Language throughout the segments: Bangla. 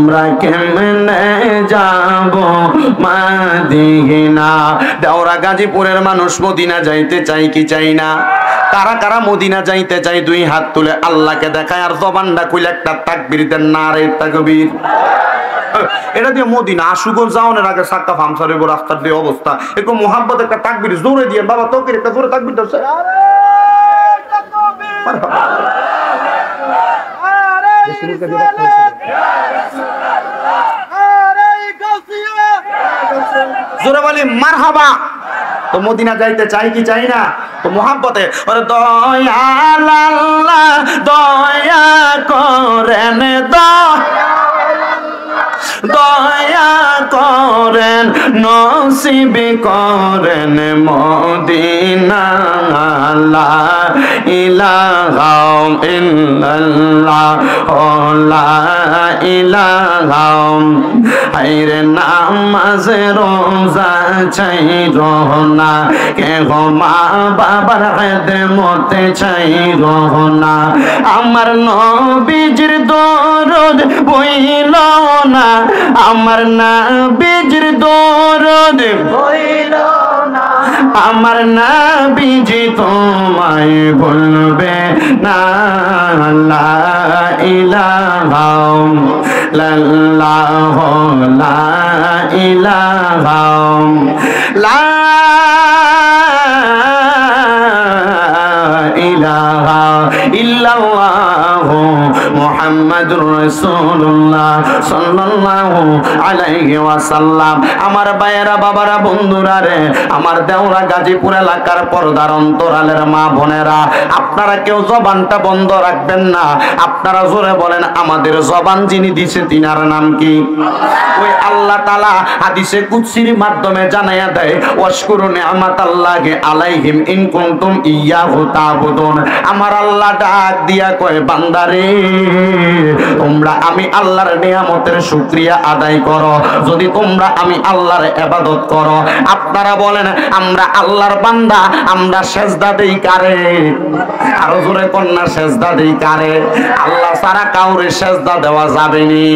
আমরা কেমনে যাব মদিনা। দেওরা গাজীপুরের মানুষ মদিনা যাইতে চাই কি চাই না? কারা কারা মদিনা যাইতে চাই দুই হাত তুলে আল্লাহকে দেখায় আর জবানটা খুলে একটা তাকবীর দেন, নারে তাকবীর। এটা দিয়ে মদিনা আশুগো যাওয়ার আগে সাক্কা ফামসার উপর রাস্তার দিয়ে অবস্থা একটু মোহাম্মত একটা তাকবীর জোরে দিয়ে বাবা তোকে একটা জোরে তাকবীর দাও। জোরে বলি মারহাবা। তো মদিনা যাইতে চাই কি চাই না? তো মোহাম্মতে ওরে দয়াল আল্লাহ দয়া করেন, দয়া করেন নসিব করেন মদিনা। লা ইলাহা ইল্লাল্লাহ লা ইলাহা। হায়রে নামাজ রোজা ছাইরো না, কেহ মা বাবার খেদমতে ছাইরো না। আমার নবীজির দরদ বইল না, আমার নবীজির দরদ বইল না। আমার নবীজি তোমায় ভুলবে না। লা ইলাহা ইল্লাল্লাহ লা ইলাহা লা ইলাহা ইল্লাল্লাহ মুহাম্মাদুর রাসূলুল্লাহ সাল্লাল্লাহু আলাইহি ওয়াসাল্লাম। আমার ভাইয়েরা বাবারা বন্ধুরা রে, আমার দেওরা গাজীপুর এলাকার পর্দার অন্তরালের মা বোনেরা, আপনারা কেউ জবানটা বন্ধ রাখবেন না। আপনারা জোরে বলেন আমাদের জবান যিনি দিয়েছে তিনার নাম কি? ওই আল্লাহ তাআলা হাদিসে কুদসির মাধ্যমে জানায়া দেয় ওয়াশকুরু নি'মাতাল্লাহি আলাইহিম ইন কুনতুম ইয়াহু তা'বুদুন। আমার আল্লাহ ডাক দিয়া কয় বান্দারে তোমরা আমি আল্লাহর নিয়ামতের শুকরিয়া আদায় করো যদি তোমরা আমি আল্লাহর ইবাদত করো। আপনারা বলেন আমরা আল্লাহর বান্দা, আমরা সেজদা দেই কারে? আরো জোরে কন্যা সেজদা দেই কারে? আল্লাহ ছাড়া কাউরে সেজদা দেওয়া যাবে নি।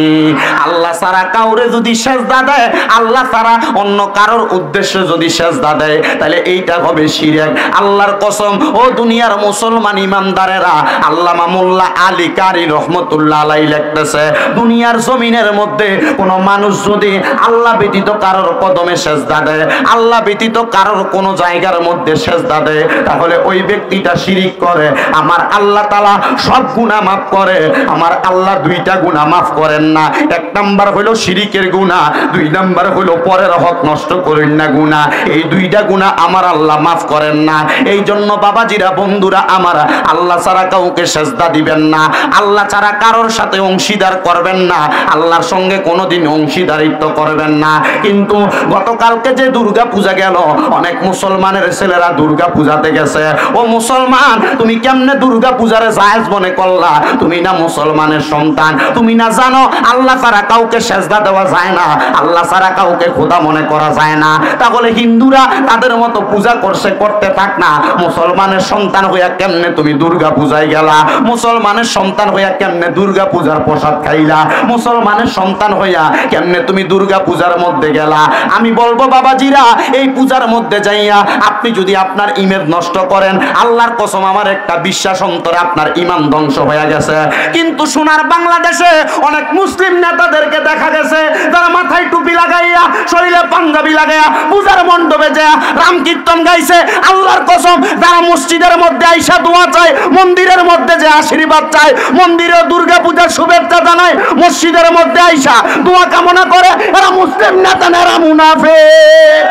আল্লাহ ছাড়া কাউরে যদি সেজদা দেয়, আল্লাহ ছাড়া অন্য কারোর উদ্দেশ্যে যদি সেজদা দেয়, তাহলে এইটা হবে শিরক। আল্লাহর কসম ও দুনিয়ার মুসলমান ইমানদারেরা, আল্লামা মোল্লা আলী কারি রহমতুল্লাহ আলাইহি লিখতেছে দুনিয়ার জমিনের মধ্যে কোন মানুষ যদি আল্লাহ ব্যতীত কারোর কদমে সেজদা দেয়, আল্লাহ ব্যতীত কারোর কোন জায়গার মধ্যে সেজদা দেয়, তাহলে ওই ব্যক্তিটা শিরিক করে। আমার আল্লাহ তাআলা সব গুনাহ মাফ করে, আমার আল্লাহ দুইটা গুনাহ মাফ করেন না। এক নাম্বার হলো শিরিকের গুনাহ, দুই নাম্বার হলো পরের হক নষ্ট করেন না গুনাহ। এই দুইটা গুনাহ আমার আল্লাহ মাফ করেন না। এই জন্য বাবাজিরা বন্ধুরা আমার, আল্লাহ ছাড়া কাউকে সেজদা দিবেন না, আল্লাহ ছাড়া কারোর সাথে অংশীদার করবেন না, আল্লাহর সঙ্গে কোনোদিন অংশীদারিত্ব করবেন না। কিন্তু গতকালকে যে দুর্গা পূজা গেল, অনেক মুসলমানের ছেলেরা দুর্গা পূজাতে গেছে। ও মুসলমান, তুমি কেমনে দুর্গা পূজারে জায়েজ মনে করলা? তুমি না মুসলমানের সন্তান, তুমি না জানো আল্লাহ ছাড়া কাউকে সেজদা দেওয়া যায় না, আল্লাহ ছাড়া কাউকে খোদা মনে করা যায় না? তাহলে হিন্দুরা তাদের মতো পূজা করছে, করতে থাক না। মুসলমানের সন্তান হইয়া কেমনে তুমি দুর্গা পূজায় গেলা? মুসলমানের সন্তান হইয়া কেমনে দুর্গা পূজার প্রসাদ খাইলা? মুসলমানের সন্তান হইয়া কেমনে তুমি দুর্গা পূজার মধ্যে গেলা? আমি বলবো বাবাজিরা, এই পূজার মধ্যে যাইয়া আপনি যদি আপনার ইমেজ নষ্ট করেন, আল্লাহর কসম আমার একটা বিশ্বাস অন্তরে আপনার ঈমান ধ্বংস হয়ে গেছে। কিন্তু সোনার বাংলাদেশে অনেক মুসলিম নেতাদেরকে দেখা গেছে যারা মাথায় টুপি লাগাইয়া শরীরে পাঞ্জাবি লাগাইয়া পূজার মণ্ডপে যায় রাম কীর্তন গাইছে। আল্লাহর কসম, যারা মসজিদের মধ্যে আইসা দোয়া চায়, মন্দিরের মধ্যে যে আশীর্বাদ চায়, মন্দিরে দুর্গা পূজার শুভেচ্ছা জানায়, মসজিদের মধ্যে আইসা দোয়া কামনা করে, এরা মুসলিম নেতা না, এরা মুনাফিক।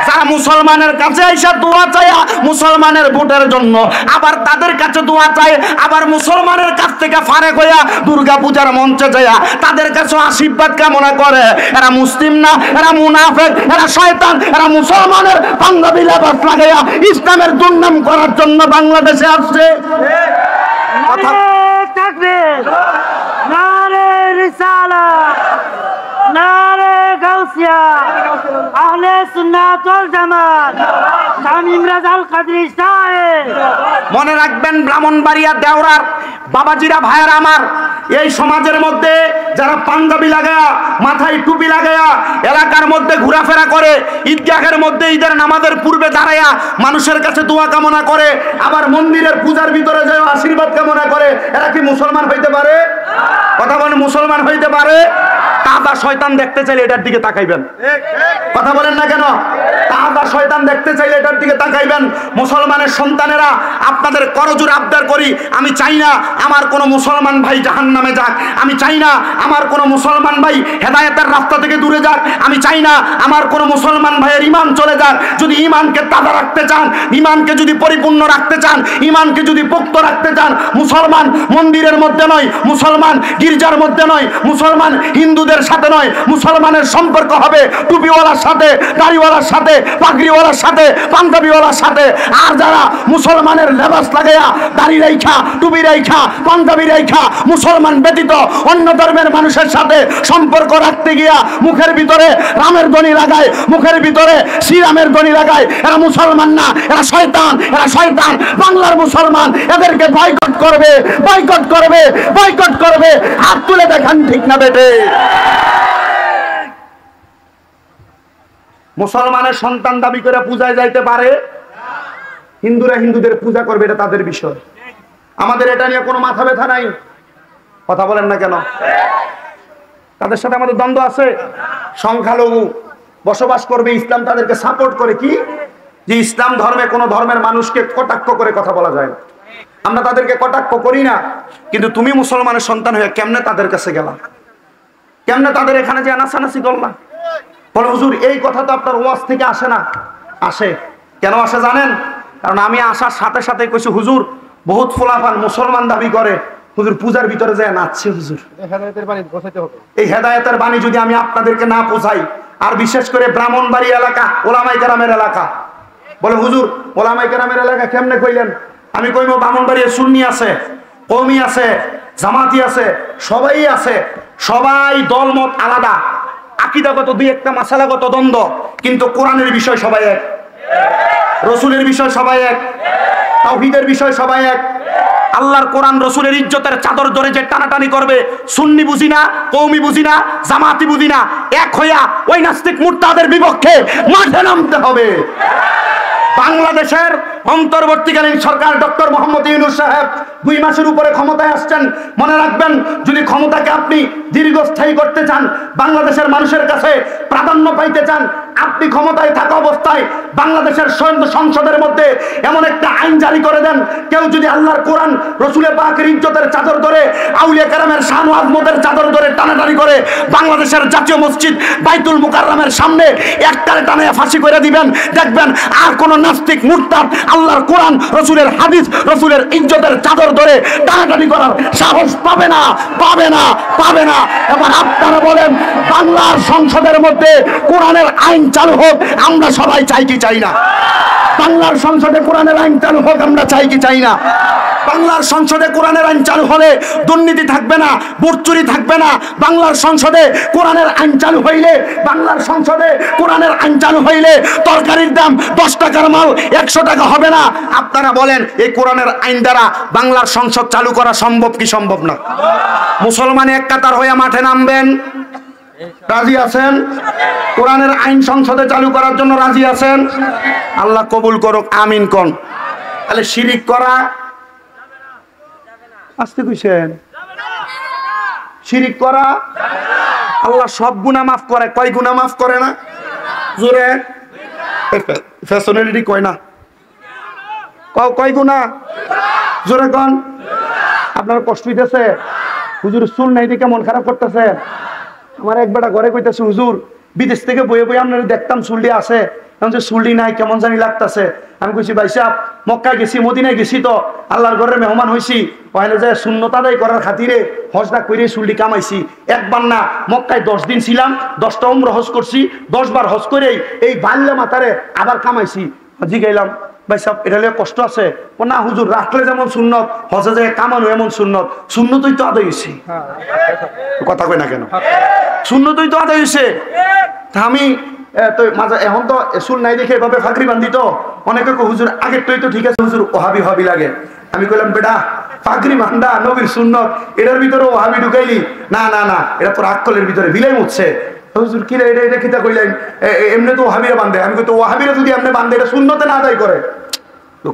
যারা মুসলমানের কাছে আইসা দোয়া চায় মুসলমানের ভোটের জন্য, আবার তাদের কাছে দোয়া চায়, আবার মুসলমানের কাছ থেকে ফারেক হইয়া দুর্গা পূজার মঞ্চে যায় তাদের কাছে আশীর্বাদ কামনা করে, এরা মুসলিম না, এরা মুনাফিক, এরা শয়তান। এরা মুসলমানের পাঞ্জাবি লেবাস লাগাইয়া ইসলামের দুর্নাম করার জন্য বাংলাদেশে আসছে। তাকবীর, নারে রিসালাত, নারে গাউসিয়া, আহলে সুন্নাত ওয়াল জামাত, শামীম রাজাল কাদরী সাহেব। মনে রাখবেন ব্রাহ্মণবাড়িয়া দেওরার বাবাজিরা ভাইয়েরা আমার, এই সমাজের মধ্যে যারা পাঞ্জাবি লাগায়া মাথায় টুপি লাগায়া এলাকার মধ্যে ঘোরাফেরা করে, ঈদগাহের মধ্যে ঈদের নামাজের পূর্বে দাঁড়ায়া মানুষের কাছে দোয়া কামনা করে, আবার মন্দিরের পূজার ভিতরে যায় আশীর্বাদ কামনা করে, এরা কি মুসলমান হইতে পারে? কথা বলেন, মুসলমান হইতে পারে? কাদা শয়তান দেখতে চাইলে এটার দিকে তাকাইবেন। কথা বলেন না কেন? কাদা শয়তান দেখতে চাইলে এটার দিকে তাকাইবেন। মুসলমানের সন্তানেরা, আপনাদের করজোড়ে আবদার করি, আমি চাই না আমার কোনো মুসলমান ভাই জাহান্নামে যাক, আমি চাই না আমার কোনো মুসলমান ভাই হেদায়েতের রাস্তা থেকে দূরে যাক, আমি চাই না আমার কোনো মুসলমান ভাইয়ের ঈমান চলে যাক। যদি ঈমানকে তাজা রাখতে চান, ঈমানকে যদি পরিপূর্ণ রাখতে চান, ঈমানকে যদি পোক্ত রাখতে চান, মুসলমান মন্দিরের মধ্যে নয়, মুসলমান গির্জার মধ্যে নয়, মুসলমান হিন্দুদের সাথে নয়, মুসলমানের সম্পর্ক হবে টুপিওয়ালার সাথে, দাড়িওয়ালার সাথে, পাগড়িওয়ালার সাথে, পাঞ্জাবিওয়ালার সাথে। আর যারা মুসলমানের লেবাস লাগাইয়া দাড়ি রাইখা, টুপি রাইখা, পাঞ্জাবি রাইখা মুসলমান ব্যতীত অন্য ধর্মের মানুষের সাথে সম্পর্ক রাখতে গিয়া মুখের ভিতরে রামের ধ্বনি লাগায়, মুখের ভিতরে শ্রীরামের ধ্বনি লাগায়, এরা মুসলমান না, এরা শয়তান, এরা শয়তান। বাংলার মুসলমান এদেরকে বয়কট করবে, বয়কট করবে, বয়কট করবে। হাত তুলে দেখান, ঠিক না বেটে? মুসলমানের সন্তান দাবি করে পূজায় যাইতে পারে, হিন্দুরা হিন্দুদের পূজা করবে, এটা তাদের বিষয়। আমাদের এটা নিয়ে কোনো মাথা ব্যথা নাই। কথা বলেন না কেন? তাদের সাথে আমাদের দ্বন্দ্ব আছে। সংখ্যালঘু বসবাস করবে, ইসলাম তাদেরকে সাপোর্ট করে। কি যে ইসলাম ধর্মে কোনো ধর্মের মানুষকে কটাক্ষ করে কথা বলা যায় না, আমরা তাদেরকে কটাক্ষ করি না। কিন্তু তুমি মুসলমানের সন্তান হয়ে কেমনে তাদের কাছে গেলাম, কেমনে তাদের এখানে যে আনাসানাসি করলাম? বলে হুজুর এই কথা তো আপনার ওয়াজ থেকে আসে না। আসে। কেন আসে জানেন? কারণ আমি আসার সাথে সাথে কইছি, হুজুর বহুত ফোলাফান মুসলমান দাবি করে হুজুর পূজার ভিতরে যায় নাচছে। হুজুর এই হেদায়েতের বাণী যদি আমি আপনাদেরকে না পৌঁছাই, আর বিশেষ করে ব্রাহ্মণবাড়ি এলাকা, ওলামাই কেরামের এলাকা, বলে হুজুর ওলামাই কেরামের এলাকা কেমনে কইলেন? আমি কইব ব্রাহ্মণবাড়ি সুন্নি আছে, কওমি আছে, জামাতি আছে, সবাই আছে, সবাই দলমত আলাদা, আকীদাগত দুই একটা মাসালাগত দ্বন্দ্ব, কিন্তু কোরআনের বিষয় সবাই এক, রসুলের বিষয় সবাই এক, তাওহীদের বিষয় সবাই এক। আল্লাহর কোরআন রসুলের ইজ্জতের চাদর ধরে যে টানাটানি করবে, সুন্নি বুঝি না, কওমি বুঝি না, জামাতি বুঝি না, এক হইয়া ওই নাস্তিক মুরতাদের বিপক্ষে মাঠে নামতে হবে। বাংলাদেশের অন্তর্বর্তীকালীন সরকার ডক্টর মোহাম্মদ ইউনূস সাহেব 2 মাসের উপরে ক্ষমতায় আসছেন। মনে রাখবেন, যদি ক্ষমতাকে আপনি দীর্ঘস্থায়ী করতে চান, বাংলাদেশের মানুষের কাছে প্রাধান্য পাইতে চান, আপনি ক্ষমতায় থাকা অবস্থায় বাংলাদেশের সংসদের মধ্যে এমন একটা আইন জারি করে দেন, কেউ যদি আল্লাহর কোরআন রসুলের পাকের ইজ্জতের চাদর ধরে, আউলিয়া কেরামের শান ও আজমতের চাদর ধরে টানাটানি করে, বাংলাদেশের জাতীয় মসজিদ বাইতুল মুকাররমের সামনে একটারে টানায় ফাঁসি করে দিবেন। দেখবেন আর কোন নাস্তিক মুরতাদ আল্লাহর কোরআন রসুলের হাদিস রসুলের ইজ্জতের চাদর ধরে টানাটানি করার সাহস পাবে না, পাবে না, পাবে না। এবার আপনারা বলেন, বাংলার সংসদের মধ্যে কোরআনের আইন চালু হোক, আমরা সবাই চাই কি চাই না? বাংলার সংসদে কোরআনের আইন চালু হোক, আমরা চাই কি চাই না? বাংলার সংসদে কোরআনের আইন চালু হলে দুর্নীতি থাকবে না, বুটচুরি থাকবে না। বাংলার সংসদে কোরআনের আইন চালু হইলে, বাংলার সংসদে কোরআনের আইন চালু হইলে তরকারির দাম 10 টাকার মাল 100 টাকা হবে না। আপনারা বলেন, এই কোরআনের আইন দ্বারা বাংলার সংসদ চালু করা সম্ভব কি সম্ভব না? মুসলমান এক কাতার হয়ে মাঠে নামবেন, রাজি আছেন? কোরআনের আইন সংসদে চালু করার জন্য রাজি আছেন? আল্লাহ কবুল করুক, আমিন কোন। তাহলে শিরিক করা, আসতে কইছেন, শিরিক করা, আল্লাহ সব গুনাহ মাফ করে। কয় গুনাহ মাফ করে না? জোরে ফ্যাশনালিটি কয় না, কয় গুনাহ? জোরে কোন। আপনার কষ্ট হইতেছে? হুজুর চুল নাই দেখে মন খারাপ করতেছে? আমার এক বেটা ঘরে কইতেছে, হুজুর বিদেশ থেকে বয়ে বয়ে আপনারা দেখতাম চুলটি আছে, এখন যে চুলটি নাই কেমন জানি লাগতেছে। আমি কইছি, ভাই সাহেব মক্কায় গেছি, মদিনায় গেছি, তো আল্লাহর ঘরের মেহমান হয়েছি, ওখানে যে শূন্যত আদায় করার খাতিরে হজটা করে চুলটি কামাইছি। একবার না, মক্কায় 10 দিন ছিলাম, 10টা উমরা হজ করছি, 10 বার হজ করেই এই বাল্যা মাথারে আবার কামাইছি। হজি গাইলাম, ভাই সাহেব এটা লিয়ে কষ্ট আছে? ও না হুজুর, রাখলে যেমন সুন্নত, হজে যায় কামানো এমন সুন্নত, সুন্নতই তো আদায় হয়েছে। কথা কই না কেন? সুন্নতই তো আদায় হয়েছে। তা আমি তো মাঝে এখন তো চুল নাই দেখে এভাবে ফাঁকরি বান্ধি, তো অনেকে হুজুর আগের তো ঠিক আছে, হুজুর ওহাবি হবি লাগে। আমি কইলাম, বেটা পাগড়ি বান্ধা নবীর সুন্নত এটার ভিতরে ওহাবি ঢুকাইলি না না না এটা তোর আকলের ভিতরে বিলাই উঠছে হুজুর কি রে এটা কিতা কইলেন এমনি তো ওহাবিরা বান্ধে আমি কই তো ওহাবিরা যদি এমনি বান্ধে এটা সুন্নতে না আদায় করে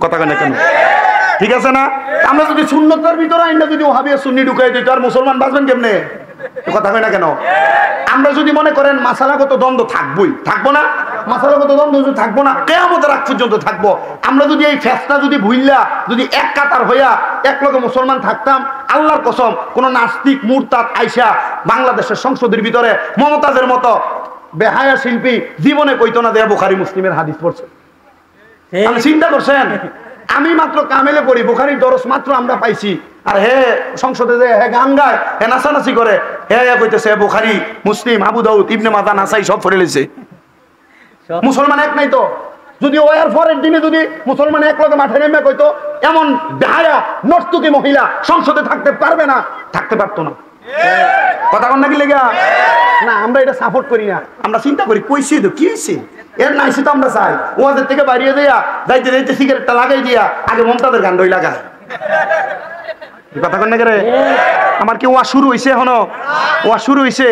কথা কেন কেন ঠিক আছে না আমরা যদি সুন্নতের ভিতরে আইনা যদি ওহাবিয়া সুন্নি ঢুকাই দিই তো আর মুসলমান বাঁচবেন কেমনে কথা কই না কেন আমরা যদি মনে করেন মাসালাগত দ্বন্দ্ব থাকবোই থাকবো না মাসালাগত দ্বন্দ্ব যদি থাকবো না কিয়ামতের আগ পর্যন্ত থাকবো আমরা যদি এই ফেসটা যদি ভুইল্লা যদি এক কাতার হইয়া এক লগে মুসলমান থাকতাম আল্লাহর কসম কোন নাস্তিক মুরতাদ আইসা বাংলাদেশের সংসদের ভিতরে মমতাজের মতো বেহায়া শিল্পী জীবনে কইতো না দেয়া বুখারী মুসলিমের হাদিস পড়ছে আপনি চিন্তা করছেন আমি মাত্র কামেলে পড়ি বুখারীর দরস মাত্র আমরা পাইছি আর হে সংসদে যে হে গান গায় হে নাচানাচি করে হে কইতেছে বুখারী মুসলিম আবু দাউদ ইবনে মাজাহ নাসাই সব পড়ে লইছে মুসলমান এক নাই তো যদি ওয়ার ফরের দিনে যদি মুসলমান এক লগে মাঠে নেমে কইতো এমন বেহায়া নর্তকী মহিলা সংসদে থাকতে পারবে না থাকতে পারতো না কথা কোন নাকি লেগা না আমরা এটা সাপোর্ট করি না আমরা চিন্তা করি কইছি তো কি হইছে এর নাইছে তো আমরা চাই ওদের থেকে বাইরে দিয়া যাইতে যাইতে সিগারেটটা লাগাই দিয়া আগে মমতাদের গান দই লাগায় কথা কোন নাকি রে আমার কি ওয়া শুরু হইছে এখনো ওয়া শুরু হইছে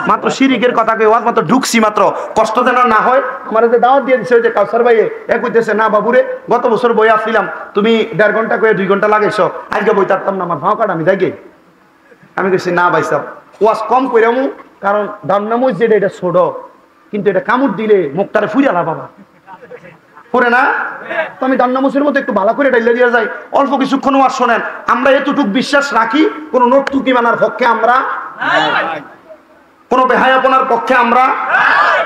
মাত্র শিরিকের কথা কই ওয়া মাত্র ঢুকছি মাত্র কষ্ট যেন না হয় আমারে যে দাওয়াত দিয়ে দিছে ওই যে কাউসার ভাই এ কইতেছে না বাবুরে গত বছর বই আসছিলাম তুমি 1.5 ঘন্টা কয়ে 2 ঘন্টা লাগাইছো আজকে বই তারতাম না আমার ভাও কাট আমি যাই আমি কইছি না ভাই সাহেব ওয়াজ কম কইরামু কারণ দান্নামু যেটা এটা ছোট কিন্তু এটা কামড় দিলে মুখটারে ফুইরালা বাবা পুরে না তো আমি দান্নামুসের মতো একটু ভালো করে ডাইলে দিয়ে যাই অল্প কিছুক্ষণ ওয়াজ শোনেন আমরা এতটুকু বিশ্বাস রাখি কোন নর্তকী মানার পক্ষে আমরা কোন বেহায়াপনার পক্ষে আমরা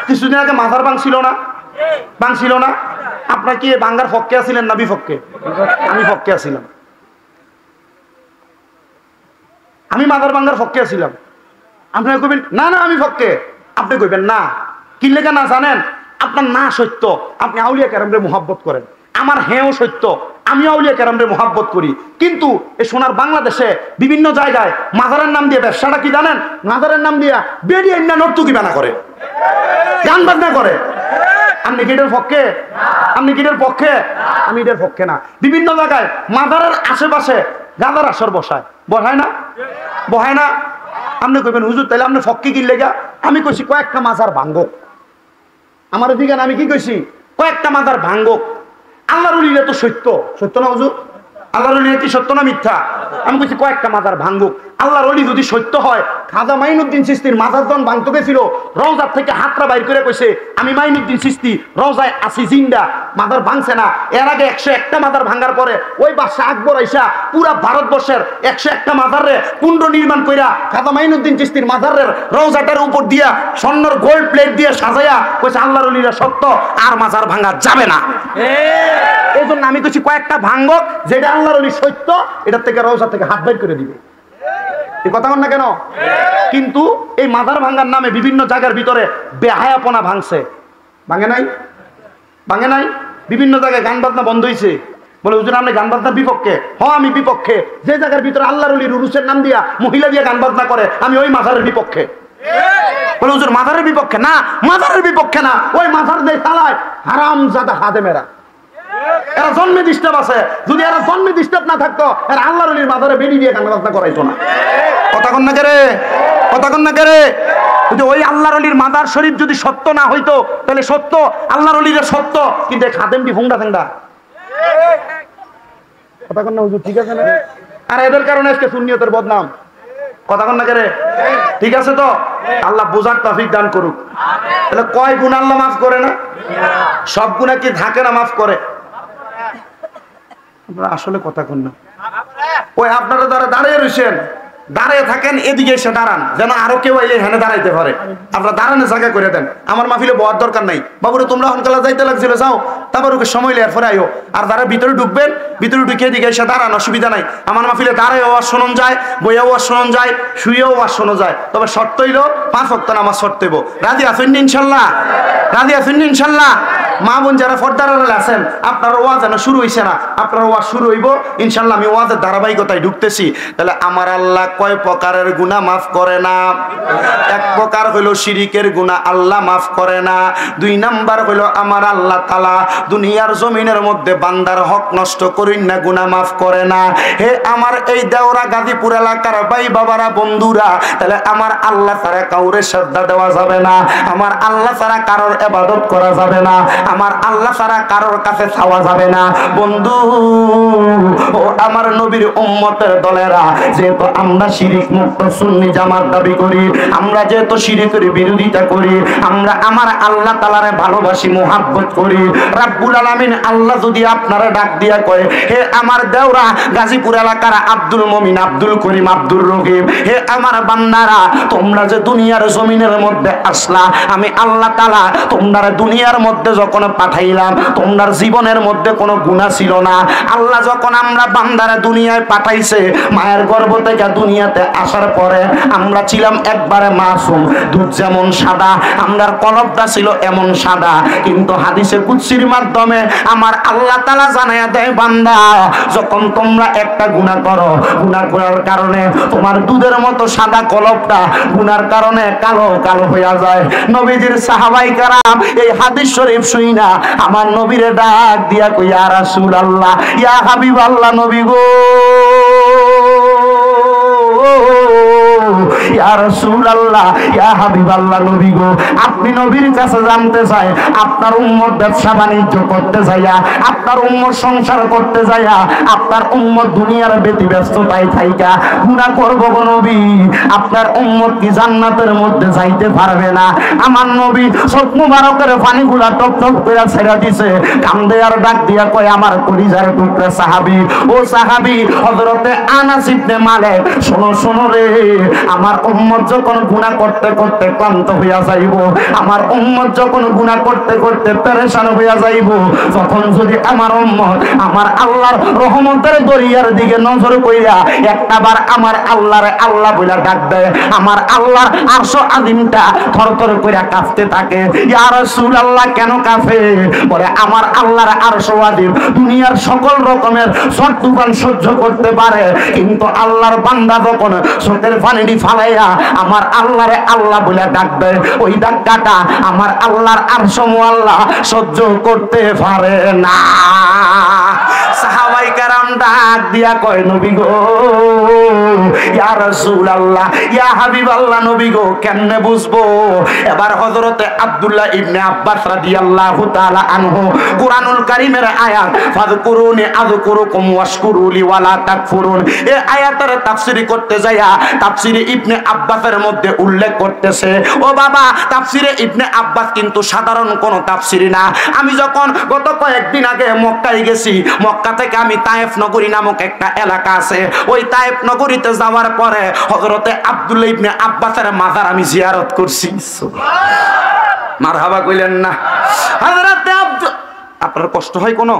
কিছুদিন আগে মাথার ভাঙছিল না আপনারা কি বাঙ্গার পক্ষে আছিলেন না বিপক্ষে আমি পক্ষে আছিলাম আমি মাদার বাঙ্গার পক্ষে আছিলাম আপনারা কইবেন না না আমি পক্ষে আপনি কইবেন না কি লেখা না জানেন আপনার না সত্য আপনি আউলিয়া কেরামরে মুহাব্বত করেন আমার হেও সত্য আমি আউলিয়া কেরামরে মুহাব্বত করি কিন্তু এই সোনার বাংলাদেশে বিভিন্ন জায়গায় মাজারের নাম দিয়ে ব্যবসাটা কি জানেন মাজারের নাম দিয়া বেরিয়ে না নর্তকী বানা করে গান বাজনা করে আপনি কি এটার পক্ষে আপনি কি এটার পক্ষে আমি এটার পক্ষে না বিভিন্ন জায়গায় মাজারের আশেপাশে গাঁদার আসর বসায় না আপনি কইবেন হুজুর তাহলে আপনি ফক্কি কি লেগা আমি কইছি কয়েকটা মাজার ভাঙ্গক আমার দিকে আমি কি কইছি কয়েকটা মাজার ভাঙ্গক আল্লাহর ওলিরা তো সত্য না হুজুর আল্লাহর ওলিরা কি সত্য না মিথ্যা আমি কইছি কয়েকটা মাজার ভাঙ্গক আল্লাহর ওলি যদি সত্য হয় খাজা মাইনুদ্দিন চিশতির মাজার জন ভাঙতে গেছিল রওজার থেকে হাতটা বাইর করে কইছে আমি মাইনুদ্দিন চিশতি রওজায় আসি জিন্দা মাজার ভাঙছে না এর আগে 101টা মাজার ভাঙার পরে ওই বাদশা আকবর আইসা পুরা ভারতবর্ষের 101টা মাজারে কুণ্ড নির্মাণ কইরা খাজা মাইনুদ্দিন চিশতির মাজারের রওজাটার উপর দিয়া স্বর্ণের গোল্ড প্লেট দিয়ে সাজায়া কইছে আল্লাহর ওলিরা সত্য আর মাজার ভাঙা যাবে না এই জন্য আমি কইছি কয়েকটা ভাঙক যেটা আল্লাহর ওলি সত্য এটার থেকে রওজা থেকে হাত বাইর করে দিবে কথা বল না কেন কিন্তু এই মাজার ভাঙ্গার নামে বিভিন্ন জায়গার ভিতরে বেহায়াপনা ভাঙছে ভাঙে নাই বিভিন্ন জায়গায় গান বাজনা বন্ধ হয়েছে বলে হুজুর আপনি গান বাজনার বিপক্ষে আমি বিপক্ষে যে জায়গার ভিতরে আল্লাহর ওলির উরুসের নাম দিয়া মহিলা দিয়ে গান বাজনা করে আমি ওই মাজারের বিপক্ষে বলে হুজুর মাজারের বিপক্ষে না ওই মাজার দিয়ে চালায় হারামজাদা খাদেমেরা এরা জন্মে ডিস্টার্ব আছে যদি এরা জন্মে ডিস্টার্ব না থাকতো এরা আল্লাহর ওলির মাজারে বেরি দিয়ে গান বাজনা করাইতো না কথা কন না করে যদি ওই আল্লাহর ওলির মাজার শরীফ যদি সত্য না হইতো তাহলে সত্য আল্লাহর ওলির সত্য কিন্তু খাদেমটি ফুংডা ফেংডা কথা কন না হুজুর ঠিক আছে না আর এদের কারণে আজকে সুন্নিয়তের বদনাম কথা কন না করে ঠিক আছে তো আল্লাহ বুঝার তৌফিক দান করুক তাহলে কয় গুনাহ আল্লাহ মাফ করে না সব গুনাহ কি থাকে না মাফ করে আপনারা আসলে কথা কন না ওই আপনারা যারা দাঁড়িয়ে রয়েছেন দাঁড়িয়ে থাকেন এদিকে এসে দাঁড়ান যেন আরো কেউ এলে এখানে দাঁড়াইতে পারে আপনারা দাঁড়ানোর জায়গা করে দেন আমার মাহফিলে বলার দরকার নাই বাবুরে তোমরা হনকালা যাইতে লাগছিল যাও তারপর ওকে সময় লেয়ার পরে আইও আর যারা ভিতরে ঢুকবেন ভিতরে ঢুকে এদিকে এসে দাঁড়ান অসুবিধা নাই আমার মাহফিলে দাঁড়ায় ওয়াজ শোনান যায় বইয়া ওয়াজ শোনান যায় শুয়েও ওয়াজ শোনা যায় তবে শর্ত হইল 5 ওয়াক্ত নামাজ শর্ত হইব রাজি আছেন ইনশাল্লাহ মা বোন যারা পর্দার আড়ালে আছেন আপনার ওয়াজ যেন শুরু হইছে না আপনার ওয়াজ শুরু হইব ইনশাল্লাহ আমি ওয়াজের ধারাবাহিকতায় ঢুকতেছি তাহলে আমার আল্লাহ কয় প্রকারের গুনাহ মাফ করে না 1 প্রকার হইল শিরিকের গুনাহ আল্লাহ মাফ করে না। 2 নাম্বার হইল আমার আল্লাহ তাআলা দুনিয়ার জমিনের মধ্যে বান্দার হক নষ্ট করেন না, গুনাহ মাফ করে না। হে আমার এই দেওরা গাজীপুর এলাকার ভাই বাবারা বন্ধুরা, তাহলে আমার আল্লাহ ছাড়া কাউরে শ্রদ্ধা দেওয়া যাবে না, আমার আল্লাহ ছাড়া কারোর ইবাদত করা যাবে না, আমার আল্লাহ ছাড়া কারোর কাছে চাওয়া যাবে না। বন্ধু ও আমার নবীর উম্মতের দলেরা, যেহেতু আমরা শিরিক মুক্ত সুন্নি জামাত দাবি করি, আমরা যেহেতু শিরিকের বিরোধিতা করি, আমরা আমার আল্লাহ তাআলারে ভালোবাসি, মুহাব্বত করি। রাব্বুল আলামিন আল্লাহ যদি আপনারা ডাক দিয়া কয়, হে আমার দেওরা গাজীপুর এলাকার আব্দুল মুমিন, আব্দুল করিম, আব্দুল রহিম, হে আমার বান্দারা, তোমরা যে দুনিয়ার জমিনের মধ্যে আসলা, আমি আল্লাহ তাআলা তোমরা দুনিয়ার মধ্যে যখন পাঠাইলাম, তোমার জীবনের মধ্যে কোনো গুনাহ ছিল না। আল্লাহ যখন আমরা বান্দারা দুনিয়ায় পাঠাইছে, মায়ের গর্ভ থেকে দুনিয়াতে আসার পরে আমরা ছিলাম একবারে মাসুম, দুধ যেমন সাদা, আমরার কলবটা ছিল এমন সাদা। কিন্তু হাদিসে কুদসির মাধ্যমে আমার আল্লাহ তাআলা জানায়া দেয়, বান্দা যখন তোমরা একটা গুনাহ করো, গুনাহ করার কারণে তোমার দুধের মতো সাদা কলবটা গুনার কারণে কালো কালো হয়ে যায়। নবীজির সাহাবায়ে কেরাম এই হাদিস শরীফ শুইনা আমার নবীরে ডাক দিয়া কই, ইয়া রাসূলুল্লাহ, ইয়া হাবিবাল্লাহ, নবী গো, ইয়া রাসূলুল্লাহ, ইয়া হাবিবাল্লাহ, নবী গো, আপনি নবীর কাছে জানতে চাই, আপনার উম্মত ব্যবসা বাণিজ্য করতে যাইয়া, আপনার উম্মত সংসার করতে যাইয়া, আপনার উম্মত দুনিয়ার ব্যতিব্যস্ততায় থাইকা গুনাহ করব গো নবী, আপনার উম্মত কি জান্নাতের মধ্যে যাইতে পারবে না? আমার নবী চোখ মুবারকের পানিগুলা টপ টপ করে ছেড়ে দিছে, কান্দে আর ডাক দিয়া কয়, আমার কলিজার টুকরা সাহাবী, ও সাহাবী হযরতে আনাস ইবনে মালিক, শোনো শোনো রে, আমার উম্মত যখন গুনাহ করতে করতে ক্লান্ত হইয়া যাইব, আমার উম্মত যখন গুনাহ করতে করতে পেরেশান হইয়া যাইব, তখন যদি আমার উম্মত আমার আল্লাহর রহমতের দরিয়ার দিকে নজর কইরা একটাবার আমার আল্লাহরে আল্লাহ বইলা ডাক দেয়, আমার আল্লাহর আরশ আযীমটা থরথর কইরা কাঁপতে থাকে। ইয়া রাসূলুল্লাহ, কেন কাঁপে? বলে আমার আল্লাহর আরশ আযীম দুনিয়ার সকল রকমের ঝড় তুফান সহ্য করতে পারে, কিন্তু আল্লাহর বান্দা যখন চোখের পানি ফালাইয়া আমার আল্লাহরে আল্লাহ বলে ডাকবে, ওই ডাকটা আমার আল্লাহর আরশ আল্লাহ সহ্য করতে পারে না। সাহাবায়ে কেরাম ডাক দিয়া কয়, নবী গো, ইয়া রাসূলুল্লাহ, ইয়া হাবিবাল্লাহ, নবী গো, কেমনে বুঝবো? এবার হযরতে আব্দুল্লাহ ইবনে আব্বাস রাদিয়াল্লাহু তাআলা আনহু কুরআনুল কারীমের আয়াত, ফাযকুরুনি আযকুরুকুম ওয়াশকুরুলি ওয়ালা তাকফুরুন, এই আয়াতের তাফসীর করতে যায়া তাফসীরে ইবনে আব্বাসের মধ্যে উল্লেখ করতেছে, ও বাবা, তাফসীরে ইবনে আব্বাস কিন্তু সাধারণ কোনো তাফসীর না। আমি যখন গত কয়েকদিন আগে মক্কায় গেছি, মক্কা থেকে আমি তায়েফ নগরী নামক একটা এলাকা আছে, ওই তায়েফ নগরীতে যাওয়ার পরে হযরতে আব্দুল্লাহ ইবনে আব্বাসের মাজার আমি জিয়ারত করছি। মারহাবা কইলেন না? হযরতে আপনার কষ্ট হয়, কোনো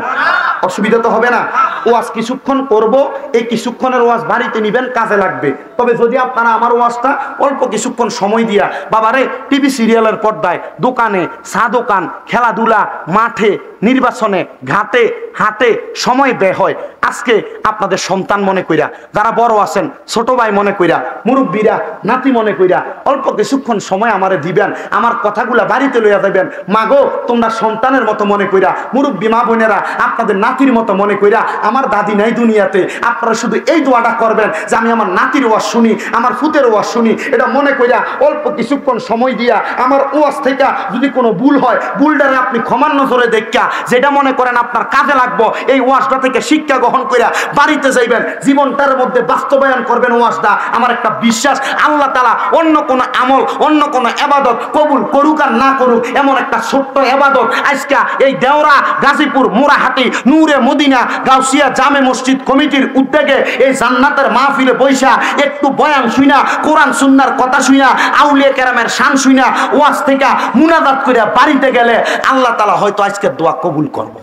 অসুবিধা তো হবে না? ওয়াজ কিছুক্ষণ করব, এই কিছুক্ষণের ওয়াজ বাড়িতে নিবেন, কাজে লাগবে। তবে যদি আপনারা আমার ওয়াজটা অল্প কিছুক্ষণ সময় দিয়া, বাবারে টিভি সিরিয়ালের পর্দায়, দোকানে, চা দোকান, খেলাধুলা, মাঠে, নির্বাচনে, ঘাটে হাটে সময় ব্যয় হয়, আজকে আপনাদের সন্তান মনে কইরা, যারা বড় আছেন ছোট ভাই মনে কইরা, মুরব্বীরা নাতি মনে কইরা অল্প কিছুক্ষণ সময় আমারে দিবেন, আমার কথাগুলা বাড়িতে লইয়া যাবেন। মাগো, তোমরা সন্তানের মতো মনে কইরা, মুরব্বী মা বোনেরা আপনাদের নাতির মতো মনে কইরা, আমার দাদি নাই দুনিয়াতে, আপনারা শুধু এই দোয়াটা করবেন যে আমি আমার নাতির ওয়াজ শুনি, আমার ফুতের ওয়াজ শুনি, এটা মনে কইরা অল্প কিছুক্ষণ সময় দিয়া আমার ওয়াজ থেকে যদি কোনো ভুল হয়, ভুলটারে আপনি ক্ষমার নজরে দেখা, যেটা মনে করেন আপনার কাজে লাগবো, এই ওয়াজটা থেকে শিক্ষা গ্রহণ কইরা বাড়িতে যাইবেন, জীবনটার মধ্যে বাস্তবায়ন করবেন ওয়াজটা। আমার একটা বিশ্বাস, আল্লাহ তাআলা অন্য কোন আমল, অন্য কোন ইবাদত কবুল করুক আর না করুক, এমন একটা ছোট্ট ইবাদত আজকে এই দেওরা গাজীপুর মোরাহাটি নূরে মদিনা গাউসিয়া জামে মসজিদ কমিটির উদ্যোগে এই জান্নাতের মাহফিলে বৈশা একটু বয়ান শুইনা, কোরআন সুন্নাহর কথা শুইনা, আউলিয়া কেরামের শান শুইনা, ওয়াজ থেকে মুনাজাত কইরা বাড়িতে গেলে আল্লাহ তাআলা হয়তো আজকে দোয়া কবুল করব।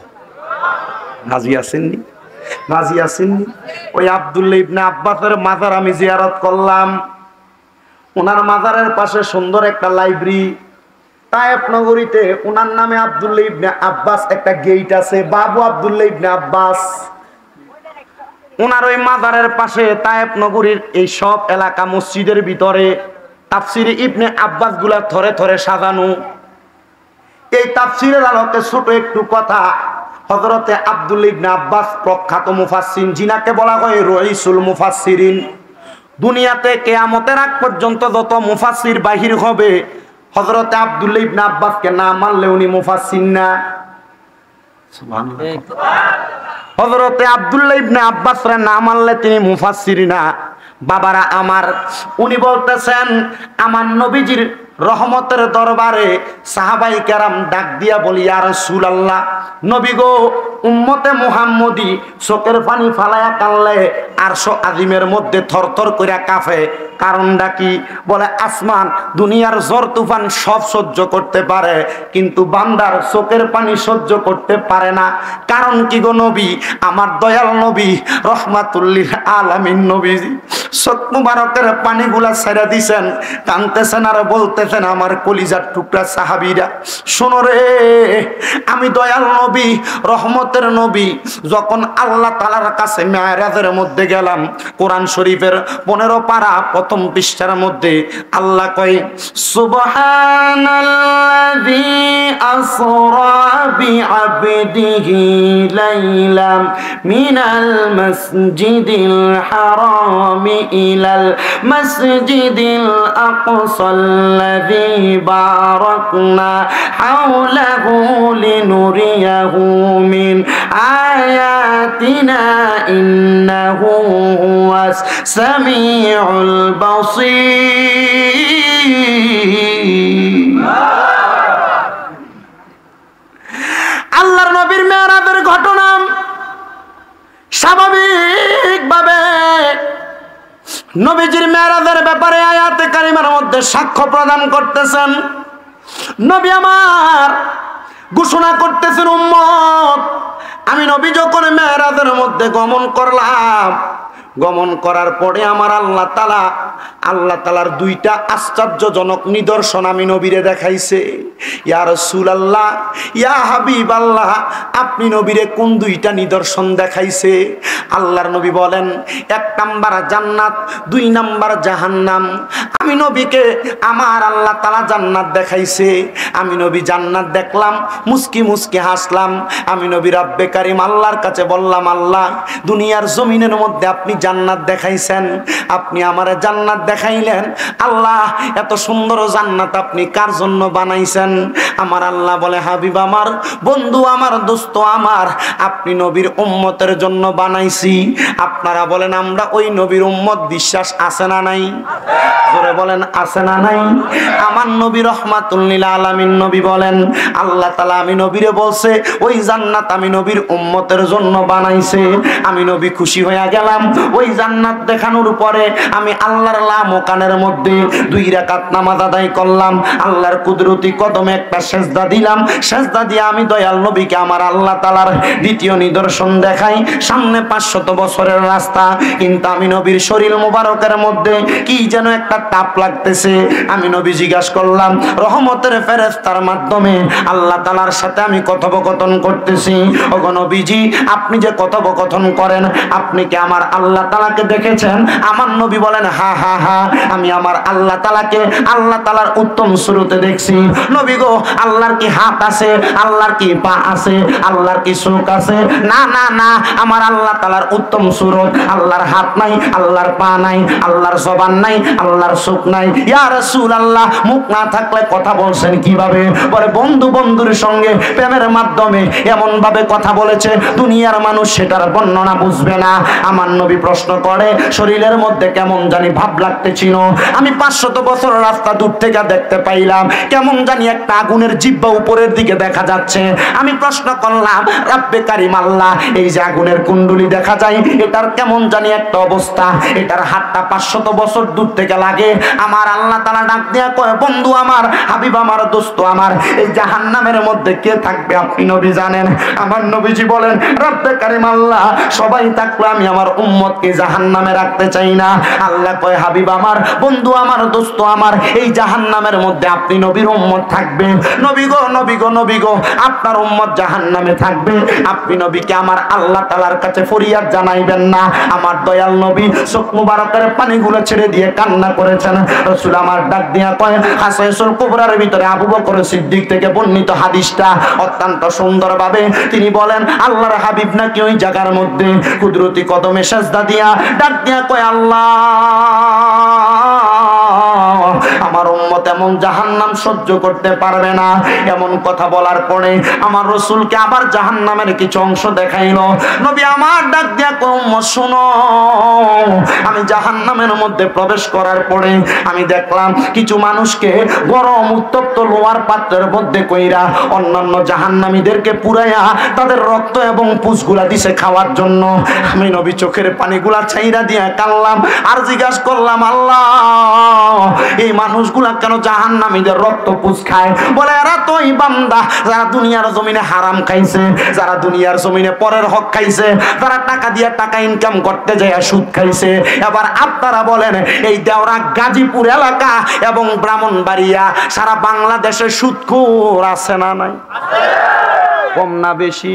রাজি আছেননি? রাজি আছেননি? ওই আব্দুল্লাহ ইবনে আব্বাসের মাজার আমি জিয়ারত করলাম। ওনার মাজারের পাশে সুন্দর একটা লাইব্রেরি, তায়েফ নগরীতে ওনার নামে আব্দুল্লাহ ইবনে আব্বাস একটা গেট আছে, বাবু আব্দুল্লাহ ইবনে আব্বাস। ওনার ওই মাজারের পাশে তায়েফ নগরীর এই সব এলাকা মসজিদের ভিতরে তাফসিরে ইবনে আব্বাস গুলা থরে থরে সাজানো। এই তাফসিরের আলোকে ছোট একটু কথা। হযরতে আব্দুল্লাহ ইবনে আব্বাস প্রখ্যাত মুফাসসির, যিনাকে বলা হয় রইসুল মুফাসসিরিন। দুনিয়াতে কিয়ামতের আগ পর্যন্ত যত মুফাসসির বাহির হবে, হযরতে আব্দুল্লাহ ইবনে আব্বাসকে না মানলে উনি মুফাসসির না। সুবহানাল্লাহ। হযরতে আব্দুল্লাহ ইবনে আব্বাসরে না মানলে তিনি মুফাসসির না। বাবারা আমার, উনি বলতেছেন আমার নবীজির রহমতের দরবারে সাহাবাই কেরাম ডাক দিয়া বলি, ইয়া রাসূলুল্লাহ, নবী গো, উম্মতে মুহাম্মদী চোখের পানি ফালায়া কানলে আরশ আজিমের মধ্যে থরথর কইরা কাঁপে। কারণটা কি? বলে আসমান দুনিয়ার ঝড় তুফান সব সহ্য করতে পারে, কিন্তু বান্দার চোখের পানি সহ্য করতে পারে না। কারণ কি গো নবী? আমার দয়াল নবী রহমাতুল লিল আলামিন নবীজি চোখ মুবারকের পানিগুলা ছেড়ে দিছেন, কাঁদতেছেন আর বলতেছেন, আমার কলিজার টুকরা সাহাবীরা শোনো রে, আমি দয়াল নবী রহমতের নবী যখন আল্লাহ তাআলার কাছে মেরাজের মধ্যে গেলাম, কোরআন শরীফের 15 পারা প্রথম পৃষ্ঠার মধ্যে আল্লাহ কয়, সুবহানাল্লাযী আসরা বিআবদিহি লাইলাম মিনাল মাসজিদিল হারামি ইলাল মাসজিদিল আকসাল্লাযী বারাকনা হাওলাহু লিনুরিয়াহু মিন আয়াতিনা ইন্নাহু হুয়াস সামিউল বাসীর। আল্লাহর নবীর মেরাজের ঘটনা স্বাভাবিকভাবে নবীজির মেরাজের ব্যাপারে আয়াতে কারিমার মধ্যে সাক্ষ্য প্রদান করতেছেন। নবী আমার ঘোষণা করতেছেন, উম্মত, আমি নবী যখন মেরাজের মধ্যে গমন করলাম, গমন করার পরে আমার আল্লাহ তাআলার দুইটা আশ্চর্যজনক নিদর্শন আমি নবীরে দেখাইছে। ইয়া রাসূলুল্লাহ, ইয়া হাবিবাল্লাহ, আপনি নবীরে কোন দুইটা নিদর্শন দেখাইছে? আল্লাহর নবী বলেন, 1 নাম্বার জান্নাত, 2 নাম্বার জাহান্নাম। আমি নবীকে আমার আল্লাহ তাআলা জান্নাত দেখাইছে। আমি নবী জান্নাত দেখলাম, মুস্কি মুস্কি হাসলাম। আমি নবী রব্বে কারীম আল্লাহর কাছে বললাম, আল্লাহ, দুনিয়ার জমিনের মধ্যে আপনি জান্নাত দেখাইছেন, আপনি আমার জান্নাত দেখাইলেন। আল্লাহ, এত সুন্দর জান্নাত আপনি কার জন্য বানাইছেন? আমার আল্লাহ বলে, হাবিব আমার, বন্ধু আমার, দোস্ত আমার, আপনি নবীর উম্মতের জন্য বানাইছি। আপনারা বলেন, আমরা ওই নবীর উম্মত, বিশ্বাস আছে না নাই? জোরে বলেন, আছে না নাই? আমার নবী রহমাতুল লিল আলামিন নবী বলেন, আল্লাহ তাআলা আমি নবীরে বলছে ওই জান্নাত আমি নবীর উম্মতের জন্য বানাইছে। আমি নবী খুশি হয়ে গেলাম। ওই জান্নাত দেখানোর পরে আমি আল্লাহর লামকানের মধ্যে 2 রাকাত নামাজ আদায় করলাম। আল্লাহর কুদরতি কদমে একটা সেজদা দিলাম। সেজদা দিয়ে আমি দয়াল নবীকে আমার আল্লাহ তাআলার দ্বিতীয় নিদর্শন দেখাই। সামনে 500 বছরের রাস্তা, কিন্তু আমি নবীর শরীর মুবারকের মধ্যে কি যেন একটা তাপ লাগতেছে। আমি নবী জিজ্ঞাসা করলাম, রহমতের ফেরেশতার মাধ্যমে আল্লাহ তাআলার সাথে আমি কথোপকথন করতেছি। ওগো নবীজি, আপনি যে কথোপকথন করেন, আপনি কি আমার আল্লাহ তাআলাকে দেখেছেন? আমার নবী বলেন, হা হা হা, আমি আমার আল্লাহ তাআলাকে আল্লাহ তাআলার উত্তম সুরতে দেখছি। নবী গো, আল্লাহর কি হাত আছে? আল্লাহর কি পা আছে? আল্লাহর কি চোখ আছে? না না না, আমার আল্লাহ তাআলার উত্তম সুরত। আল্লাহর হাত নাই, আল্লাহর পা নাই, আল্লাহর জবান নাই, আল্লাহর চোখ নাই। ইয়া রাসূলুল্লাহ, মুখ না থাকলে কথা বলছেন কিভাবে? বলে, বন্ধু বন্ধুর সঙ্গে প্রেমের মাধ্যমে এমন ভাবে কথা বলেছে, দুনিয়ার মানুষ সেটার বর্ণনা বুঝবে না। আমার নবী প্রশ্ন করে, শরীরের মধ্যে কেমন জানি ভাব লাগতেছিল। আমি 500 বছর রাস্তা দূর থেকে দেখতে পাইলাম, কেমন জানি একটা আগুনের জিহ্বা উপরের দিকে দেখা যাচ্ছে। আমি প্রশ্ন করলাম, রব্বে কারীম আল্লাহ, এই যে আগুনের কুণ্ডলী দেখা যায়, এটার কেমন জানি একটা অবস্থা, এটার হাতটা 500 বছর দূর থেকে লাগে। আমার আল্লাহ তাআলা ডাক দিয়া কয়, বন্ধু আমার, হাবিব আমার, দোস্ত আমার, এই জাহান্নামের মধ্যে কে থাকবে আপনি নবী জানেন? আমার নবীজি বলেন, রব্বে কারীম আল্লাহ, সবাই থাকলে আমি আমার উম্মতকে জাহান্নামে রাখতে চাই না। আল্লাহ কয়, হাবিব আমার, বন্ধু আমার, দোস্ত আমার, এই জাহান্নামের মধ্যে আপনি নবীর উম্মত থাকবে থাকবে। নবী গো নবী গো নবী গো, আপনার উম্মত জাহান্নামে থাকবে, আপনি নবীকে আমার আল্লাহ তাআলার কাছে ফরিয়াদ জানাইবেন না? আমার দয়াল নবী চোখ মুবারকের পানিগুলো ছেড়ে দিয়ে কান্না করেছেন। রাসূল আমার ডাক দিয়া কয়, হাসাইসুল কুবরার ভিতরে আবু বকর সিদ্দিক থেকে বর্ণিত হাদিসটা অত্যন্ত সুন্দরভাবে তিনি বলেন, আল্লাহর হাবিব নাকি ওই জায়গার মধ্যে কুদরতি কদমে সাজদা দিয়া ডাক দিয়া কয়, আল্লাহ আমার উম্মত এমন জাহান্নাম সহ্য করতে পারবে না। এমন কথা বলার পরে আমার রাসূলকে আবার জাহান্নামের কিছু অংশ দেখাইলো। নবী আমার ডাক দিয়া কয়, উম্মত শুনো, আমি জাহান্নামের মধ্যে প্রবেশ করার পরে আমি দেখলাম কিছু মানুষকে গরম উত্তপ্ত লোহার পাত্রের মধ্যে কইরা অন্যান্য জাহান্নামীদেরকে পুরাইয়া তাদের রক্ত এবং পুষগুলা দিছে খাওয়ার জন্য। আমি নবী চোখের পানিগুলা ছাইরা দিয়া কাঁদলাম আর জিজ্ঞাসা করলাম, আল্লাহ এই মানুষগুলা কেন জাহান্নামীদের রক্ত পুষ খায়? বলে এরা তো এই বান্দা যারা দুনিয়ার জমিনে হারাম খাইছে, যারা দুনিয়ার জমিনে পরের হক খাইছে, যারা টাকা দিয়ে টাকা ইনকাম করতে যায় সুদ খাইছে। এবার আপনারা বলেন, এই দেওরা গাজীপুর এলাকা এবং ব্রাহ্মণবাড়িয়া সারা বাংলাদেশে সুদখোর আছে না নাই? কম না বেশি?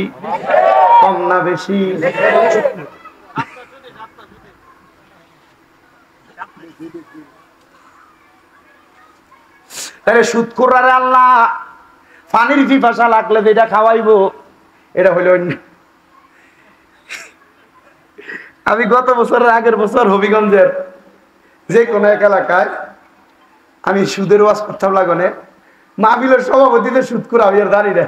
কম না বেশি? তাহলে সুদখোররা আল্লাহ পানির পিপাসা লাগলে যেটা খাওয়াইবো এটা হইল অন্য। আমি গত বছরের আগের বছর হবিগঞ্জের যে কোনো এক এলাকায় আমি সুদের ওয়াজ করতাম লাগনে, মাহফিলের সভাপতিদের সুদখোর আমি আর জানি না।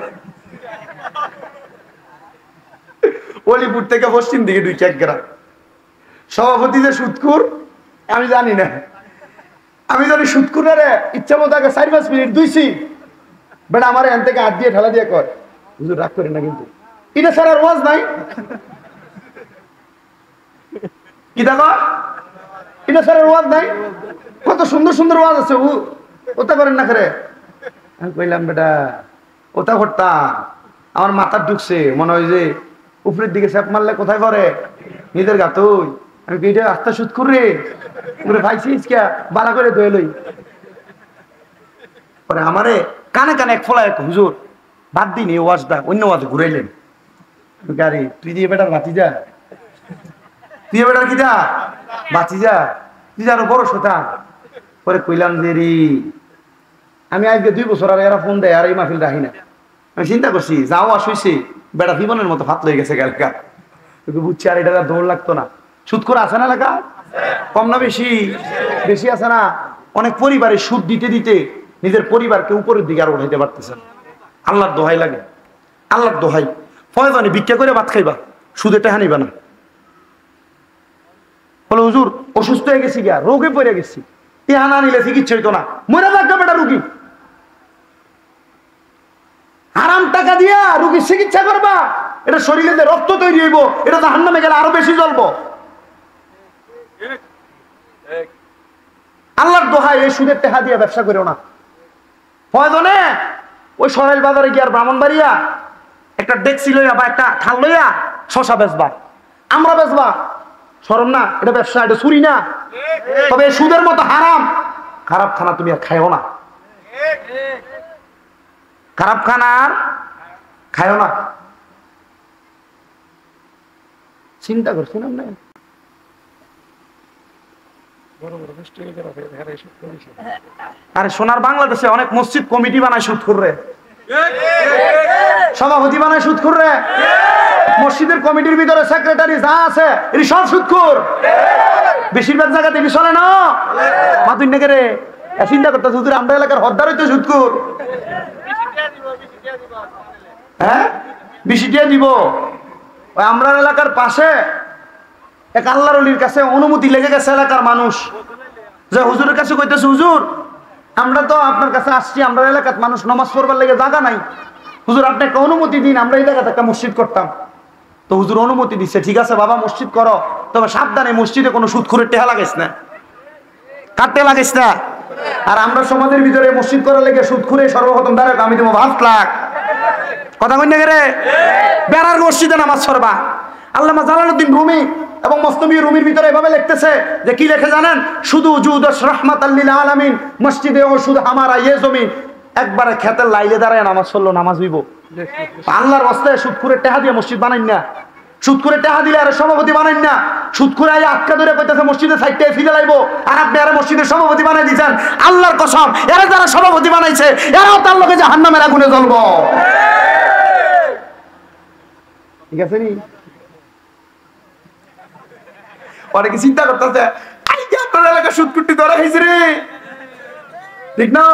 অলিপুর থেকে পশ্চিম দিকে 2 গ্রাম সভাপতিদের সুদখোর আমি জানি না। আমি জানি সুদখোরে ইচ্ছা মতো আগে 4-5 মিনিট দুইছি, বেটা আমার এখান থেকে হাত দিয়ে ঠেলা দিয়ে কর, হুজুর রাগ করেন না কিন্তু এটা ছাড়ার ওয়াজ নাই। কি দেখো এটা ছাড়ার ওয়াজ নাই? কত সুন্দর সুন্দর ওয়াজ আছে, ওটা করেন না করে। আমি কইলাম বেটা ওটা করতাম, আমার মাথা ঢুকছে, মনে হয় যে উপরের দিকে চাপ মারলে কোথায় পরে নিজের গাতই। আমি এটা আস্তা সুদখোর রে ভাইছিস কে বালা করে ধুয়ে লই। পরে আমারে কানে কানে এক ফলা এক, হুজুর বাদ দিন এই ওয়াজটা, অন্য ওয়াজ ঘুরাইলেন। গাড়ি তুই দিয়ে বেটার বাতি যা, তুই বেটার কি যা বাতি যা, তুই আরো বড় সোতা। পরে কইলাম যে রে আমি আজকে 2 বছর আর এরা ফোন দেয় আর এই মাহফিল রাখি না। আমি চিন্তা করছি যাও আসইছে বেটা জীবনের মতো ফাত লয়ে গেছে এলাকা, বুঝছি আর এটা দৌড় লাগতো না। সুদখোর আছে না এলাকা? কম না বেশি? বেশি আছে না? অনেক পরিবারে সুদ দিতে দিতে নিজের পরিবারকে উপরের দিকে আর উঠাইতে পারতেছেন। আল্লাহর দোহাই লাগে, আল্লাহর দোহাই, প্রয়োজনে ভিক্ষা করে ভাত খাইবা, সুদে টাকা নিবা না। বলে হুজুর অসুস্থ হয়ে গেছি, গিয়া রোগে পড়ে গেছি, টাকা না নিলে চিকিৎসা হইতো না, মরে থাকবে বেটা রুগী। হারাম টাকা দিয়া রুগীর চিকিৎসা করবা, এটা শরীরে যে রক্ত তৈরি হইব, এটা জাহান্নামে গেলে আরো বেশি জ্বলবো। আল্লাহর দোহাই এই সুদের টাকা দিয়ে ব্যবসা করেও না। প্রয়োজনে ওই সরাইল বাজারে গিয়ে আর ব্রাহ্মণবাড়িয়া একটা ডেক্সি লইয়া বা একটা থাল লইয়া শশা বেচবা, আমরা বেচবা, শরম না? এটা ব্যবসা, এটা চুরি না? তবে সুদের মতো হারাম খারাপ খানা তুমি আর খাইও না, খারাপ খানা আর খাইও না। চিন্তা করছিলাম না আরে সোনার বাংলাদেশে অনেক মসজিদ কমিটি বানায় সুদখোররে, সভাপতি বানায় সুদখোররে, মসজিদের কমিটির ভিতরে সেক্রেটারি যা আছে এটি সব সুদখোর। বেশিরভাগ জায়গাতে এটি চলে না। মাতুই নাকি রে চিন্তা করতে হুজুর আমরা এলাকার হদ্দার হইতো সুদখোর। হ্যাঁ বেশি দিয়ে দিব। আমরা এলাকার পাশে এক আল্লাহর ওলির কাছে অনুমতি লেগে গেছে এলাকার মানুষ, যে হুজুরের কাছে কইতেছে হুজুর আমরা তো আপনার কাছে আসছি, আমরা এলাকার মানুষ নামাজ পড়বার লেগে জায়গা নাই, হুজুর আপনি একটা অনুমতি দিন, আমরা এই জায়গাতে একটা মসজিদ করতাম। তো হুজুর অনুমতি দিচ্ছে, ঠিক আছে বাবা মসজিদ করো, তবে সাবধানে মসজিদে কোনো সুদখোরের টেহা লাগাইস না, কাটতে লাগাইস না। আর আমরা সমাজের ভিতরে মসজিদ করার লেগে সুদখোরে সর্বপ্রথম দাঁড়াক আমি দেবো 5 লাখ। কথা কই না রে? বেড়ার মসজিদে নামাজ পড়বা। আল্লামা জালালউদ্দিন রুমি এবং মসনবী রুমির ভিতরে এভাবে লিখতেছে যে কি লেখে জানেন? শুধু উজুদ রাহমাতাল লিল আলামিন মসজিদে ও শুধু হামারা ইয়ে জমিন, একবারে খেতে লাইলে দাঁড়ায় নামাজ পড়লো, নামাজ হইব? আল্লাহর রাস্তায় সুদখোরের টাকা দিয়ে মসজিদ বানাইন না, সুদখোরের টাকা দিলে আর সভাপতি বানাইন না। সুদখোরে আইয়া আটকা ধরে কইতেছে মসজিদে সাইডে ফিরে লাইবো, আর আপনি আরে মসজিদের সভাপতি বানাই দিয়েছেন। আল্লাহর কসম, এরা যারা সভাপতি বানাইছে এরাও তার লোকে জাহান্নামের আগুনে জ্বলবো। ঠিক আছে নি? অনেকে চিন্তা করতেছে আপনার এলাকা সুদকুটি ধরা হয়েছে রে, ঠিক না?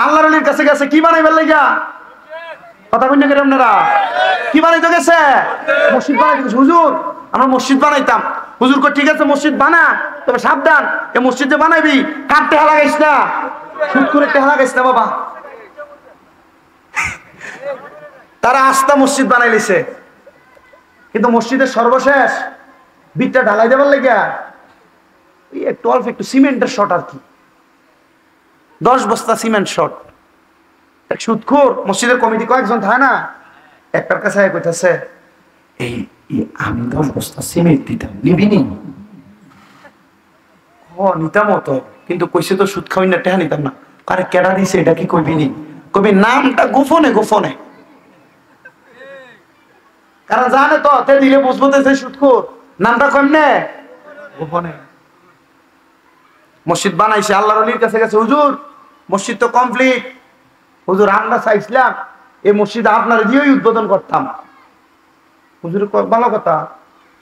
আল্লাহর ওলির কাছে গেছে কি বানাইবার লাগা? কথা কইনা কেন আপনারা? কি বানাইতে গেছে? মসজিদ বানাইতে গেছে। হুজুর আমরা মসজিদ বানাইতাম। হুজুর কই ঠিক আছে মসজিদ বানা, তবে সাবধান এই মসজিদ যে বানাইবি কাটতে হালা গাইস না, সুদ করে টেহা লাগাইস না বাবা। তারা আস্থা মসজিদ বানাই লিছে, কিন্তু মসজিদের সর্বশেষ বিটটা ঢালাই দেবার লাগিয়া একটু অল্প একটু সিমেন্টের শর্ট, আর কি 10 বস্তা সিমেন্ট শর্ট। সুদখোর মসজিদের কমিটি কয়েকজন থাকে না, একটার কাছে কইতাছে এই আমি 10 বস্তা সিমেন্ট দিতাম, নিবি নি? নিতাম তো, কিন্তু কইছে তো সুদ খাওয়াই না, টেহা নিতাম না। আরে কেডা দিছে এটা কি কইবি নি? কবি নামটা গোপনে গোপনে, কারণ জানে তো তে দিলে বুঝবো তো সুদখোর, নামটা কেমনে গোপনে। মসজিদ বানাইছে, আল্লাহর ওলির কাছে গেছে, হুজুর মসজিদ তো কমপ্লিট, হুজুর আমরা চাইছিলাম এই মসজিদ আপনার দিয়েই উদ্বোধন করতাম। হুজুর ভালো কথা,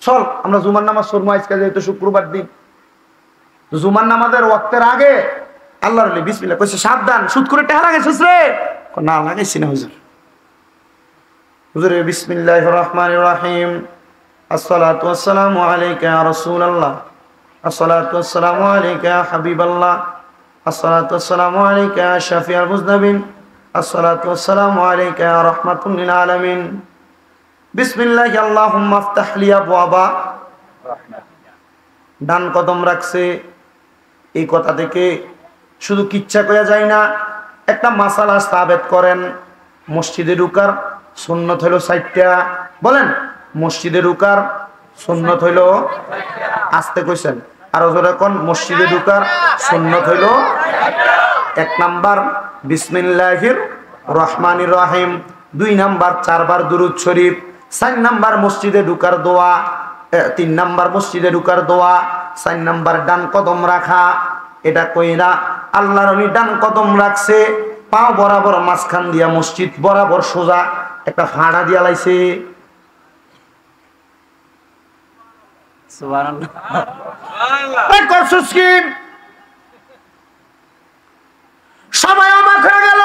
চল আমরা জুমার নামাজ পড়বো আজকে, যেহেতু শুক্রবার দিন, জুমার নামাজের ওয়াক্তের আগে আল্লাহর ওলি বিসমিল্লাহ কইছে সাবধান সুদ করে টাকা লাগাইছিস রে? না লাগাইছি না হুজুর। হুজুর বিসমিল্লাহির রহমানির রহিম, আসসালাতু ওয়াসসালামু আলাইকা ইয়া রাসূলুল্লাহ, আসসালাতু ওয়াসসালামু আলাইকা ইয়া হাবিবাল্লাহ, আসসালাতু ওয়াসসালামু আলাইকা ইয়া শাফিউল মুযনিবিন, আসসালাতু ওয়াসসালামু আলাইকা ইয়া রাহমাতুল লিল আলামিন, বিসমিল্লাহি আল্লাহুম্মা আফতাহ লি আবওয়াবা রাহমাত। ডান কদম রাখছে, এই কথা থেকে শুধু কিচ্ছা কয়া যায় না, একটা মাসালা সাবেত করেন। মসজিদে ঢুকার সুন্নত হইল 4টা, বলেন মসজিদে ঢুকার সুন্নত হইল, আস্তে কইছেন আর যখন মসজিদে ঢুকার সুন্নত হইল 1 নাম্বার বিসমিল্লাহির রহমানির রহিম, 2 নাম্বার 4 বার দুরূদ শরীফ, 4 নাম্বার মসজিদে ঢুকার দোয়া, 3 নাম্বার মসজিদে ঢুকার দোয়া, 4 নাম্বার ডান কদম রাখা। এটা কইরা আল্লাহর ওলি ডান কদম রাখছে, পা বরাবর মাঝখান দিয়া মসজিদ বরাবর সোজা একটা ফাড়া দিয়া লাইছে। সুবহানাল্লাহ, সবাই অবাক হয়ে গেল।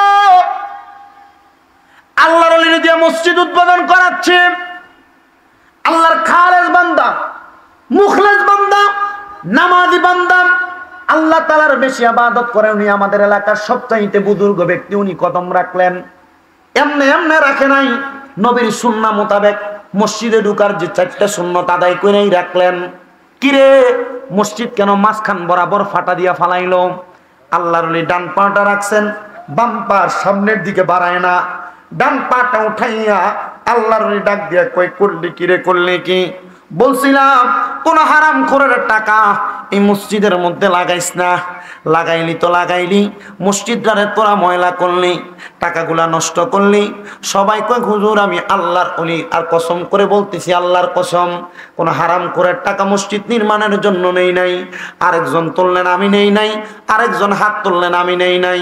আল্লাহর ওলি দিয়া মসজিদ উদ্বোধন করাচ্ছে, আল্লাহর খালেস বান্দা, মুখলেস বান্দা, নামাজি বান্দা, আল্লাহ তাআলার বেশি ইবাদত করেন উনি, আমাদের এলাকার সবচাইতে বুজুর্গ ব্যক্তি, উনি কদম রাখলেন। এমনে এমনে রাখে নাই, নবীর সুন্নাহ মোতাবেক মসজিদে ঢুকার যে 4টা সুন্নত আদায় করেই রাখলেন। কিরে মসজিদ কেন মাঝখান বরাবর ফাটা দিয়া ফালাইলো? আল্লাহর ওলি ডান পাটা রাখছেন, বাম পা সামনের দিকে বাড়ায় না, ডান পাটা উঠাইয়া আল্লাহর ওলি ডাক দিয়া কই করলি কি রে, করলি কি? বলছিলাম কোন হারামখোরের টাকা এই মসজিদের মধ্যে লাগাইস না। লাগাইলি তো লাগাইলি, মসজিদটারে তোরা ময়লা করলি, টাকাগুলা নষ্ট করলি। সবাই কয় হুজুর আমি আল্লাহর ওলি, আর কসম করে বলতেছি আল্লাহর কসম, কোন হারামখোরের টাকা মসজিদ নির্মাণের জন্য নেই নাই। আরেকজন তুললেন আমি নেই নাই, আরেকজন হাত তুললেন আমি নেই নাই।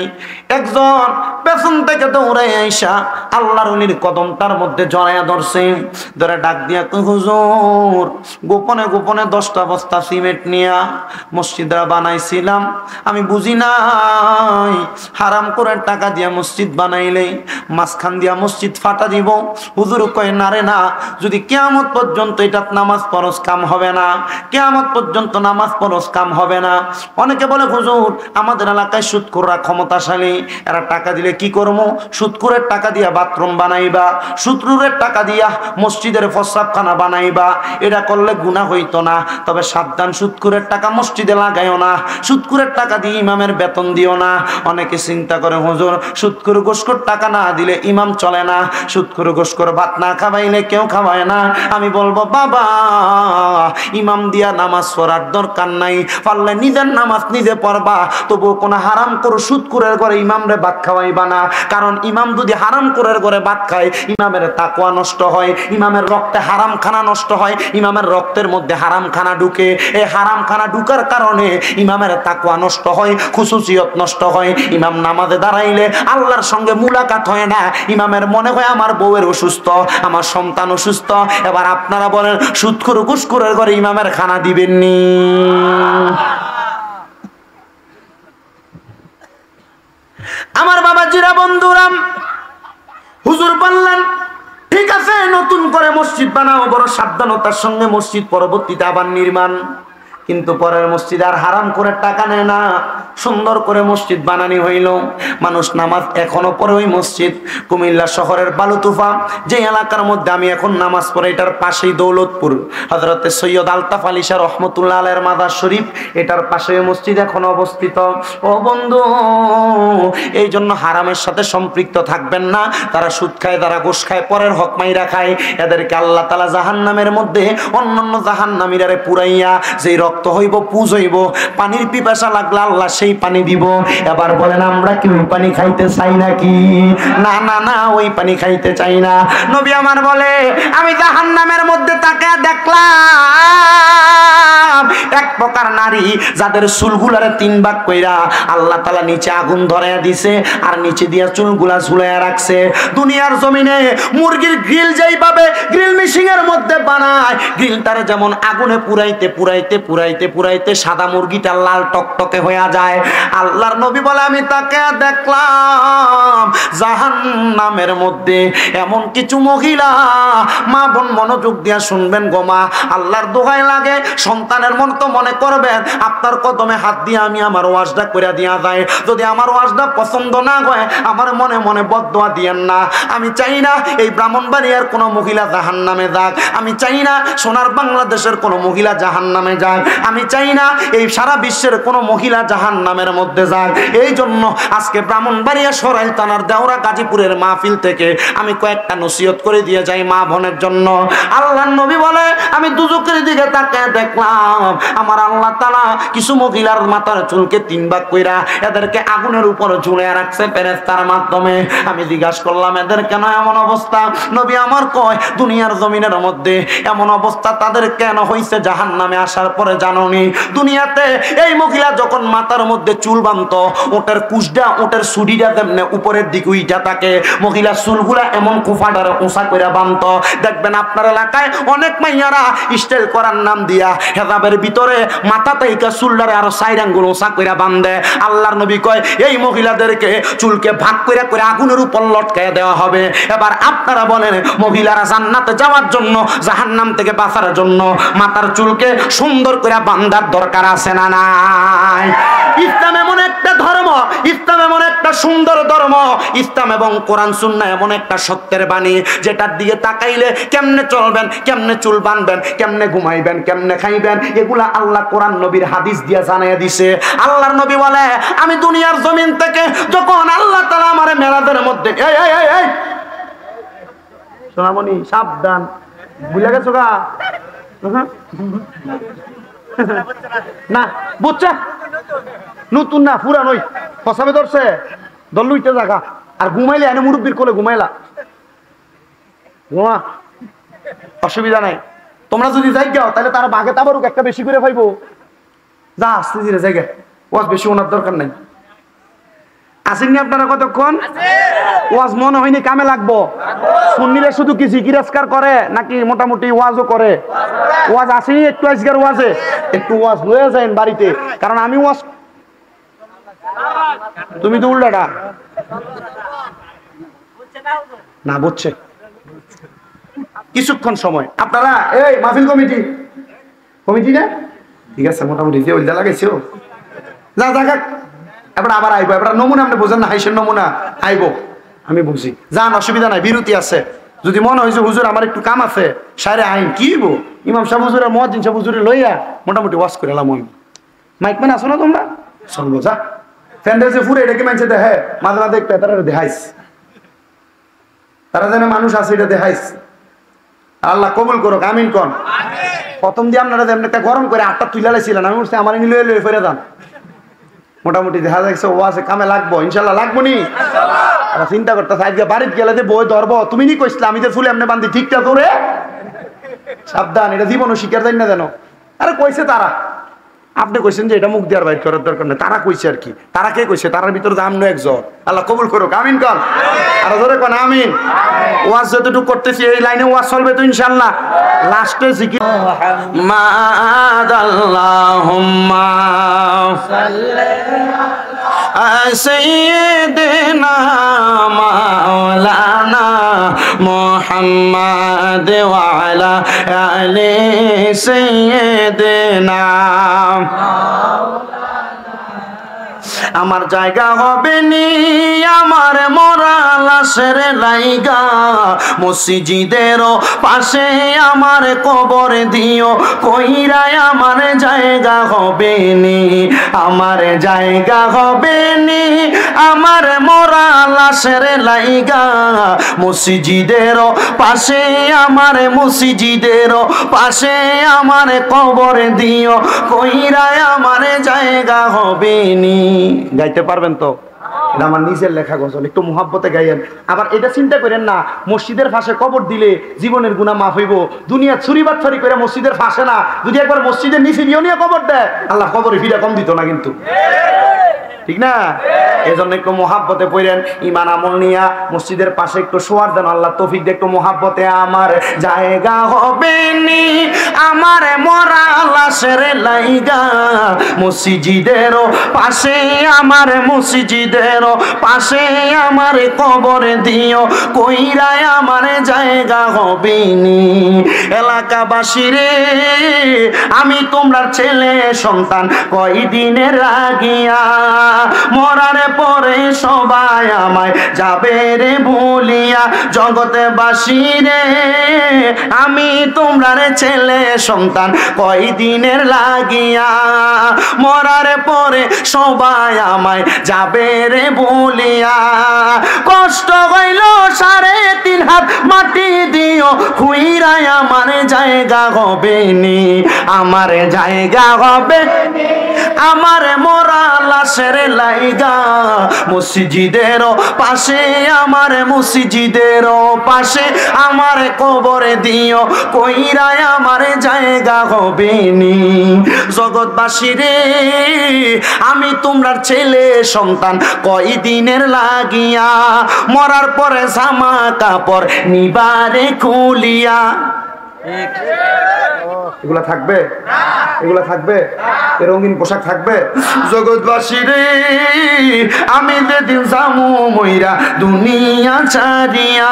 একজন পেছন থেকে দৌড়াই আইসা আল্লাহর ওলির কদমটার মধ্যে জড়াইয়া ধরছে, ধরে ডাক দিয়া কই হুজুর গোপনে গোপনে 10টা বস্তা সিমেন্ট নিয়া মসজিদরা বানাইছিলাম, আমি বুঝি নাই হারাম করে টাকা দিয়া মসজিদ বানাইলে মাঝখান দিয়া মসজিদ ফাটা দিব। হুজুর কয় না রে না, যদি কিয়ামত পর্যন্ত এটা নামাজ ফরজ কাম হবে না, কিয়ামত পর্যন্ত নামাজ ফরজ কাম হবে না। অনেকে বলে হুজুর আমাদের এলাকায় সুদখোররা ক্ষমতাশালী, এরা টাকা দিলে কি করবো? সুদখোরের টাকা দিয়া বাথরুম বানাইবা, সুদখোরের টাকা দিয়া মসজিদের প্রস্রাবখানা বানাইবা, এটা করলে গুনাহ হইতো না। তবে সাবধান, সুদখোরের টাকা টাকা মসজিদে লাগাইও না, সুদখোরের টাকা দিয়ে ইমামের বেতন দিও না। অনেকে চিন্তা করে হুজুর সুদখোর ঘুষখোর টাকা না দিলে ইমাম চলে না, সুদখোর ঘুষখোর ভাত না খাওয়াইলে কেউ খাওয়ায় না। আমি বলবো বাবা, ইমাম দিয়া নামাজ পড়ার দরকার নাই, পারলে নিজের নামাজ নিজে পড়বা, তবুও কোনো হারাম করে সুদখোরের ঘরে ইমামরে ভাত খাওয়াইবা না। কারণ ইমাম যদি হারাম করে ঘরে ভাত খায়, ইমামের তাকওয়া নষ্ট হয়, ইমামের রক্তে হারাম খানা নষ্ট হয়, ইমামের রক্তের মধ্যে হারাম খানা ঢুকে। এই হারাম খানা ঢুকার কারণে ইমামের তাকওয়া নষ্ট হয়, খুশুসিয়ত নষ্ট হয়। ইমাম নামাজে দাঁড়াইলে আল্লাহর সঙ্গে মুলাকাত হয় না, ইমামের মনে হয় আমার বউয়ের অসুস্থ, আমার সন্তান অসুস্থ। এবার আপনারা বলেন সুদখোর ঘুষখোরের ঘরে ইমামের খানা দিবেননি? আমার বাবাজিরা, বন্ধুরা, হুজুর বললেন ঠিক আছে নতুন করে মসজিদ বানাও, বড় সাবধানতার সঙ্গে মসজিদ পরবর্তীতে আবার নির্মাণ, কিন্তু পরের মসজিদ আর হারাম করে টাকা নেয় না, সুন্দর করে মসজিদ বানানি হইল। মানুষ নামাজ এখনো পড়ে ওই মসজিদ। কুমিল্লা শহরের বালুতুফা যে এলাকার মধ্যে আমি এখন নামাজ পড়ে, এটার পাশেই দৌলতপুর হযরতে সৈয়দ আলতাফ আলী শাহ রহমতুল্লাহ আলাইহির মাজার শরীফ, এটার পাশে মসজিদ এখন অবস্থিত। ও বন্ধু, এই জন্য হারামের সাথে সম্পৃক্ত থাকবেন না। তারা সুদ খায়, তারা ঘুষ খায়, পরের হক মাইরা খায়, এদেরকে আল্লাহ তাআলা জাহান্নামের মধ্যে অন্যান্য জাহান্নামীরারে পুরাইয়া যেই রক্ত হইব, পুজ হইব, পানির পিপাসা লাগলে আল্লাহ সেই পানি দিব। এবার বলেন আমরা কি ওই পানি খাইতে চাই নাকি? না না না, ওই পানি খাইতে চাই না। নবী আমার বলে আমি জাহান্নামের মধ্যে তাকে দেখলাম এক প্রকার নারী যাদের চুলগুলারে 3 ভাগ কইরা আল্লাহ তাআলা নিচে আগুন ধরাইয়া দিছে, আর নিচে দিয়া চুলগুলা ঝুলাইয়া রাখছে। দুনিয়ার জমিনে মুরগির গ্রিল যেইভাবে গ্রিল মেশিং এর মধ্যে বানায়, গ্রিলটারে যেমন আগুনে পুরাইতে পুরাইতে পুরাইতে পুরাইতে সাদা মুরগিটা লাল টকটকে হয়ে যায়। আল্লাহর নবী বলে আমি তাকে দেখলাম জাহান্নামের মধ্যে এমন কিছু মহিলা। মা বোন মনোযোগ দিয়া শুনবেন গো মা, আল্লাহর দোহাই লাগে, সন্তানের মন তো মনে করবেন আপনার কদমে হাত দিয়ে আমি আমার ওয়াজটা করে দিয়া যায়। যদি আমার ওয়াজটা পছন্দ না হয়, আমার মনে মনে বদদোয়া দিয়েন না। আমি চাই না এই ব্রাহ্মণবাড়িয়ার কোনো মহিলা জাহান্নামে যাক, আমি চাই না সোনার বাংলাদেশের কোনো মহিলা জাহান্নামে যাক, আমি চাই না এই সারা বিশ্বের কোনো মহিলা জাহান্নামের মধ্যে যাক। এই জন্য আজকে ব্রাহ্মণবাড়িয়া সরাইল থানার দেওরা গাজীপুরের মাহফিল থেকে আমি কয়েকটা নসিহত করে দিয়ে যাই মা বোনের জন্য। আল্লাহর নবী বলে আমি দুজকের দিকে তাকায় দেখলাম আমার আল্লাহ তাআলা কিছু মহিলার মাথার চুলকে 3 ভাগ কইরা এদেরকে আগুনের উপর ঝুলিয়ে রাখছে ফেরেশতার মাধ্যমে। আমি জিজ্ঞাসা করলাম এদের কেন এমন অবস্থা? নবী আমার কয় দুনিয়ার জমিনের মধ্যে এমন অবস্থা তাদের কেন হইছে জাহান্নামে আসার পরে জানোনি? দুনিয়াতে এই মহিলা যখন মাথার মধ্যে চুল বাঁধতো, ওটার কুশডা ওটার সুডিটা তেমনি উপরের দিকে উইটা থাকে, মহিলা চুলগুলা এমন কুফাটারে উঁচা করে বাঁধতো। দেখবেন আপনার এলাকায় অনেক মাইয়ারা স্টাইল করার নাম দিয়া হেজাবের ভিতরে মাথা থেকে চুলটারে আরো 4 আঙ্গুল উঁচা করে বাঁধে। আল্লাহর নবী কয় এই মহিলাদেরকে চুলকে ভাগ করে করে আগুনের উপর লটকায় দেওয়া হবে। এবার আপনারা বলেন মহিলারা জান্নাতে যাওয়ার জন্য, জাহান্নাম থেকে বাঁচার জন্য মাথার চুলকে সুন্দর করে বাঁধার দরকার আছে না নাই? ইসলাম এমন একটা ধর্ম, ইসলাম এমন একটা সুন্দর ধর্ম, ইসলাম এবং কোরআন সুন্নাহ এমন একটা সত্যের বাণী যেটার দিকে তাকাইলে কেমনে চলবেন, কেমনে চুল বাঁধবেন, কেমনে ঘুমাইবেন, কেমনে খাইবেন, এগুলা আল্লাহ কোরআন নবীর হাদিস দিয়া জানাইয়া দিছে। আল্লাহর নবী বলে আমি দুনিয়ার জমিন থেকে যখন আল্লাহ তাআলা আমারে মেরাজের মধ্যে এই সোনামণি সাবধান, বুঝলা গেছো গা? না বুঝছে নতুন না পুরানোই ফসাবে ধরছে দল্লুইতে জায়গা। আর ঘুমাইলে এনে মুরব্বীর কোলে ঘুমাইলা ঘুমা, অসুবিধা নাই। তোমরা যদি যাই গাও তাহলে তারা বাঘে তাবারুক একটা বেশি করে পাইবো। যা আসতে ধীরে জায়গা, ওয়াজ বেশি ওনার দরকার নাই। আসেননি আপনারা কতক্ষণ? ওয়াজ মনে হয়নি কামে লাগবো? শুনলে শুধু কি জিকিরাজকার করে নাকি মোটামুটি ওয়াজও করে? ওয়াজ আসেনি একটু আজকের ওয়াজে, একটু ওয়াজ লয়ে যান বাড়িতে, কারণ আমি ওয়াজ তুমি তো উল্টাটা না বুঝছে। কিছুক্ষণ সময় আপনারা এই মাহফিল কমিটি কমিটি না ঠিক আছে, মোটামুটি যে ওইটা লাগাইছো যা দেখা। এবার আবার আইবো, এবার নমুনা আপনি বোঝেন না, হাইসের নমুনা আইবো আমি বুঝি। যান, অসুবিধা নাই, বিরতি আছে। যদি মনে হয়েছে হুজুর আমার একটু কাম আছে সারে আইন কি ইমাম সাহেব হুজুরের মুয়াজ্জিন সাহেব হুজুরে লইয়া মোটামুটি ওয়াজ করে এলাম। মাইক মানে আসো না তোমরা শুনবো যা ফ্যান্ডেল যে ফুরে এটাকে মানছে দেখে মাঝে মাঝে একটু তারা দেখাইস তারা যেন মানুষ আছে এটা দেখাইস আল্লাহ কবুল করুক আমিন কোন প্রথম দিয়ে আপনারা যেমন একটা গরম করে 8টা তুইলা লাইছিলেন আমি বলছি আমার নিলে লয়ে ফেরে যান মোটামুটি দেখা যাচ্ছে ও আছে কামে লাগবো ইনশাল্লাহ লাগবো নি চিন্তা করতেছে আজকে বাড়িতে গেলে যে বই ধরবো তুমি নি কইসলা আমি যে ফুলে এমনি বান্ধি ঠিকঠাক করে সাবধান এটা জীবনও শিকার যাই না জানো আরে কইছে তারা আপনি কইছেন যে এটা মুখ দেওয়ার বাইর করার দরকার নেই তারা কইছে আর কি তারা কে কইছে তার ভিতরে জামনো একজন আল্লাহ কবুল করুক আমিন কোন আর ধরে কোন আমিন ওয়াজ যতটুকু করতেছি এই লাইনে ওয়াজ চলবে তো ইনশাআল্লাহ লাস্টে জিকির মাআদাল্লাহুম্মা সাইয়্যিদিনা মাওলানা মুহাম্মদ ওয়া আলা আলি সাইয়্যিদিনা আমার জায়গা হবে নি আমার মরা লাশের লাইগা মসজিদের পাশে আমার কবর দিও কইরায় আমার জায়গা হবে নি আমার জায়গা হবে নি আমার মরা লাশের লাইগা মসজিদের পাশে আমার মসজিদের পাশে আমার কবর দিও কইরায় আমার জায়গা হবে নি গাইতে পারবেন তো এটা আমার নিজের লেখা গজল একটু মুহাব্বতে গাইয়েন আবার এটা চিন্তা করেন না মসজিদের পাশে কবর দিলে জীবনের গুনাহ মাফ হইব দুনিয়া ছুরি বাটফারি করে মসজিদের পাশে না যদি একবার মসজিদের নিচে নিয়ে কবর দেয় আল্লাহ কবরে ফিরে কম দিত না কিন্তু ঠিক না এজন্য একটু মুহাব্বতে পড়েন ঈমান আমল নিয়া মসজিদের পাশে একটু শোয়ার দেন আল্লাহ তৌফিক দে একটু মুহাব্বতে আমার জায়গা হবে নি আমার মরা লাশের লাইগা মসজিদের পাশে আমার মসজিদের পাশে আমার কবর দিও কইরায় আমার জায়গা হবে নি এলাকাবাসী রে আমি তোমরার ছেলে সন্তান কয়দিনের লাগিয়া মরার পরে সবাই আমায় যাবে রে ভুলিয়া জগতে বাসী রে আমি তোমরার ছেলে সন্তান কয়দিনের লাগিয়া মরার পরে সবাই আমায় যাবে রে ভুলিয়া কষ্ট হইল 3.5 হাত মাটি দিও খুইরায় আমার জায়গা হবে নি আমার জায়গা হবে আমার মরা লাশের লাইগা মসজিদের পাশে আমার মসজিদের পাশে আমার কবরে দিও কইরায় আমার জায়গা হবে নি জগৎবাসী রে আমি তোমরার ছেলে সন্তান কয়দিনের লাগিয়া মরার পরে জামা কাপড় নিবারে খুলিয়া এগুলা থাকবে এগুলা থাকবে রঙিন পোশাক থাকবে জগৎবাসী রে আমি যেদিন জামু মইরা দুনিয়া ছাড়িয়া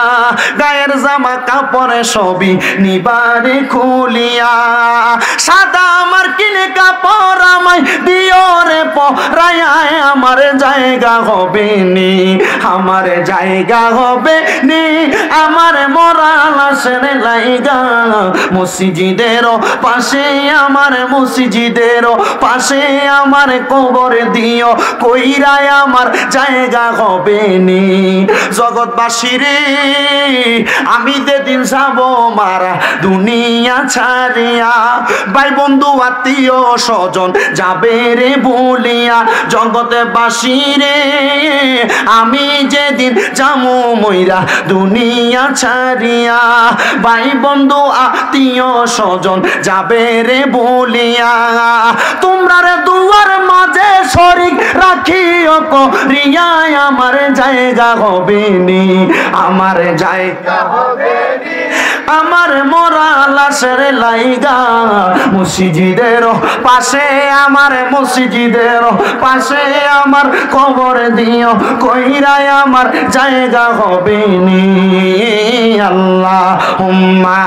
গায়ের জামা কাপড়ে সবই নিবারে খুলিয়া সাদা আমার কিনে কাপড় আমায় দিও রে পরায় আমার জায়গা হবে নি আমার জায়গা হবে নি আমার মরা লাশের লাইগা মসজিদের পাশে আমার মসজিদের পাশে আমার কবর দিও কইরায় আমার জায়গা হবে নি জগৎবাসী রে আমি যেদিন যাব মারা দুনিয়া ছাড়িয়া ভাই বন্ধু আত্মীয় স্বজন যাবে রে বলিয়া জগতে বাসী রে আমি যেদিন যামু মইরা দুনিয়া ছাড়িয়া ভাই বন্ধু আত্মীয় স্বজন যাবে রে বলিয়া তোমরা রে দুয়ার মাঝে শরীক রাখিও করিয়া আমার জায়গা হবে নি আমার জায়গা হবে নি আমার মরা লাশের লাইগা মসজিদের পাশে আমার মসজিদের পাশে আমার কবর দিও কইরায় আমার জায়গা হবে নি আল্লাহুম্মা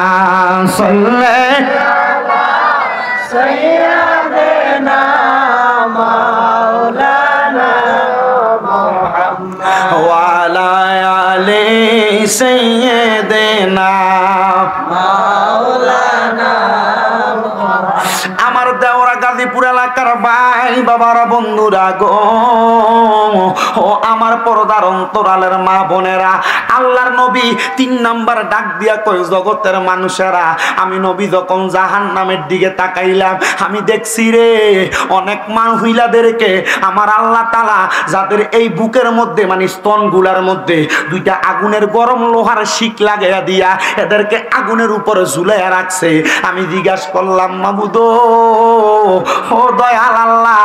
সাল্লি আলা সাইয়্যিদিনা মাওলানা মুহাম্মদ ওয়া আলা আলি সাইয়্যিদিনা মাওলানা আমার দেওরা গাজীপুর এলাকার ভাই ভাই বাবারা বন্ধুরা গো, ও আমার পর্দার অন্তরালের মা বোনেরা, আল্লাহর নবী 3 নাম্বার ডাক দিয়া কয়, জগতের মানুষেরা, আমি নবী যখন জাহান্নামের দিকে তাকাইলাম, আমি দেখছি রে অনেক মহিলাদেরকে আমার আল্লাহ তাআলা যাদের এই বুকের মধ্যে মানে স্তনগুলার মধ্যে 2টা আগুনের গরম লোহার শিক লাগাইয়া দিয়া এদেরকে আগুনের উপরে ঝুলাইয়া রাখছে। আমি জিজ্ঞাসা করলাম, মাবুদ ও দয়াল আল্লাহ,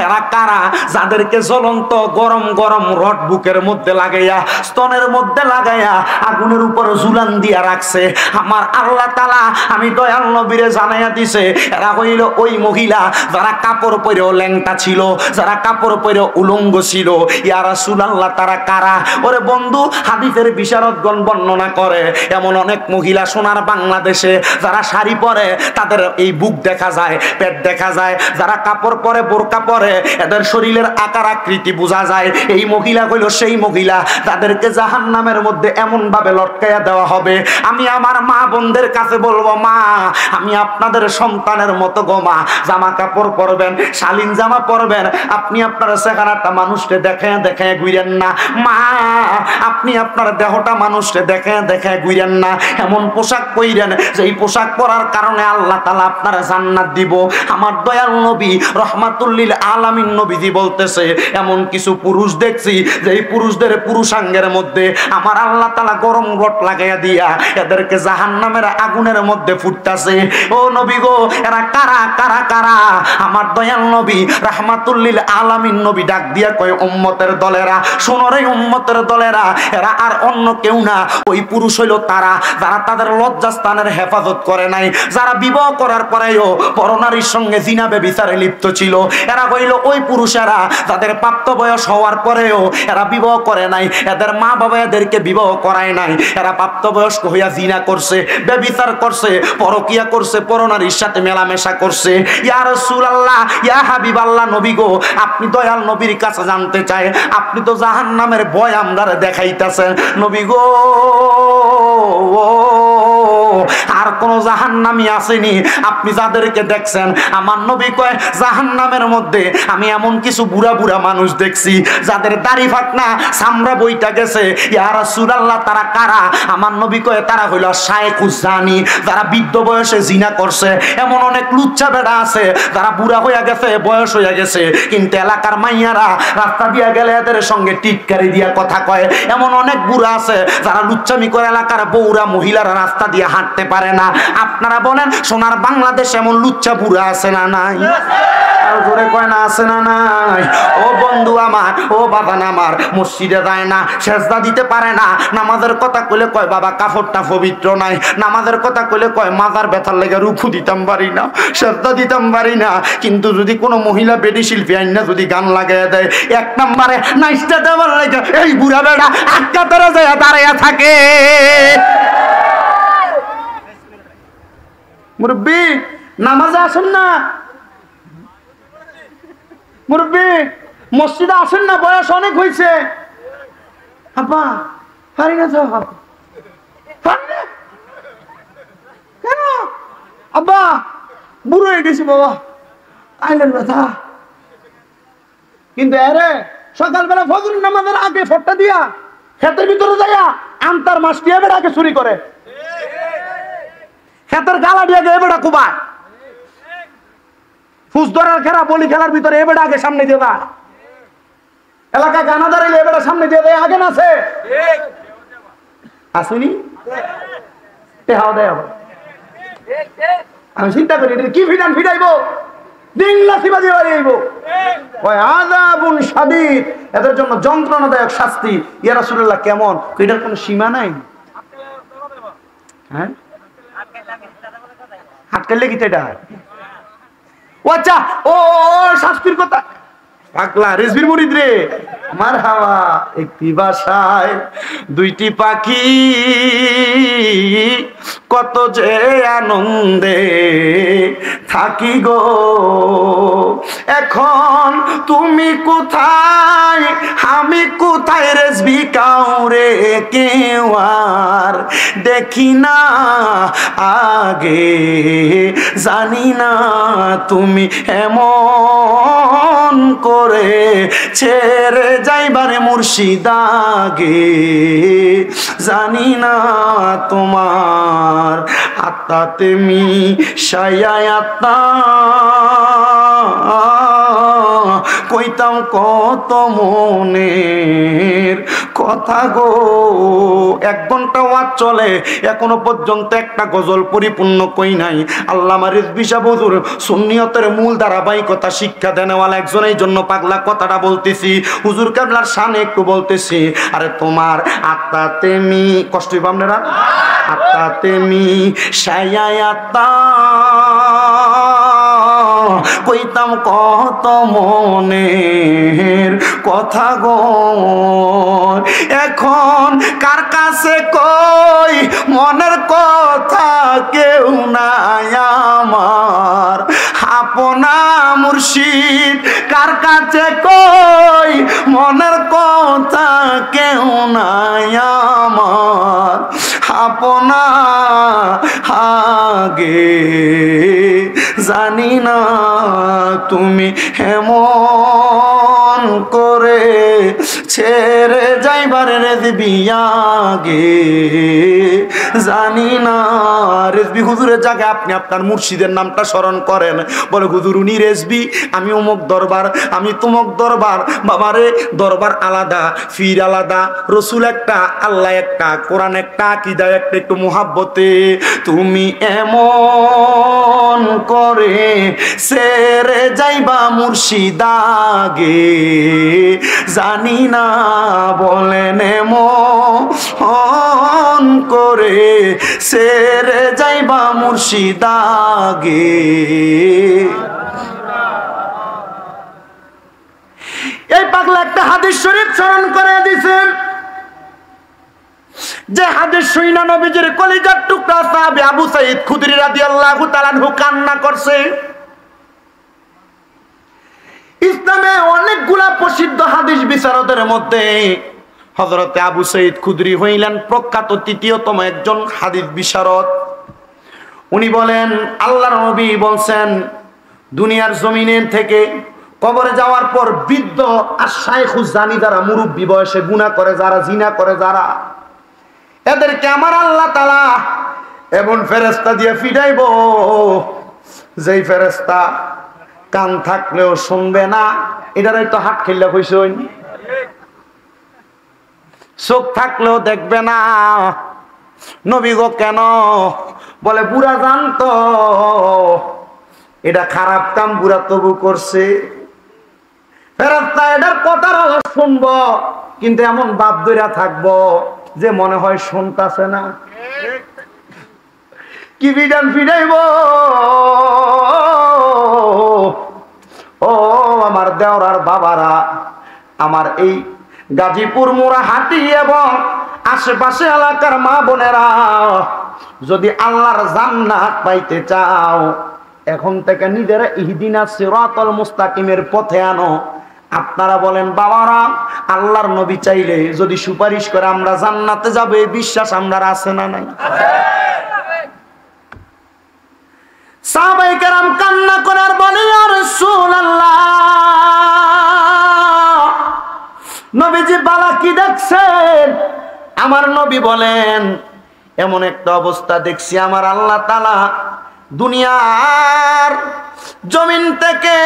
এরা কারা যাদেরকে জ্বলন্ত গরম গরম রড বুকের মধ্যে লাগাইয়া স্তনের মধ্যে লাগাইয়া আগুনের উপরে ঝুলান দিয়া রাখছে? আমার আল্লাহ তাআলা আমি দয়াল নবীরে জানাইয়া দিছে, এরা হইল ওই মহিলা যারা কাপড় পরেও ল্যাংটা ছিল, যারা কাপড় পরেও উলঙ্গ ছিল। ইয়া রাসূলুল্লাহ, তারা কারা? ওরে বন্ধু, হাদিসের বিশারদগণ বর্ণনা করে এমন অনেক মহিলা সোনার বাংলাদেশে যারা শাড়ি পরে তাদের এই বুক দেখা যায়, পেট দেখা যায়, যারা কাপড় পরে বোরকা পরে এদের শরীরের আকার আকৃতি বোঝা যায়। এই মহিলা হইল সেই মহিলা তাদেরকে জাহান্নামের মধ্যে এমন ভাবে লটকাইয়া দেওয়া হবে। আমি আমার মা বোনদের কাছে বলবো, মা আমি আপনাদের সন্তানের মতো গো মা, জামা কাপড় পরবেন, শালীন জামা পরবেন, আপনি আপনার চেহারাটা মানুষকে দেখায় দেখায় ঘুরেন না। মা আপনি আপনার দেহটা মানুষকে দেখায় দেখায় ঘুরেন না। এমন পোশাক পরেন যেই পোশাক পরার কারণে আল্লাহ তাআলা আপনার জান্নাত দিব। আমার দয়াল নবী রহমাতুল লিল আলামিন নবীজি বলতেছে, এমন কিছু পুরুষ দেখছি যেই পুরুষদের পুরুষাঙ্গের মধ্যে আমার আল্লাহ তাআলা গরম রড লাগাইয়া দিয়া এদেরকে জাহান্নামের আগুনের মধ্যে ফুটতাছে। ও নবী গো, এরা কারা কারা কারা? আমার দয়াল নবী রহমাতুল লিল আলামিন নবী ডাক দিয়া কয়, উম্মতের দলেরা, শোনো রে উম্মতের দলেরা, এরা আর অন্য কেউ না, ওই পুরুষ হইল তারা যারা তাদের লজ্জাস্থানের হেফাজত করে নাই, যারা বিবাহ করার পরেও পরনারীর সঙ্গে জিনা ব্যভিচারে লিপ্ত ছিল। এরা হইল ওই পুরুষেরা যাদের প্রাপ্ত বয়স হওয়ার পরেও এরা বিবাহ করে নাই, এদের মা বাবা এদেরকে বিবাহ করায় নাই, এরা প্রাপ্তবয়স্ক হইয়া জিনা করছে, ব্যভিচার করছে, পরকিয়া করছে, পরনারীর সাথে মেলামেশা করছে। ইয়া রাসূলুল্লাহ, ইয়া হাবিবাল্লাহ, নবী গো, আপনি দয়াল নবীর কাছে জানতে চাই, আপনি তো জাহান্নামের ভয় আমরারে দেখাইতেছেন, নবী গো আর কোন জাহান্নামী আসেনি আপনি যাদেরকে দেখছেন? আমার নবী কয়, জাহান্নামের মধ্যে আমি এমন কিছু বুড়া বুড়া মানুষ দেখছি যাদের দাড়ি ফাটনা চামড়া বইটা গেছে। ইয়া রাসূলুল্লাহ, তারা কারা? আমার নবী কয়, তারা হইল শায়খুজ জানি, যারা বৃদ্ধ বয়সে জিনা করছে। এমন অনেক লুচ্চা বেড়া আছে যারা বুড়া হইয়া গেছে, বয়স হইয়া গেছে, কিন্তু এলাকার মাইয়ারা রাস্তা দিয়া গেলে এদের সঙ্গে টিটকারি দিয়া কথা কয়। এমন অনেক বুড়া আছে যারা লুচ্চামি করে, এলাকার বউরা মহিলারা রাস্তা দিয়ে হাঁটতে পারে না। আপনারা বলেন সোনার বাংলাদেশ এমন লুচ্চা বুড়া আছে না নাই? আর জোরে কয় না আছে না নাই? ও বন্ধু আমার, ও বাবা আমার, মসজিদে যায় না, সেজদা দিতে পারে না, নামাজের কথা কইলে কয় বাবা কাপড়টা পবিত্র নাই, নামাজের কথা কইলে কয় মাজার ব্যথার লেগে রুকু দিতাম পারি না, সেজদা দিতাম পারি না। কিন্তু যদি কোনো মহিলা বেডি শিল্পী আইন না যদি গান লাগাইয়া দেয়, 1 নম্বরে নাচতে দেওয়ার লাগে এই বুড়া বেড়া আটকা তোরা যায় দাঁড়াইয়া থাকে। মুরব্বি নামাজে আসেন না, মুরব্বি মসজিদে আসেন না, বয়স অনেক হয়েছে। আপা পারি না যাও, কেন আব্বা? বুড়ো হয়ে গেছি বাবা, আইলেন ব্যথা। কিন্তু আরে সকালবেলা ফজর নামাজের আগে ফটটা দিয়া ক্ষেতের ভিতরে যাইয়া আন্তার মাছ দিয়ে বেড়াকে চুরি করে, ক্ষেতের গালা দিয়ে এ বেড়া কুবায়, ফুস ধরার খেলা বলি খেলার ভিতরে এ বেড়া আগে সামনে দিয়ে দেয়, এলাকা গানা দাঁড়াইলে এ বেড়া সামনে দিয়ে দেয়, আগে না আছে আসুনি আমি চিন্তা করি কি ফিডান ফিডাইবো, এদের জন্য যন্ত্রণাদায়ক শাস্তি। ইয়া রাসূলুল্লাহ, কেমন? এটার কোনো সীমা নাই? হ্যাঁ, আটকালে কি এটা? ও আচ্ছা, ও শাস্তির কথা পাগলা রেজবির মুরিদ রে, মারহাবা। একটি বাসায় 2টি পাখি কত যে আনন্দে থাকি গো, এখন তুমি কোথায় আমি কোথায় রেজবি কাউ কাউরে কেউ আর দেখি না আগে, জানি না তুমি এমন করে ছেড়ে যাইবারে মুর্শিদ আগে, জানি না তোমার আত্মাতে মিশাইয়া আত্মা কইতাম কত মনের কথা গো। 1 ঘন্টা ওয়াজ চলে, এখনো পর্যন্ত একটা গজল পরিপূর্ণ কই নাই। আল্লামা রিজভী সাহেব হুজুর সুন্নিয়তের মূল ধারাবাহিকতা শিক্ষা দেনেওয়ালা একজন, এই জন্য পাগলা কথাটা বলতেছি। হুজুর কেবলার শানে একটু বলতেছি। আরে তোমার আত্মাতে কষ্ট হইব আপনারা, আত্মাতে মিশাইয়া আত্মা কইতাম কত মনের কথা গো। এখন কার কাছে কই মনের কথা, কেউ নাই আমার আপনা মুর্শিদ। কার কাছে কই মনের কথা, কেউ নাই আমার আপনা আগে, জানি না তুমি এমন করে ছেড়ে যাইবারে রেজবি আগে, জানি না। রেজবি হুজুরের জায়গায় আপনি আপনার মুর্শিদের নামটা স্মরণ করেন, বলে হুজুর উনি রেজবি, আমি অমুক দরবার, আমি তুমক দরবার। বাবারে দরবার আলাদা, ফির আলাদা, রসুল একটা, আল্লাহ একটা, কোরআন একটা, আকীদা একটা, একটু মুহাব্বতে। তুমি এমন করে ছেড়ে যাইবা মুর্শিদ আগে, জানি না বলেন এমন করে ছেড়ে যাইবা মুর্শিদ আগে। এই পাগলা একটা হাদিস শরীফ স্মরণ করে দিছেন, যে হাদিস শুইনা নবীজির কলিজার টুকরা সাহাবী আবু সাঈদ খুদরি রাদিয়াল্লাহু তাআলা আনহু কান্না করছে। ইসলামে অনেকগুলা প্রসিদ্ধ হাদিস বিশারদের মধ্যে হযরতে আবু সাঈদ খুদরি হইলেন প্রখ্যাত তৃতীয়তম একজন হাদিস বিশারদ। উনি বলেন আল্লাহর নবী বলছেন, দুনিয়ার জমিনের থেকে কবরে যাওয়ার পর বৃদ্ধ আর শাইখুজ জানি যারা, মুরব্বী বয়সে গুনাহ করে যারা, জিনা করে যারা, এদেরকে আমার আল্লাহ তাআলা এমন ফেরেশতা দিয়ে ফিরাইবো, যেই ফেরেশতা কান থাকলেও শুনবে না। এটার তো হাত খেললে কইছেন, চোখ থাকলেও দেখবে না। নবী গো কেন? বলে বুড়া জানতো এটা খারাপ কাম, বুড়া তবু করছে। ফেরেশতা এটার কথা শুনবো, কিন্তু এমন বাপ দইরা থাকবো যে মনে হয় শুনতাছে না। কি বিধান ফিরাইব? ও আমার দেওরার বাবারা, আমার এই গাজীপুর মোড়াহাটি এবং আশেপাশে এলাকার মা বোনেরা, যদি আল্লাহর জান্নাত পাইতে চাও, এখন থেকে নিজেরা ইহদিনাস সিরাতাল মুস্তাকিমের পথে আনো। আপনারা বলেন বাবারা, আল্লাহর নবী চাইলে যদি সুপারিশ করে আমরা জান্নাতে যাব, এই বিশ্বাস আমরা আছে না নাই? সাহাবায়ে কেরাম কান্না করে আর বলে ইয়া রাসূলুল্লাহ, নবীজি বালা কি দেখছেন? আমার নবী বলেন এমন একটা অবস্থা দেখছি, আমার আল্লাহ তাআলা দুনিয়ার জমিন থেকে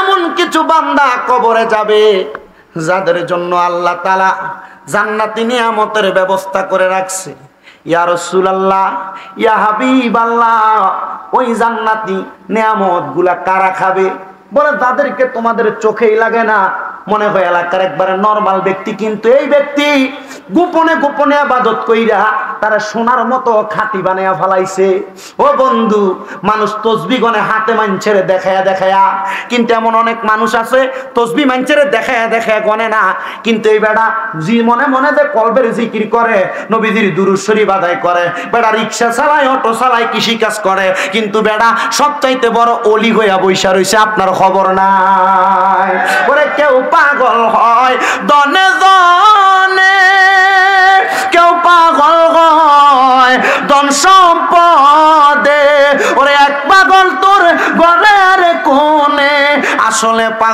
এমন কিছু বান্দা কবরে যাবে যাদের জন্য আল্লাহ তাআলা জান্নাতি নিয়ামতের ব্যবস্থা করে রাখছে। ইয়া রাসূলুল্লাহ, ইয়া হাবিবাল্লাহ, ওই জান্নাতি নিয়ামতগুলা কারা খাবে? বলে তাদেরকে তোমাদের চোখেই লাগে না, মনে হয় এলাকার একবারে নরমাল ব্যক্তি, কিন্তু এই ব্যক্তি গোপনে গোপনে ইবাদত কইরা তারা সোনার মতো খাঁটি বানায়া ফেলাইছে। ও বন্ধু, মানুষ তসবিহ গনে হাতে মানছেরে দেখায়া দেখায়া, কিন্তু এমন অনেক মানুষ আছে তসবিহ মানছেরে দেখায়া দেখায়া গনে না, কিন্তু এই বেটা জি মনে মনে যে কলবের জিকির করে, নবীজির দুরূদ শরীফ আদায় করে, বেটা রিকশা চালায়, অটো চালায়, কৃষি কাজ করে, কিন্তু বেটা সবচাইতে বড় অলি হইয়া বইসা রইছে, আপনার খবর নাই। ওরে কেউ পাগল হয় দনে দনে,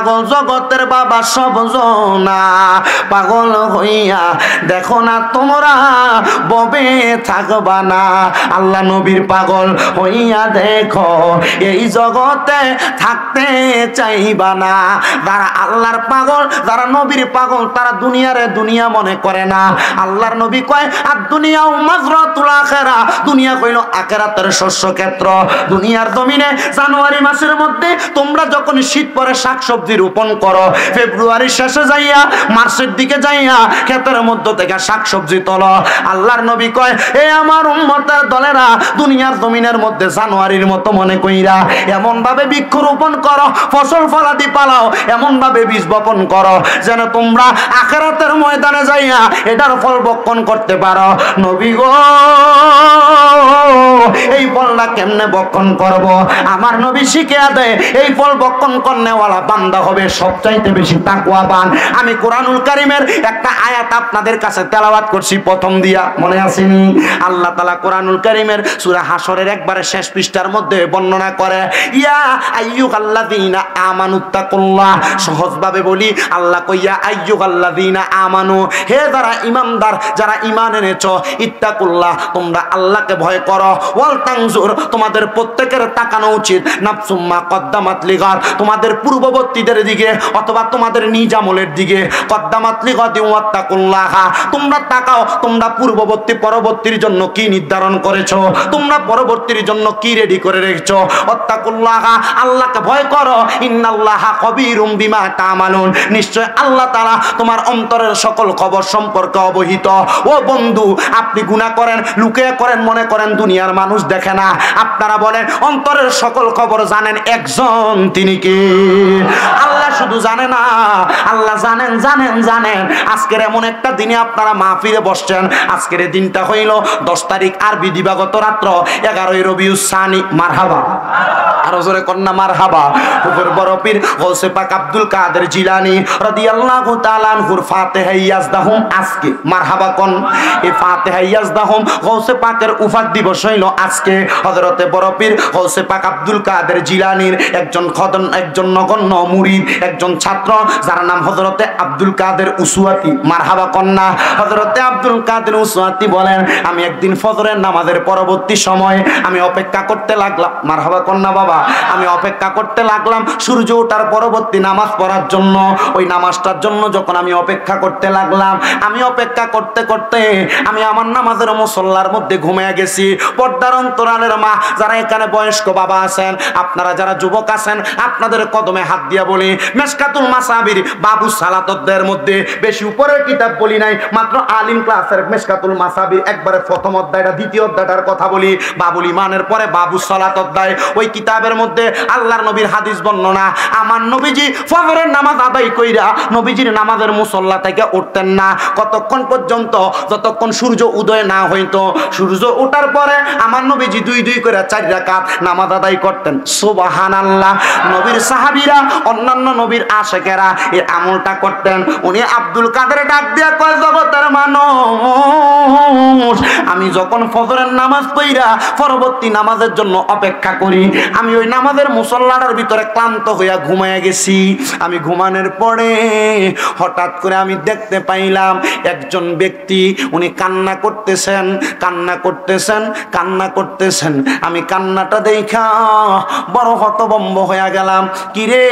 পাগল জগতের বাবা সব জনা পাগল হইয়া দেখো না তোমরা ববে থাকবা না আল্লাহ নবীর পাগল হইয়া দেখো এই জগতে থাকতে চাইবা না যারা আল্লাহর পাগল যারা নবীর পাগল তারা দুনিয়ারে দুনিয়া মনে করে না আল্লাহর নবী কয় আর দুনিয়াও মাজরাতুল আখিরা দুনিয়া কইলো আখিরাতের শস্য ক্ষেত্র দুনিয়ার জমিনে জানুয়ারি মাসের মধ্যে তোমরা যখন শীত পরে শাকসবজি রোপণ করো ফেব্রুয়ারির শেষে যাইয়া মার্চের দিকে যাইয়া ক্ষেতের মধ্য থেকে শাকসবজি তোলো আল্লাহর নবী কয় এ আমার উম্মতের দলেরা দুনিয়ার জমিনের মধ্যে জানুয়ারির মতো মনে কইরা এমন ভাবে বৃক্ষ রোপণ করো ফসল ফলাদি পালাও এমন ভাবে বীজ বপন করো যেন তোমরা আখিরাতের ময়দানে যাইয়া এটার ফল বপন করতে পারো নবী গো এই ফলটা কেমনে বপন করব আমার নবী শিখিয়ে দেয় এই ফল বপন করনেওয়ালা বান্দা হবে সবচাইতে বেশি তাকওয়াবান আমি কোরআনুল কারীমের একটা আয়াত আপনাদের কাছে তেলাওয়াত করছি প্রথম দিয়া মনে আসেনি আল্লাহ তাআলা কোরআনুল কারীমের সূরা হাশরের একবারে শেষ পৃষ্ঠার মধ্যে বর্ণনা করে ইয়া আইয়ুহাল্লাযীনা আমানুত্তাকুল্লাহ সহজভাবে বলি আল্লাহ কইয়া আইয়ুহাল্লাযীনা আমানু হে যারা ঈমানদার যারা ঈমান এনেছো ইত্তাকুল্লাহ তোমরা আল্লাহকে ভয় করো ওয়াল তানজুর তোমাদের প্রত্যেকের তাকানো উচিত নাফসুম্মা কদ্দামাত লিগার তোমাদের পূর্ববর্তীদের দিকে অথবা তোমাদের নিজ আমলের দিকে কদ্দামাত লিগাদি ওয়াত্তাকুল্লাহ তোমরা তাকাও তোমরা পূর্ববর্তী পরবর্তীর জন্য কি নির্ধারণ করেছো তোমরা পরবর্তীর জন্য কি রেডি করে রেখেছো ওয়াত্তাকুল্লাহ আল্লাহকে ভয় করো ইন্নাল্লাহা কবীরুম বিমা তা'মালুন নিশ্চয় আল্লাহ তাআলা তোমার অন্তরের সকল খবর সম্পর্কে অবহিত ও বন্ধু আপনি গুনাহ করেন লুকিয়ে করেন মনে করেন দুনিয়ার মানুষ দেখে না আপনারা বলেন অন্তরের সকল খবর জানেন একজন তিনি কে আল্লাহ শুধু জানে না আল্লাহ জানেন জানেন জানেন আজকের এমন একটা দিনে আপনারা মাহফিলে বসছেন আজকের দিনটা হইল 10 তারিখ আরবি দিবাগত রাত্র 11ই রবিউস সানি মারহাবা আরো জোরে কন্যা মারহাবা হুজুর বড় পীর গৌসে পাক আব্দুল কাদের জিলানী রাদিয়াল্লাহু তাআলা আনহুর ফাতিহা ইয়াজদাহুম আজকে মারহাবা কোন এই ফাতিহা ইয়াজদাহুম গৌসে পাকের উফাত দিবস হইল আজকে হযরতে বড় পীর গৌসে পাক আব্দুল কাদের জিলানীর একজন নগণ্য মুরিদ একজন ছাত্র যার নাম হযরতে আব্দুল কাদের উসওয়াতি মারহাবা কন্যা হযরতে আব্দুল কাদের উসওয়াতি বলেন আমি একদিন ফজরের নামাজের পরবর্তী সময় আমি অপেক্ষা করতে লাগলাম মারহাবা কন্যা বাবা আমি অপেক্ষা করতে লাগলাম সূর্য ওঠার পরবর্তী নামাজ পড়ার জন্য ওই নামাজটার জন্য যখন আমি অপেক্ষা করতে লাগলাম আমি অপেক্ষা করতে করতে আমি আমার নামাজের মুসল্লার মধ্যে ঘুমিয়ে গেছি পর্দার অন্তরালের মা যারা এখানে বয়স্ক বাবা আছেন আপনারা যারা যুবক আছেন আপনাদের কদমে হাত দিয়া বলি মিশকাতুল মাসাবির বাবু সালাতদের মধ্যে বেশি উপরের কিতাব বলি নাই মাত্র আলিম ক্লাসের মিশকাতুল মাসাবির একবারে প্রথম অধ্যায়টা দ্বিতীয় অধ্যায়টার কথা বলি বাবুল ইমানের পরে বাবু সালাত অধ্যায় ওই কিতাবের মধ্যে আল্লাহর নবীর হাদিস বর্ণনা আমার নবীজি ফজরের নামাজ আদায় কইরা নবীজির নামাজের মুসল্লা থেকে উঠতেন না কতক্ষণ পর্যন্ত যতক্ষণ সূর্য উদয় না হইতো সূর্য ওঠার পরে আমার নবীজি দুই দুই করে 4 রাকাত নামাজ আদায় করতেন সুবহানাল্লাহ নবীর সাহাবীরা অন্যান্য নবীর আশিকেরা এই আমলটা করতেন উনি আব্দুল কাদের ডাক দিয়া কয় জগতের মানুষ আমি যখন ফজরের নামাজ পড়া পরবর্তী নামাজের জন্য অপেক্ষা করি আমি ওই নামাজের মুসল্লাটার ভিতরে ক্লান্ত হইয়া ঘুমায়া গেছি আমি ঘুমানোর পরে হঠাৎ করে আমি দেখতে পাইলাম একজন ব্যক্তি উনি কান্না করতেছেন কান্না করতেছেন কান্না করতেছেন আমি কান্নাটা দেখা বড় হতভম্ব হয়ে গেলাম কিরে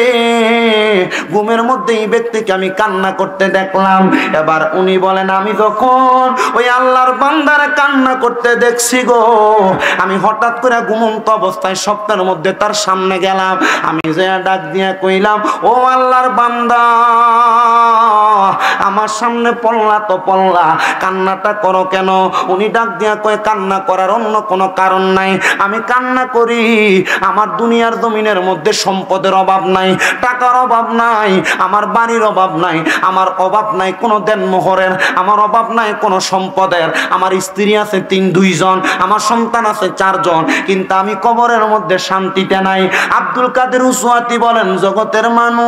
ঘুমের মধ্যে এই ব্যক্তিকে আমি কান্না করতে দেখলাম এবার উনি বলেন আমি যখন ওই আল্লাহর বান্দার কান্না করতে দেখছি গো আমি হঠাৎ করে ঘুমন্ত অবস্থায় স্বপ্নের মধ্যে তার সামনে গেলাম আমি যে ডাক দিয়ে কইলাম ও আল্লাহর বান্দা আমার সামনে পড়লা তো পড়লা কান্নাটা করো কেন উনি ডাক দিয়া কয় কান্না করার অন্য কোনো কারণ নাই আমি কান্না করি আমার দুনিয়ার জমিনের মধ্যে সম্পদের অভাব নাই টাকার অভাব নাই আমার বাড়ির অভাব নাই আমার অভাব নাই কোনো দেনমোহরের আমার অভাব নাই কোনো সম্পদের আমার স্ত্রী আছে আছে 2 জন, আমার সন্তান আছে 4 জন, কিন্তু আমি কবরের মধ্যে শান্তিতে নাই। আব্দুল কাদের উসওয়াতি বলেন, জগতের মানুষ,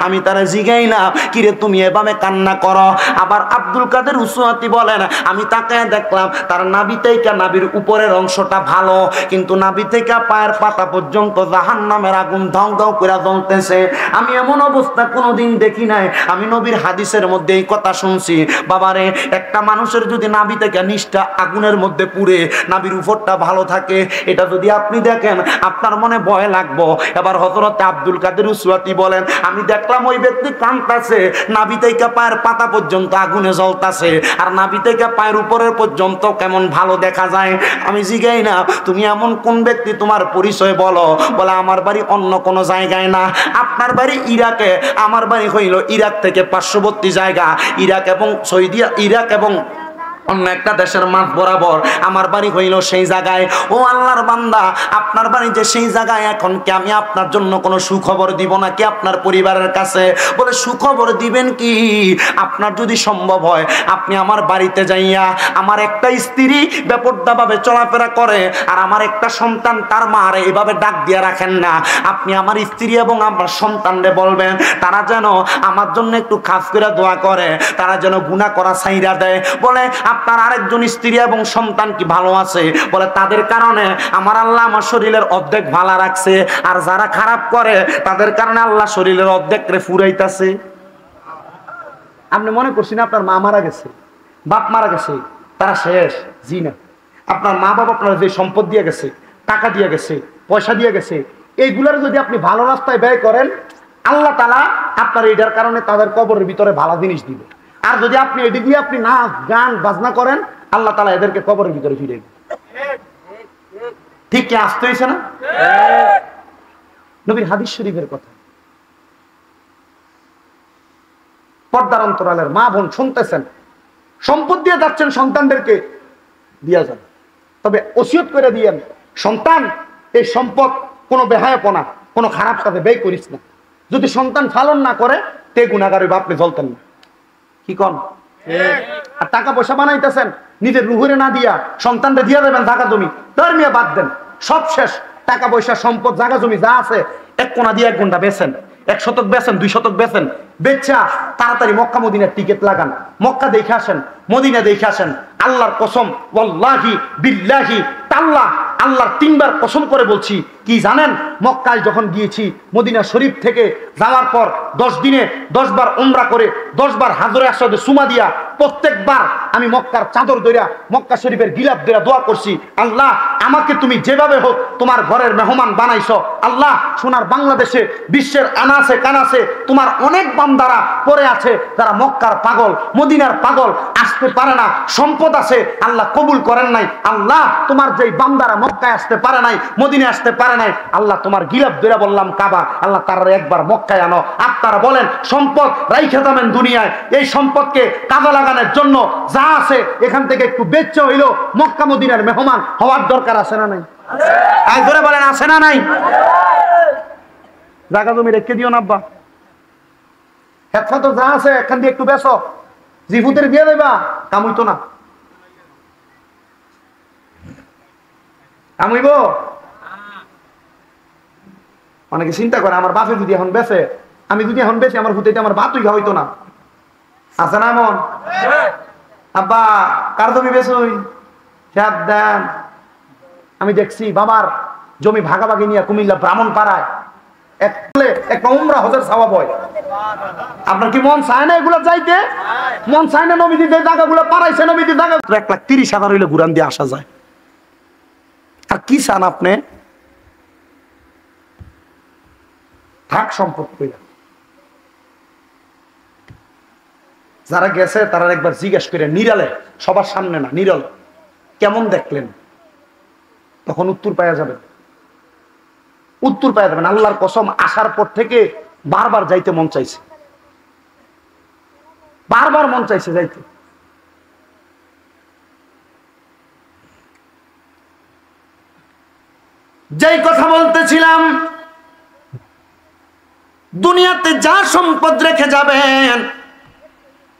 আমি তারা জিগাইলাম কিরে তুমি এভাবে কান্না করো? আবার আব্দুল কাদের উসওয়াতি বলেন, আমি তাকায় দেখলাম তার নাভি থেকে, নাভির উপরের অংশটা ভালো, কিন্তু নাভি থেকে পায়ের পাতা পর্যন্ত জাহান্নামের আগুন ধাউ ধাউ করে জ্বলতেছে। আমি এমন অবস্থা কোনোদিন দেখি নাই। আমি নবীর হাদিসের মধ্যে এই কথা শুনছি। বাবারে, একটা মানুষের যদি নাভি থেকে নিষ্ঠা আগুনের মধ্যে পুড়ে নাভির উপরটা ভালো থাকে, এটা যদি আপনি দেখেন আপনার মনে ভয় লাগবো। এবার হযরতে আব্দুল কাদের উসওয়াতি বলেন, আমি দেখলাম ওই ব্যক্তি কাঁদতেছে, নাভি থেকে পায়ের পাতা পর্যন্ত আগুনে জ্বলতেছে, আর নাভি থেকে পায়ের উপরের পর্যন্ত কেমন ভালো দেখা যায়। আমি জিগাই না, তুমি এমন কোন ব্যক্তি, তোমার পরিচয় বলো। বলে আমার বাড়ি অন্য কোনো জায়গায় না, আপনার বাড়ি ইরাকে, আমার বাড়ি হইল ইরাক থেকে পার্শ্ববর্তী জায়গা, ইরাক এবং সৌদি, ইরাক এবং অন্য একটা দেশের মাঠ বরাবর আমার বাড়ি হইল সেই জায়গায়। ও আল্লাহর বান্দা, আপনার বাড়ি যে সেই জায়গায়, এখন কি আমি আপনার জন্য কোনো সুখবর দিব নাকি আপনার পরিবারের কাছে? বলে সুখবর দিবেন কি? আপনার যদি সম্ভব হয় আপনি আমার বাড়িতে যাইয়া, আমার একটা স্ত্রী বেপরদাভাবে চলাফেরা করে আর আমার একটা সন্তান, তার মারে এভাবে ডাক দিয়ে রাখেন না। আপনি আমার স্ত্রী এবং আমার সন্তানরে বলবেন তারা যেন আমার জন্য একটু খাস করে দোয়া করে, তারা যেন গুনাহ করা ছাইরা দেয়। বলে আপনার আরেকজন স্ত্রী এবং সন্তান কি ভালো আছে? বলে তাদের কারণে আমার আল্লাহ আমার শরীরের অর্ধেক ভালো রাখছে, আর যারা খারাপ করে তাদের কারণে আল্লাহ শরীরের অর্ধেক রে ফুরাইতাছে। আপনি মনে করছেন আপনার মা মারা গেছে, বাপ মারা গেছে, তারা শেষ? জি না। আপনার মা বাবা আপনার যে সম্পদ দিয়ে গেছে, টাকা দিয়ে গেছে, পয়সা দিয়ে গেছে, এইগুলার যদি আপনি ভালো রাস্তায় ব্যয় করেন, আল্লাহ তাআলা আপনার এইটার কারণে তাদের কবরের ভিতরে ভালো জিনিস দিবে। আর যদি আপনি এদিক দিয়ে আপনি নাচ গান বাজনা করেন, আল্লাহ তাআলা এদেরকে কবরের ভিতরে ফিরে দিবে। ঠিক কি আসতে হয়েছে না? নবীর হাদিস শরীফের কথা। পর্দার অন্তরালের মা বোন শুনতেছেন, সম্পদ দিয়ে যাচ্ছেন সন্তানদেরকে, দিয়া যান, তবে ওসিয়ত করে দিয়েন, সন্তান এই সম্পদ কোনো বেহায়াপনা, কোনো খারাপ কাজে ব্যয় করিস না। যদি সন্তান পালন না করে তে গুনাহগার হইবে, আপনি জ্বলতেন না। কি কন? আর টাকা পয়সা বানাইতেছেন, নিজের রুহুরে না দিয়া সন্তানরে দিয়া দেবেন জায়গা জমি, তার মিয়া বাদ দেন, সব শেষ। টাকা পয়সা সম্পদ জায়গা জমি যা আছে 1 কোণা দিয়ে 1 ঘন্টা বেচেন, 1 শতক বেচেন, 2 শতক বেচেন, বেচা তাড়াতাড়ি মক্কা মদিনার টিকিট লাগান, মক্কা দেখে আসেন, মদিনা দেখে আসেন। আল্লাহর কসম, ওয়াল্লাহি বিল্লাহি তাল্লাহ, আল্লাহর 3 বার কসম করে বলছি, কি জানেন? মক্কায় যখন গিয়েছি, মদিনা শরীফ থেকে যাওয়ার পর 10 দিনে 10 বার উমরা করে 10 বার হাজরে আসওয়াদে সুমা দিয়া, প্রত্যেকবার আমি মক্কার চাদর ধইরা, মক্কা শরীফের গিলাফ ধইরা দোয়া করছি, আল্লাহ আমাকে তুমি যেভাবে হোক তোমার ঘরের মেহমান বানাইছো। আল্লাহ, সোনার বাংলাদেশে বিশ্বের আনাসে কানাসে তোমার অনেক বান্দারা পড়ে আছে যারা মক্কার পাগল, মদিনার পাগল, আসতে পারে না, সম্পদ আছে, আল্লাহ কবুল করেন নাই। আল্লাহ, তোমার যেই বান্দারা মক্কায় আসতে পারে নাই, মদিনায় আসতে পারে নাই, আল্লাহ তোমার গিলাফ ধরে বললাম কাবা, আল্লাহ তারা একবার মক্কায় আনো। আপনারা বলেন সম্পদ রাইখে যাবেন দুনিয়ায়, এই সম্পদকে কাজে লাগানোর জন্য যা আছে এখান থেকে একটু বেচে হইলো মক্কা মদিনার মেহমান হওয়ার দরকার আছে না নাই? আজ ধরে বলেন আছে না নাই? জায়গা জমি রেখে দিও না আব্বা, তো যা আছে এখান দিয়ে একটু বেচো, জিহুদের দিয়ে দেবা, কাম হইতো না। কাম হইব? অনেকে চিন্তা করে আমার বাপে যদি এখন বেচে, আমি যদি এখন বেশি আমার হুতে আমার বাতুই খা হইতো না। আছে না এমন? আব্বা কার জমি বেচুই, খেত দেন। আমি দেখছি বাবার জমি ভাগাভাগি নিয়ে কুমিল্লা ব্রাহ্মণ পাড়ায় একটা উমরা হজের সওয়াব হয়। আপনার কি মন চায় না এগুলো যাইতে? মন চায় না নবীজি যে জায়গাগুলো পারাইছে, নবীজি জায়গা 1,30,000 হইলে ঘুরান দিয়ে আসা যায়। আর কি চান আপনি? থাক সম্পদ কইরা। যারা গেছে তারা একবার জিজ্ঞেস করে নিরালে, সবার সামনে না, নিরালে কেমন দেখলেন, তখন উত্তর পাওয়া যাবে, উত্তর পাওয়া যাবেন। আল্লাহর কসম, আসার পর থেকে বারবার যাইতে মন চাইছে, বারবার মন চাইছে যাইতে। যেই কথা বলতেছিলাম, দুনিয়াতে যা সম্পদ রেখে যাবেন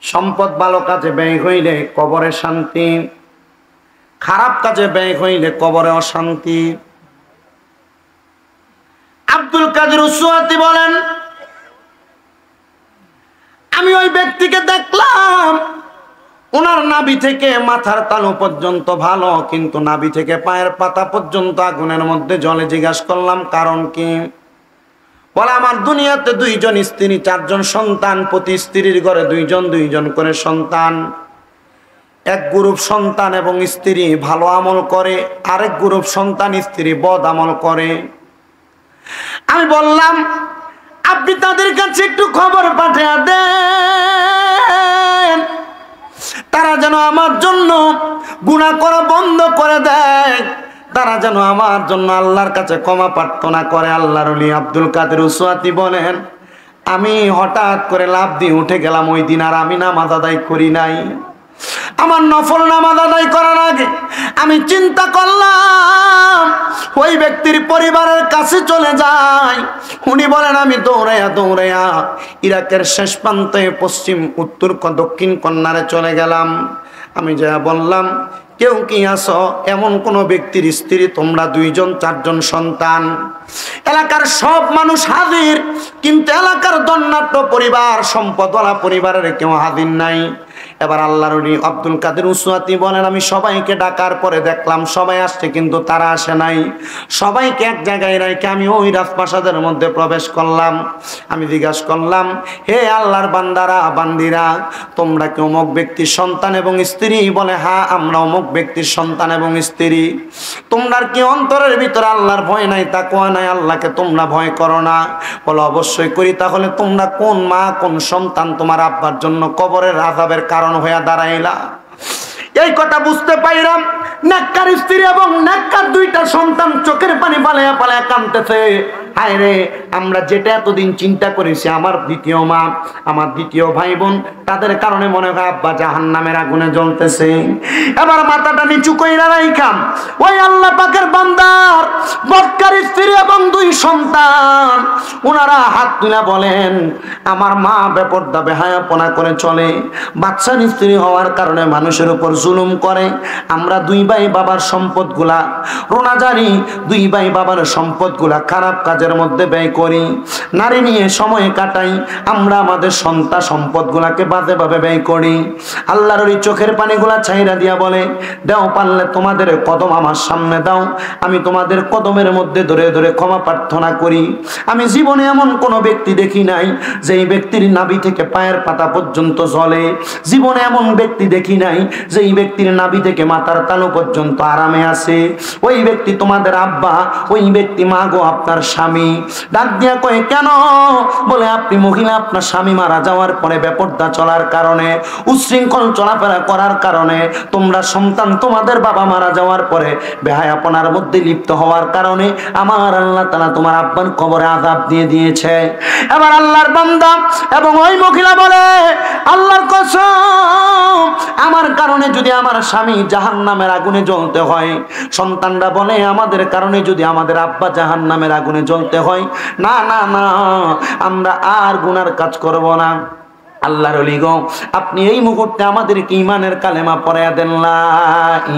সম্পদ ভালো কাজে ব্যয় হইলে কবরে শান্তি, খারাপ কাজে ব্যয় হইলে কবরে অশান্তি। আব্দুল কাদের উসওয়াতি বলেন, আমি ওই ব্যক্তিকে দেখলাম ওনার নাভি থেকে মাথার তালু পর্যন্ত ভালো, কিন্তু নাভি থেকে পায়ের পাতা পর্যন্ত আগুনের মধ্যে জ্বলে। জিজ্ঞাসা করলাম কারণ কি? বলে আমার দুনিয়াতে 2 জন স্ত্রী, 4 জন সন্তান, প্রতি স্ত্রীর ঘরে 2 জন 2 জন করে সন্তান। এক গ্রুপ সন্তান এবং স্ত্রী ভালো আমল করে, আরেক গ্রুপ সন্তান স্ত্রী বদ আমল করে। আমি বললাম আপনি তাদের কাছে একটু খবর পাঠিয়ে দেন, তারা যেন আমার জন্য গুনাহ করা বন্ধ করে দেয়, তারা যেন আমার জন্য আল্লাহর কাছে ক্ষমা প্রার্থনা করে। আল্লাহর ওলি আব্দুল কাদের উসওয়াতি বলেন, আমি হঠাৎ করে লাফ দিয়ে উঠে গেলাম। ওই দিন আর আমি নামাজ আদায় করি নাই। আমার নফল নামাজ আদায় করার আগে আমি চিন্তা করলাম ওই ব্যক্তির পরিবারের কাছে চলে যাই। উনি বলেন আমি দৌড়াইয়া দৌড়াইয়া ইরাকের শেষ প্রান্তে পশ্চিম উত্তর দক্ষিণ কন্যারে চলে গেলাম। আমি যা বললাম, কেউ কি আছো? এমন কোন ব্যক্তির স্ত্রী তোমরা 2 জন 4 জন সন্তান? এলাকার সব মানুষ হাজির, কিন্তু এলাকার দন্নাট্য পরিবার, সম্পদওয়ালা পরিবারের কেউ হাজির নাই। এবার আল্লাহর ওলি আব্দুল কাদের উসওয়াতি বলেন, আমি সবাইকে ডাকার পরে দেখলাম সবাই আসছে, কিন্তু তারা আসে নাই। সবাইকে এক জায়গায় রেখে আমি ওই রাজপ্রাসাদের মধ্যে প্রবেশ করলাম। আমি জিজ্ঞাসা করলাম, হে আল্লাহর বান্দারা বান্দিরা, তোমরা কি অমুক ব্যক্তির সন্তান এবং স্ত্রী? বলে হ্যাঁ, আমরা অমুক ব্যক্তির সন্তান এবং স্ত্রী। তোমরা কি অন্তরের ভিতরে আল্লাহর ভয় নাই, তাকওয়া নাই, আল্লাহকে তোমরা ভয় করো না? বলে অবশ্যই করি। তাহলে তোমরা কোন মা কোন সন্তান তোমার আব্বার জন্য কবরের আযাবের কারণ হয়ে দাঁড়াইলা? এই কথা বুঝতে পাইলাম নেককার স্ত্রী এবং নেককার 2টা সন্তান চোখের পানি পালায়া পালায়া কাঁদতেছে। হায় রে, আমরা যেটা এতদিন চিন্তা করেছি আমার দ্বিতীয় মা, আমার দ্বিতীয় ভাই বোন, তাদের কারণে মনে হয় আব্বা জাহান্নামের আগুনে জ্বলতেছে। এবার মাথাটা নিচু কইরা রাইখাম ওই আল্লাহ পাকের বান্দার বদকার স্ত্রী এবং 2 সন্তান, ওনারা হাত তুলে বলেন আমার মা বেপরদা বেহায়াপনা করে চলে, বাচ্চার স্ত্রী হওয়ার কারণে মানুষের উপর জুলুম করে। আমরা 2 ভাই বাবার সম্পদগুলা রোনা জানি, 2 ভাই বাবার সম্পদগুলা খারাপ কাজের মধ্যে ব্যয় করি, নারী নিয়ে সময় কাটাই, আমরা আমাদের সন্তান সম্পদগুলাকে বাজেভাবে ব্যয় করি। আল্লাহর ওই চোখের পানিগুলা ছাইরা দিয়া বলে, দাও পারলে তোমাদের কদম আমার সামনে দাও, আমি তোমাদের কদমের মধ্যে ধরে ধরে ক্ষমা প্রার্থনা করি। আমি জীবনে এমন কোনো ব্যক্তি দেখি নাই যেই ব্যক্তির নাভি থেকে পায়ের পাতা পর্যন্ত জ্বলে। জীবনে এমন ব্যক্তি দেখি নাই যেই ব্যক্তির নাভি থেকে মাথার তালু পর্যন্ত আরামে আছে। ওই ব্যক্তি তোমাদের আব্বা, ওই ব্যক্তি মা গো আপনার স্বামী। ডাক দিয়া কয় কেন? বলে আপনি মহিলা, আপনার স্বামী মারা যাওয়ার পরে বেপরদা চলার কারণে, উচ্ছৃঙ্খল চলাফেরা করার কারণে, তোমরা সন্তান তোমাদের বাবা মারা যাওয়ার পরে বেহায়াপনার মধ্যে লিপ্ত হওয়ার কারণে আমার আল্লাহ তাআলা তোমার আব্বার কবরে আযাব দিয়ে দিয়েছে। এবার আল্লাহর বান্দা এবং ওই মহিলা বলে, আল্লাহর কসম, আমার কারণে যদি আমার স্বামী জাহান্নামের আগুনে জ্বলতে হয়, সন্তানরা বলে আমাদের কারণে যদি আমাদের আব্বা জাহান্নামের আগুনে জ্বলতে হয়, না না না, আমরা আর গুনার কাজ করব না। আল্লাহর ওলি গো, আপনি এই মুহূর্তে আমাদেরকে ঈমানের কালেমা পড়ায়া দেন, লা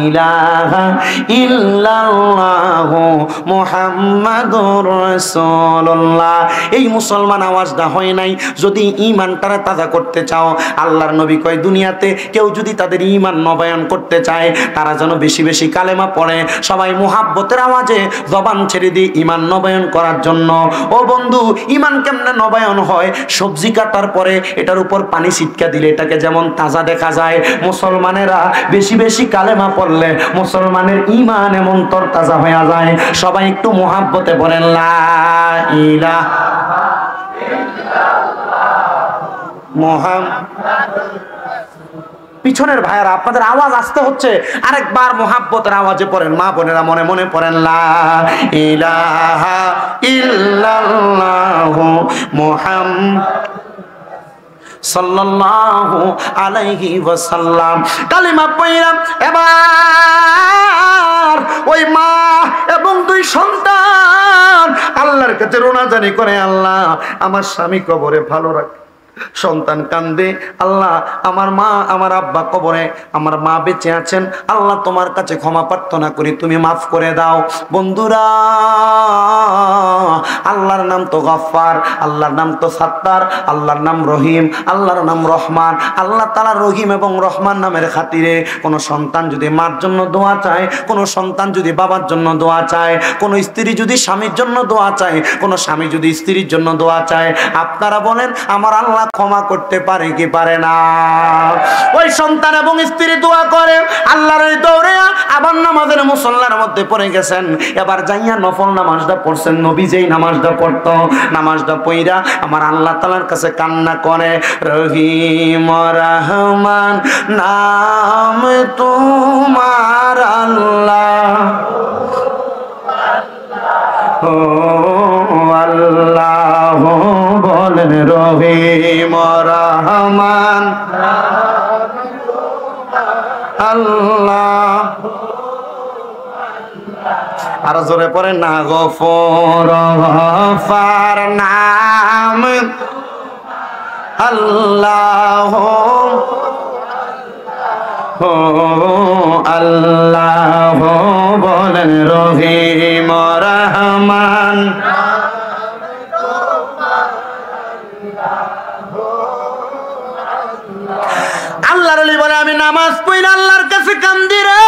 ইলাহা ইল্লাল্লাহু মুহাম্মাদুর রাসূলুল্লাহ। এই মুসলমান আওয়াজটা হয় নাই। যদি ঈমানটারে তাজা করতে চাও, আল্লাহর নবী কয় দুনিয়াতে কেউ যদি তাদের ঈমান নবায়ন করতে চায়, তারা যেন বেশি বেশি কালেমা পড়ে। সবাই মুহাব্বতের আওয়াজে জবান ছেড়ে দিয়ে ঈমান নবায়ন করার জন্য। ও বন্ধু, ঈমান কেমনে নবায়ন হয়? সবজি কাটার পরে এটার উপর পানি ছিটকা দিলে এটাকে যেমন তাজা দেখা যায়, মুসলমানেরা বেশি বেশি কালেমা পড়লে মুসলমানের ঈমান এমন তরতাজা হয়ে যায়। সবাই একটু মুহাব্বতে বলেন লা ইলাহা ইল্লাল্লাহ মুহাম্মাদুর রাসূলুল্লাহ। পিছনের ভাইয়েরা আপনাদের আওয়াজ আসতে হচ্ছে, আরেকবার মুহাব্বতের আওয়াজে পড়েন। মা বোনেরা মনে মনে পড়েন, লা ইলাহা ইল্লাল্লাহু মুহাম্মাদুর সাল্লাল্লাহু আলাইহি ওয়াসাল্লাম। কালিমা পড়লাম। এবার ওই মা এবং 2 সন্তান আল্লাহর কাছে রোনাজানি করে, আল্লাহ আমার স্বামী কবরে ভালো রাখ, সন্তান কান্দে, আল্লাহ আমার মা আমার আব্বা কবরে, আমার মা বেঁচে আছেন, আল্লাহ তোমার কাছে ক্ষমা প্রার্থনা করি, তুমি মাফ করে দাও। বন্ধুরা, আল্লাহর নাম তো গফফার, আল্লাহর নাম তো সাত্তার, আল্লাহর নাম রহিম, আল্লাহর নাম রহমান। আল্লাহ তাআলা রহিম এবং রহমান নামের খাতিরে কোনো সন্তান যদি মার জন্য দোয়া চায়, কোনো সন্তান যদি বাবার জন্য দোয়া চায়, কোনো স্ত্রী যদি স্বামীর জন্য দোয়া চায়, কোনো স্বামী যদি স্ত্রীর জন্য দোয়া চায়, আপনারা বলেন আমার আল্লাহ ক্ষমা করতে পারে কি পারে না? ওই সন্তান এবং স্ত্রী দোয়া করে, আল্লাহর এই দৌড়ে আবার নামাজের মুসল্লার মধ্যে পড়ে গেছেন, এবার যাইয়া নফল নামাজটা পড়ছেন, নবী যেই নামাজটা পড়তো, নামাজটা পইরা আমার আল্লাহ তাআলার কাছে কান্না করে, রহিম রহমান নাম তোমার আল্লাহ, ও আল্লাহ বলেন রহিম রহমান আল্লাহ। আর জোরে পড়ে না, গফুর গফার নাম আল্লাহ, ও আল্লাহ বলেন রহিম রহমান। আল্লাহর ওলি বলে আমি নামাজ পড়ি আল্লাহর কাছে কান্দি রে,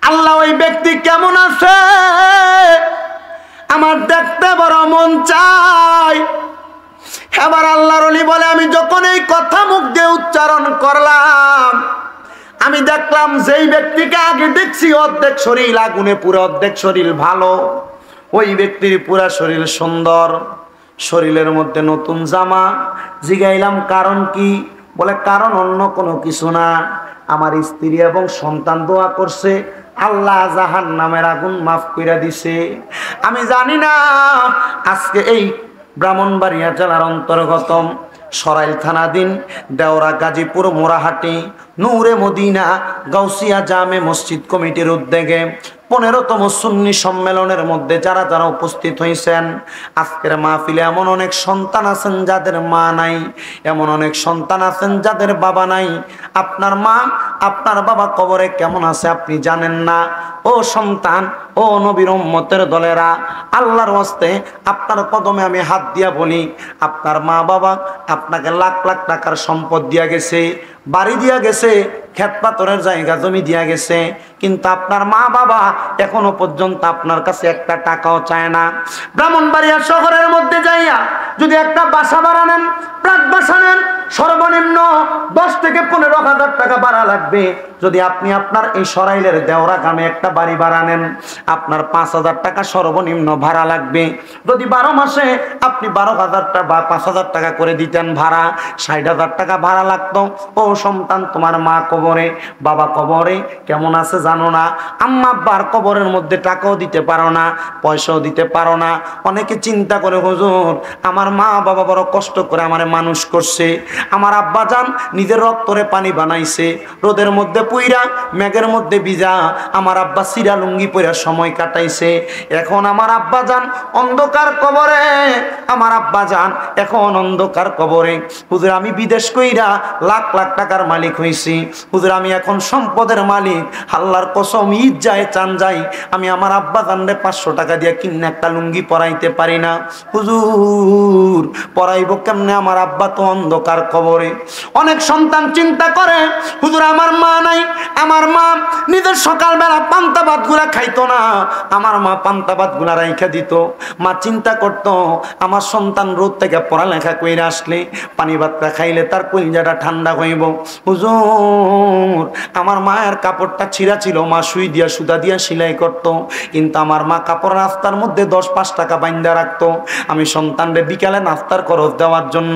আল্লাহ ওই ব্যক্তি কেমন আছে আমার দেখতে বড় মন চাই। এবার আল্লাহর ওলি বলে আমি যখন এই কথা মুখ দিয়ে উচ্চারণ করলাম, আমি দেখলাম যেই ব্যক্তিকে আগে দেখছি অর্ধেক শরীর আগুনে পুরো, অর্ধেক শরীর ভালো, ওই ব্যক্তির পুরা শরীর সুন্দর, শরীরের মধ্যে নতুন জামা। জিগাইলাম কারণ কি? বলে কারণ অন্য কোনো কিছু না, আমার স্ত্রী এবং সন্তান দোয়া করছে, আল্লাহ জাহান্নামের আগুন মাফ কইরা দিছে। আমি জানি না আজকে এই ব্রাহ্মণবাড়িয়া জেলার অন্তর্গত সরাইল থানাধীন দেওরা গাজীপুর মোরাহাটি নূরে মদিনা গাউসিয়া জামে মসজিদ কমিটির উদ্যোগে 15তম সুন্নি সম্মেলনের মধ্যে যারা যারা উপস্থিত হয়েছেন, আজকের মাহফিলে এমন অনেক সন্তান আছেন যাদের মা নাই, এমন অনেক সন্তান আছেন যাদের বাবা নাই। আপনার মা আপনার বাবা কবরে কেমন আছে আপনি জানেন না। ও সন্তান, ও নবীর উম্মতের দলেরা, আল্লাহর ওয়াস্তে আপনার কদমে আমি হাত দিয়া বলি, আপনার মা বাবা আপনাকে লাখ লাখ টাকার সম্পদ দিয়া গেছে, বাড়ি দিয়া গেছে, ক্ষেত পাথরের জায়গা জমি দিয়া গেছে, কিন্তু আপনার মা বাবা এখনো পর্যন্ত আপনার কাছে একটা টাকাও চায় না। ব্রাহ্মণবাড়িয়া শহরের মধ্যে যাইয়া যদি একটা বাসা ভাড়া নেন, প্রাক বাসা নেন, সর্বনিম্ন 10 থেকে 15,000 টাকা ভাড়া লাগবে। যদি আপনি আপনার এই সরাইলের দেওরা গ্রামে একটা বাড়ি ভাড়া নেন, আপনার 5,000 টাকা সর্বনিম্ন ভাড়া লাগবে। যদি 12 মাসে আপনি 12,000 টাকা বা 5,000 টাকা করে দিতেন ভাড়া, 60,000 টাকা ভাড়া লাগতো। ও সন্তান, তোমার মা কবরে, বাবা কবরে কেমন আছে জানো না? আম্মা আব্বার কবরের মধ্যে টাকাও দিতে পারো না, পয়সাও দিতে পারো না। অনেকে চিন্তা করে, হুজুর আমার মা বাবা বড় কষ্ট করে আমারে মানুষ করছে, আমার আব্বা জান নিজের রক্তরে পানি বানাইছে, রোদের মধ্যে পুইরা মেঘের মধ্যে ভিজা আমার আব্বা সিরা লুঙ্গি পইরা সময় কাটাইছে, এখন আমার আব্বা জান অন্ধকার কবরে, আমার আব্বা জান এখন অন্ধকার কবরে। হুজুর আমি বিদেশ কইরা লাখ লাখ টাকার মালিক হইছি, হুজুর আমি এখন সম্পদের মালিক, আল্লাহর কসম ঈদ যায় চান যাই আমি আমার আব্বা জানরে 500 টাকা দিয়ে কিনে একটা লুঙ্গি পরাইতে পারি না। হুজুর পরাইব কেমনে, আমার আব্বা তো অন্ধকার কবরে। অনেক সন্তান চিন্তা করে, হুজুর আমার মা নাই, আমার মা নিজের সকালবেলা পান্তা ভাত গুলা খাইতো না, আমার মা পান্তা ভাত গুলা রাইখা দিত। মা চিন্তা করতো আমার সন্তান রোদ থেকে পড়ালেখা কইরা আসলে পানি ভাতটা খাইলে তার কলিজাটা ঠান্ডা হইব। হুজুর আমার মায়ের কাপড়টা ছিঁড়া ছিল, মা সুই দিয়া সুতা দিয়া সেলাই করতো, কিন্তু আমার মা কাপড় রাস্তার মধ্যে 10-5 টাকা বাইন্দা রাখতো আমি সন্তানরে বিকালে নাস্তার খরচ দেওয়ার জন্য।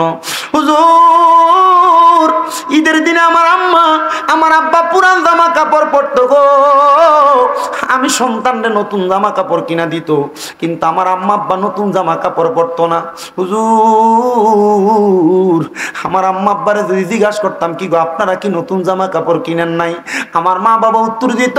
হুজুর ঈদের দিনে আমার আম্মা আমার আব্বা পুরান জামা কাপড় পরতো গো, আমি সন্তানরে নতুন জামা কাপড় কিনা দিত, কিন্তু আমার আম্মা আব্বা নতুন জামা কাপড় পরতো না। হুজুর, আমার আম্মা আব্বারে যদি জিজ্ঞাসা করতাম কি গো আপনারা কি নতুন জামা কাপড় কিনেন নাই, আমার মা বাবা উত্তর দিত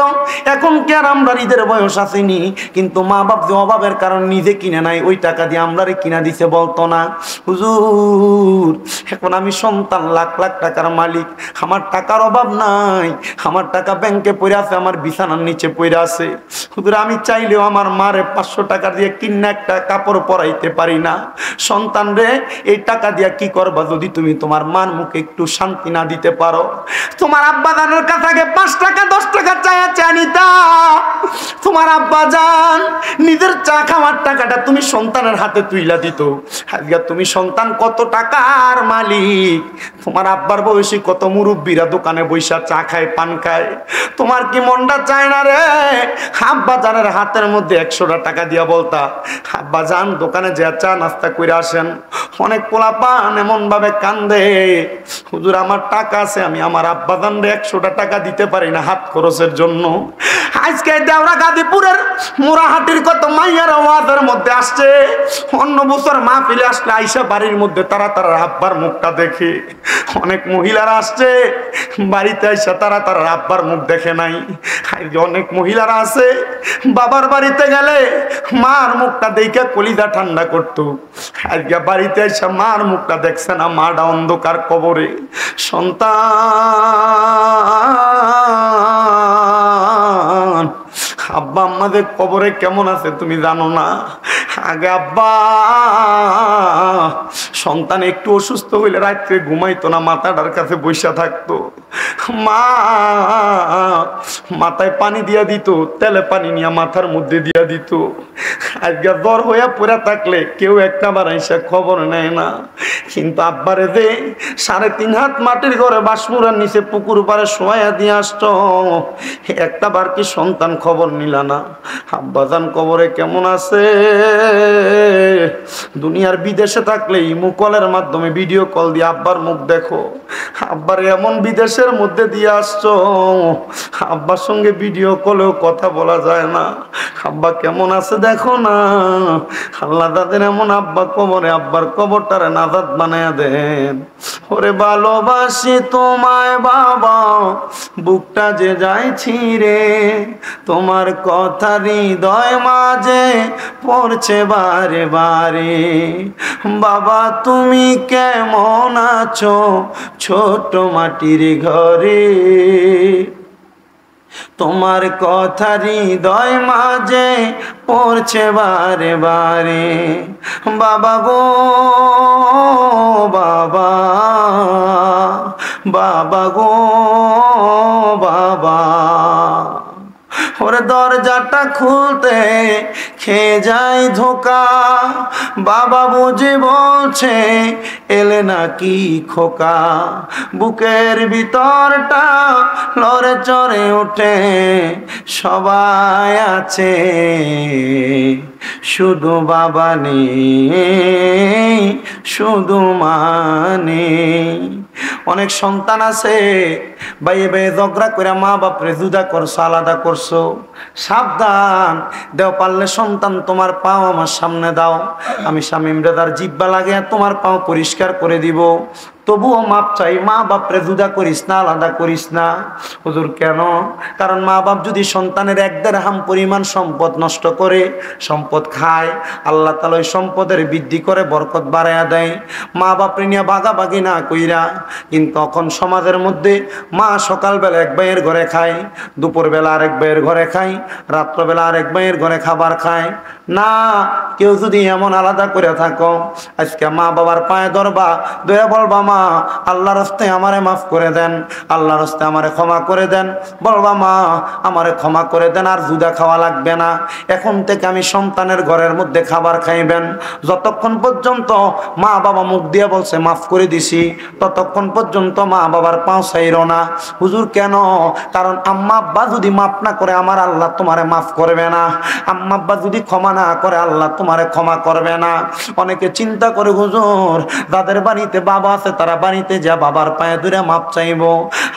এখন কি আর আমরা ঈদের বয়স আসেনি, কিন্তু মা বাপ যে অভাবের কারণে নিজে কিনে নাই ওই টাকা দিয়ে আমরারে কিনা দিছে বলতো না। হুজুর, এখন আমি সন্তান, লাখ লাখ টাকার মালিক, আমার টাকার অভাব নাই, আমার টাকা ব্যাংকে পড়ে আছে, আমার বিছানার নিচে পড়ে আছে। হুজুর, আমি চাইলেও আমার মারে 500 টাকা দিয়ে কিনা একটা কাপড় পরাইতে পারি না। সন্তান রে, এই টাকা দিয়া কি করবা যদি তুমি তোমার মার মুখে একটু শান্তি না দিতে পারো? তোমার আব্বা জানের কাছে আগে 5 টাকা 10 টাকা চায়া চানিতা, তোমার আব্বা জান নিজের চা খাওয়ার টাকাটা তুমি সন্তানের হাতে তুইলা দিত। আজকে তুমি সন্তান কত টাকার মালিক, তোমার আব্বার বয়সী কত মুরব্বীরা দোকানে বৈশা চা খায়, পান খায়, তোমার কি মনটা চায় না রে আব্বা জানের হাতের মধ্যে 100টা টাকা দিয়া বলতা আব্বা জান দোকানে যা চা নাস্তা করে আসেন? অনেক পোলাপান এমন ভাবে কান্দে, হুজুর আমার টাকা আছে, আমি আমার আব্বা জানরে 100টা টাকা দিতে পারি না হাত খরচের জন্য। আজকে দেওরা গাজীপুরের মোরাহাটির কত মাইয়ার ওয়াজের মধ্যে আসছে, অন্য বছর মাহফিলে আসলে আইসা বাড়ির মধ্যে তারা তার আব্বার মুখটা দেখে। অনেক মহিলারা আসছে বাড়িতে আইসা তারা তার আব্বার মুখ দেখে নাই। অনেক মহিলারা আছে বাবার বাড়িতে গেলে মার মুখটা দেখে কলিজা ঠান্ডা করতো, আজকে বাড়িতে আইসা মার মুখটা দেখছে না, মাটা অন্ধকার কবরে। সন্তান, আব্বা আমাদের কবরে কেমন আছে তুমি জানো না? আগে আব্বা সন্তান একটু অসুস্থ হইলে রাত্রে ঘুমাইতো না, মাথাটার কাছে বসে থাকতো, মা মাথায় পানি দিয়া দিত, তেলে পানি নিয়ে মাথার মধ্যে দিয়া দিত। আজকে জ্বর হইয়া পড়ে থাকলে কেউ একটা বার এসে খবর নেয় না, কিন্তু আব্বারে যে 3.5 হাত মাটির ঘরে বাসমুরার নিচে পুকুর পাড়ে শোয়া দিয়ে আসত, একটা বার কি সন্তান খবর নিলা না? আব্বাজান কবরে কেমন আছে? দুনিয়ার বিদেশে থাকলে ইমো কলের মাধ্যমে ভিডিও কল দিয়ে আব্বার মুখ দেখো, আব্বার এমন বিদেশের মধ্যে দিয়ে আসছো আব্বার সঙ্গে ভিডিও কলেও কথা বলা যায় না, আব্বা কেমন আছে দেখো না। আল্লাহ তাদের এমন আব্বা কবরে, আব্বার কবরটারে নাজাত বানায়া দেন। ওরে ভালোবাসি তোমায় বাবা, বুকটা যে যাইছি রে, তোমার কথা হৃদয় মাঝে পড়ছে বারে বারে। বাবা তুমি কেমন আছো ছোট মাটির ঘরে, তোমার কথা হৃদয় মাঝে পড়ছে বারে বারে। বাবা গো বাবা, বাবা গো বাবা, ওরে দরজাটা খুলতে খেয়ে যাই ধোকা, বাবা বুঝে বলছে এলে নাকি খোকা, বুকের ভিতরটা লড়ে চড়ে ওঠে, সবাই আছে শুধু বাবা নেই, শুধু মানে। অনেক সন্তান আছে বাইয়ে বাইয়ে ঝগড়া করে মা বাপরে জুদা করছো, আলাদা করছো, সাবধান, দেও পারলে সন্তান তোমার পাও আমার সামনে দাও, আমি শামীম রেজার জিব্বা লাগে তোমার পাও পরিষ্কার করে দিব, তবুও মাপ চাই, মা বাপরে জুদা করিস না, আলাদা করিস না। হুজুর কেন? কারণ মা বাপ যদি সন্তানের 1 দিরহাম পরিমাণ সম্পদ নষ্ট করে, সম্পদ খায়, আল্লাহ তাআলা ওই সম্পদের বৃদ্ধি করে বরকত বাড়ায়া দেয়। মা বাপরে নিয়ে ভাগাভাগি না কইরা, কিন্তু তখন সমাজের মধ্যে মা সকালবেলা 1 ভাইয়ের ঘরে খায়, দুপুরবেলা আরেক ভাইয়ের ঘরে খায়, রাত্রবেলা আরেক ভাইয়ের ঘরে খাবার খায় না। কেউ যদি এমন আলাদা করে থাকো, আজকে মা বাবার পায়ে ধরবা, দয়া বলবা মা আল্লাহর রাস্তায় আমারে মাফ করে দেন, আল্লাহর রাস্তায় আমারে ক্ষমা করে দেন, বলবা মা আমারে ক্ষমা করে দেন, আর জুদা খাওয়া লাগবে না, এখন থেকে আমি সন্তানের ঘরের মধ্যে খাবার খাইবেন। যতক্ষণ পর্যন্ত মা বাবা মুখ দিয়ে বলছে মাফ করে দিছি, ততক্ষণ পর্যন্ত মা বাবার পাও ছাইরো না। হুজুর কেন? কারণ আম্মা আব্বা যদি মাফ না করে আমার আল্লাহ তোমারে মাফ করবে না, আম্মা আব্বা যদি ক্ষমা না করে আল্লাহ তোমারে ক্ষমা করবে না। অনেকে চিন্তা করে হুজুর যাদের বাড়িতে বাবা আছে তারা বাড়িতে যা বাবার পায়ে ধরে মাপ চাইবো,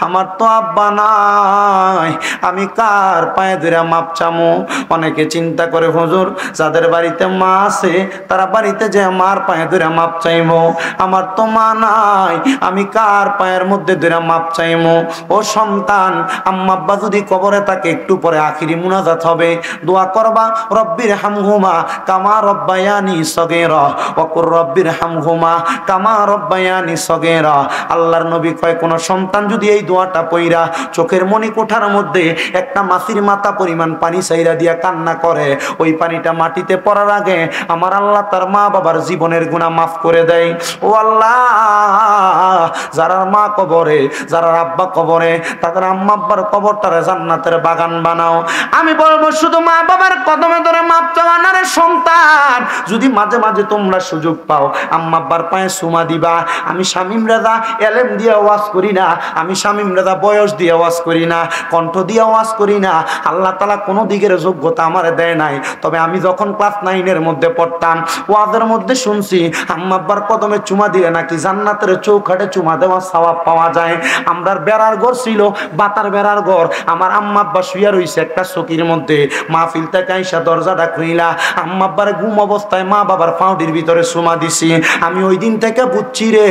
আমার তো আব্বা নাই, আমি কার পায়ে ধরে মাপ চামো? অনেকে চিন্তা করে হুজুর যাদের বাড়িতে মা আছে তারা বাড়িতে যে মার পায়ে ধরে মাপ চাইবো, আমার তো মা নাই, আমি কার পায়ের মধ্যে ধরে মাপ চাইবো? ও সন্তান, আম্মা আব্বা যদি কবরে থাকে একটু পরে আখিরি মুনাজাত হবে, দোয়া করবা রব্বির হামহুমা কামা রব্বায়ানি সগীরা ওয়া কুর রব্বির হামহুমা কামা রব্বায়ানি সগীরা। আল্লাহর নবী কয় কোন সন্তান যদি এই দোয়াটা পইরা চোখের মনি কোঠার মধ্যে একটা মাছির মাথা পরিমাণ পানি চাইরা দিয়া কান্না করে, ওই পানিটা মাটিতে পড়ার আগে আমার আল্লাহ তার মা বাবার জীবনের গুনাহ মাফ করে দেয়। ও আল্লাহ, যারা মা কবরে, যারা আব্বা কবরে, তাদের আম্মা আব্বার কবরটারে জান্নাতের বাগান বানাও। আমি বলবো শুধু মা বাবার কদমে ধরে মাপ চাওয়া না রে সন্তান, যদি মাঝে মাঝে তোমরা সুযোগ পাও আম্মা আব্বার পায়ে চুমা দিবা। আমি শামীম রাজা এলেম দিয়ে ওয়াজ করি না, আমি শামীম রাজা বয়স দিয়ে ওয়াজ করি না, কণ্ঠ দিয়ে ওয়াজ করি না, আল্লাহ তাআলা কোনো দিকের যোগ্যতা আমারে দেয় নাই। তবে আমি যখন ক্লাস 9 মধ্যে পড়তাম, ওয়াজের মধ্যে শুনছি আম্মা আব্বার কদমে চুমা দিলে নাকি জান্নাতের চৌখাটে চুমা দেওয়া সওয়াব পাওয়া যায়। আমরার বেড়ার ঘর ছিল, বাতার বেড়ার ঘর, আমার আম্মা আব্বা শুয়ে রইছে একটা চকির মধ্যে, মাহফিল থেকে আইসা দরজাটা খুইলা আম্মা আব্বার ঘুম অবস্থায় মা বাবার পাউডির ভিতরে চুমা দিছি। আমি ওই দিন থেকে বুঝছি রে,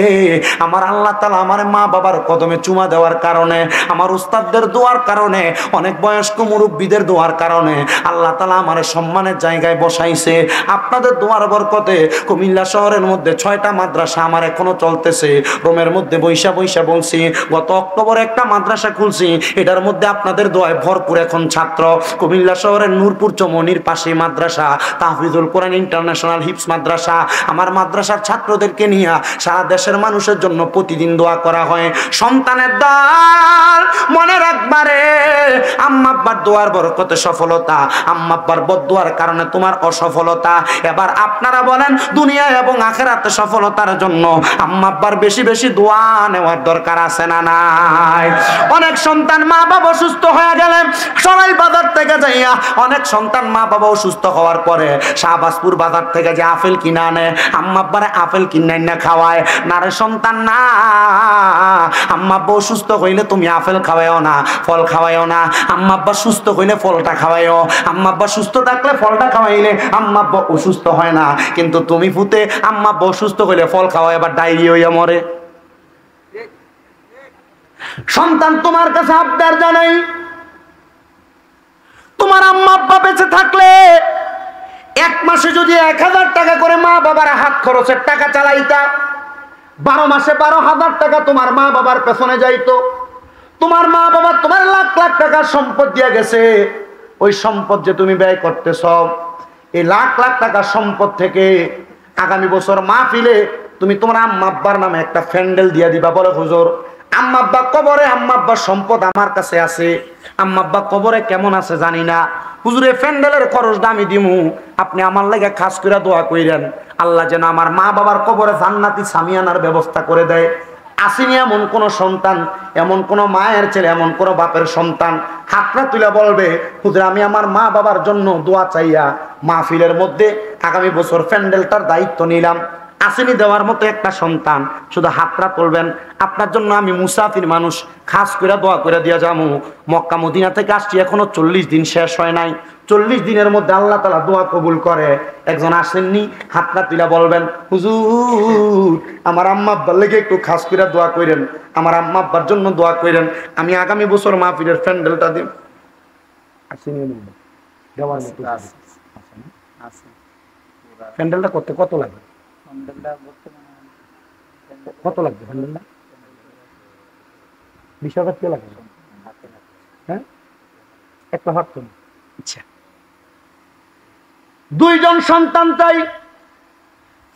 আমার আল্লাহ তাআলা আমার মা বাবার কদমে চুমা দেওয়ার কারণে, আমার উস্তাদদের দোয়ার কারণে, অনেক বয়স্ক মুরব্বীদের দোয়ার কারণে আল্লাহ তাআলা আমার সম্মানের জায়গায় বসাইছে। আপনাদের দোয়ার বরকতে কুমিল্লা শহরের মধ্যে 6টা মাদ্রাসা আমার এখনো চলতেছে। রোমের মধ্যে বৈশা বৈশা বলছি, গত অক্টোবরে একটা মাদ্রাসা খুলছি, এটার মধ্যে আপনাদের দোয়ায় ভরপুর এখন ছাত্র। কুমিল্লা শহরের নূরপুর চমনির পাশে মাদ্রাসা তাহফিজুল কোরআন ইন্টারন্যাশনাল হিফজ মাদ্রাসা, আমার মাদ্রাসার ছাত্রদেরকে নিয়ে সারা দেশের মানুষের জন্য প্রতিদিন দোয়া করা হয়। সন্তানের দল মনে রাখবারে, আম্মা আব্বার দোয়ার বরকতে সফলতা, আম্মা আব্বার বদদোয়ার কারণে তোমার অসফলতা। এবার আপনারা বলেন দুনিয়া এবং আখিরাতে সফলতার জন্য আম্মা আব্বার বেশি বেশি দোয়া নেওয়ার দরকার আছে না নাই? অনেক সন্তান মা বাবা অসুস্থ হয়ে গেলেন সবাই বাজার থেকে যাইয়া, অনেক সন্তান মা বাবা অসুস্থ হওয়ার পরে শাহবাজপুর বাজার থেকে যে আপেল কিনে আনে, আম্মা আব্বারে আপেল কিনে না খাওয়ায় না রে সন্তান না। আম্মা আব্বা অসুস্থ হইলে তুমি আপেল খাওয়াইও না, ফল খাওয়াইও না। আম্মা আব্বা সুস্থ হইলে ফলটা খাওয়াইও, আম্মা আব্বা সুস্থ থাকলে ফলটা খাওয়াইলে আম্মা আব্বা অসুস্থ হয় না। কিন্তু তুমি ফুতে আম্মা আব্বা অসুস্থ হইলে ফল খাওয়াই আবার ডায়রিয়া হইয়া মরে। সন্তান তোমার কাছে আবদার জানাই, তোমার আম্মা আব্বা বেঁচে থাকলে এক মাসে যদি 1000 টাকা করে মা বাবার হাত খরচের টাকা চালাইতা, 12 মাসে 12,000 টাকা তোমার মা বাবার পেছনে যাইতো। তোমার মা বাবা তোমার লাখ লাখ টাকার সম্পদ দিয়ে গেছে, ওই সম্পদ যে তুমি ব্যয় করতেছ, এই লাখ লাখ টাকার সম্পদ থেকে আগামী বছর মাহফিলে তুমি তোমার আম্মা আব্বার নামে একটা প্যান্ডেল দিয়ে দিবা। বলে হুজুর আম্মা আব্বা কবরে, আম্মা আব্বার সম্পদ আমার কাছে আছে, আম্মা আব্বা কবরে কেমন আছে জানি না, হুজুর এই প্যান্ডেলের খরচটা আমি দিমু, আপনি আমার লাগে খাস করে দোয়া কইরেন আল্লাহ যেন আমার মা বাবার কবরে জান্নাতি সামিয়ানার ব্যবস্থা করে দেয়। আসেনি এমন কোন সন্তান, এমন কোন মায়ের ছেলে, এমন কোন বাপের সন্তান হাতটা তুলে বলবে হুজুর আমি আমার মা বাবার জন্য দোয়া চাইয়া মাহফিলের মধ্যে আগামী বছর প্যান্ডেলটার দায়িত্ব নিলাম? আসেনি দেওয়ার মতো একটা সন্তান? শুধু হাতটা তুলবেন, আপনার জন্য আমি মুসাফির মানুষ, খাস করে দোয়া করে দিয়া যাবো। মক্কা মদিনা থেকে আসছি, এখনো 40 দিন শেষ হয় নাই। 40 দিনের মধ্যে আল্লাহ তাআলা দোয়া কবুল করে। একজন আসেননি, হাতটা তুলে বলবেন হুজুর আমার আম্মা আব্বার লেগে একটু খাস করে দোয়া করেন, আমার আম্মা আব্বার জন্য দোয়া করেন, আমি আগামী বছর মাহফিলের প্যান্ডেলটা দিব। আসেনি দেওয়ার মতো প্যান্ডেলটা করতে কত লাগে? কত লাগবে প্যান্ডেলটা? 20,000 টাকা লাগবে। হ্যাঁ, একটা হাত তো। আচ্ছা, 2 জন সন্তান চাই,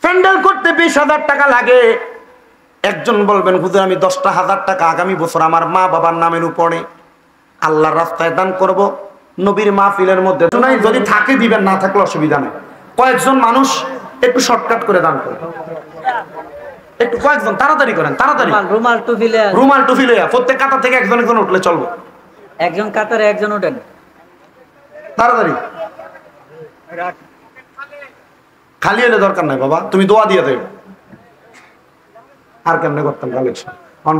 প্যান্ডেল করতে 20,000 টাকা লাগে। একজন বলবেন হুজুর আমি 10,000 টাকা আগামী বছর আমার মা বাবার নামের উপরে আল্লাহর রাস্তায় দান করব। নবীর মাহফিলের মধ্যে যদি থাকে দিবেন, না থাকলে অসুবিধা নেই। কয়েকজন মানুষ একটু শর্টকাট করে দান করেন, একটু কয়েকজন তাড়াতাড়ি করেন, তাড়াতাড়ি। রুমাল টুপি লইয়া প্রত্যেক কাতার থেকে একজন একজন উঠলে চলবে। একজন কাতারে একজন ওঠেন, তাড়াতাড়ি। খালি হলে দরকার নাই বাবা, তুমি দোয়া দিয়ে দেবে। আর কেমনে করতাম কালেকশন?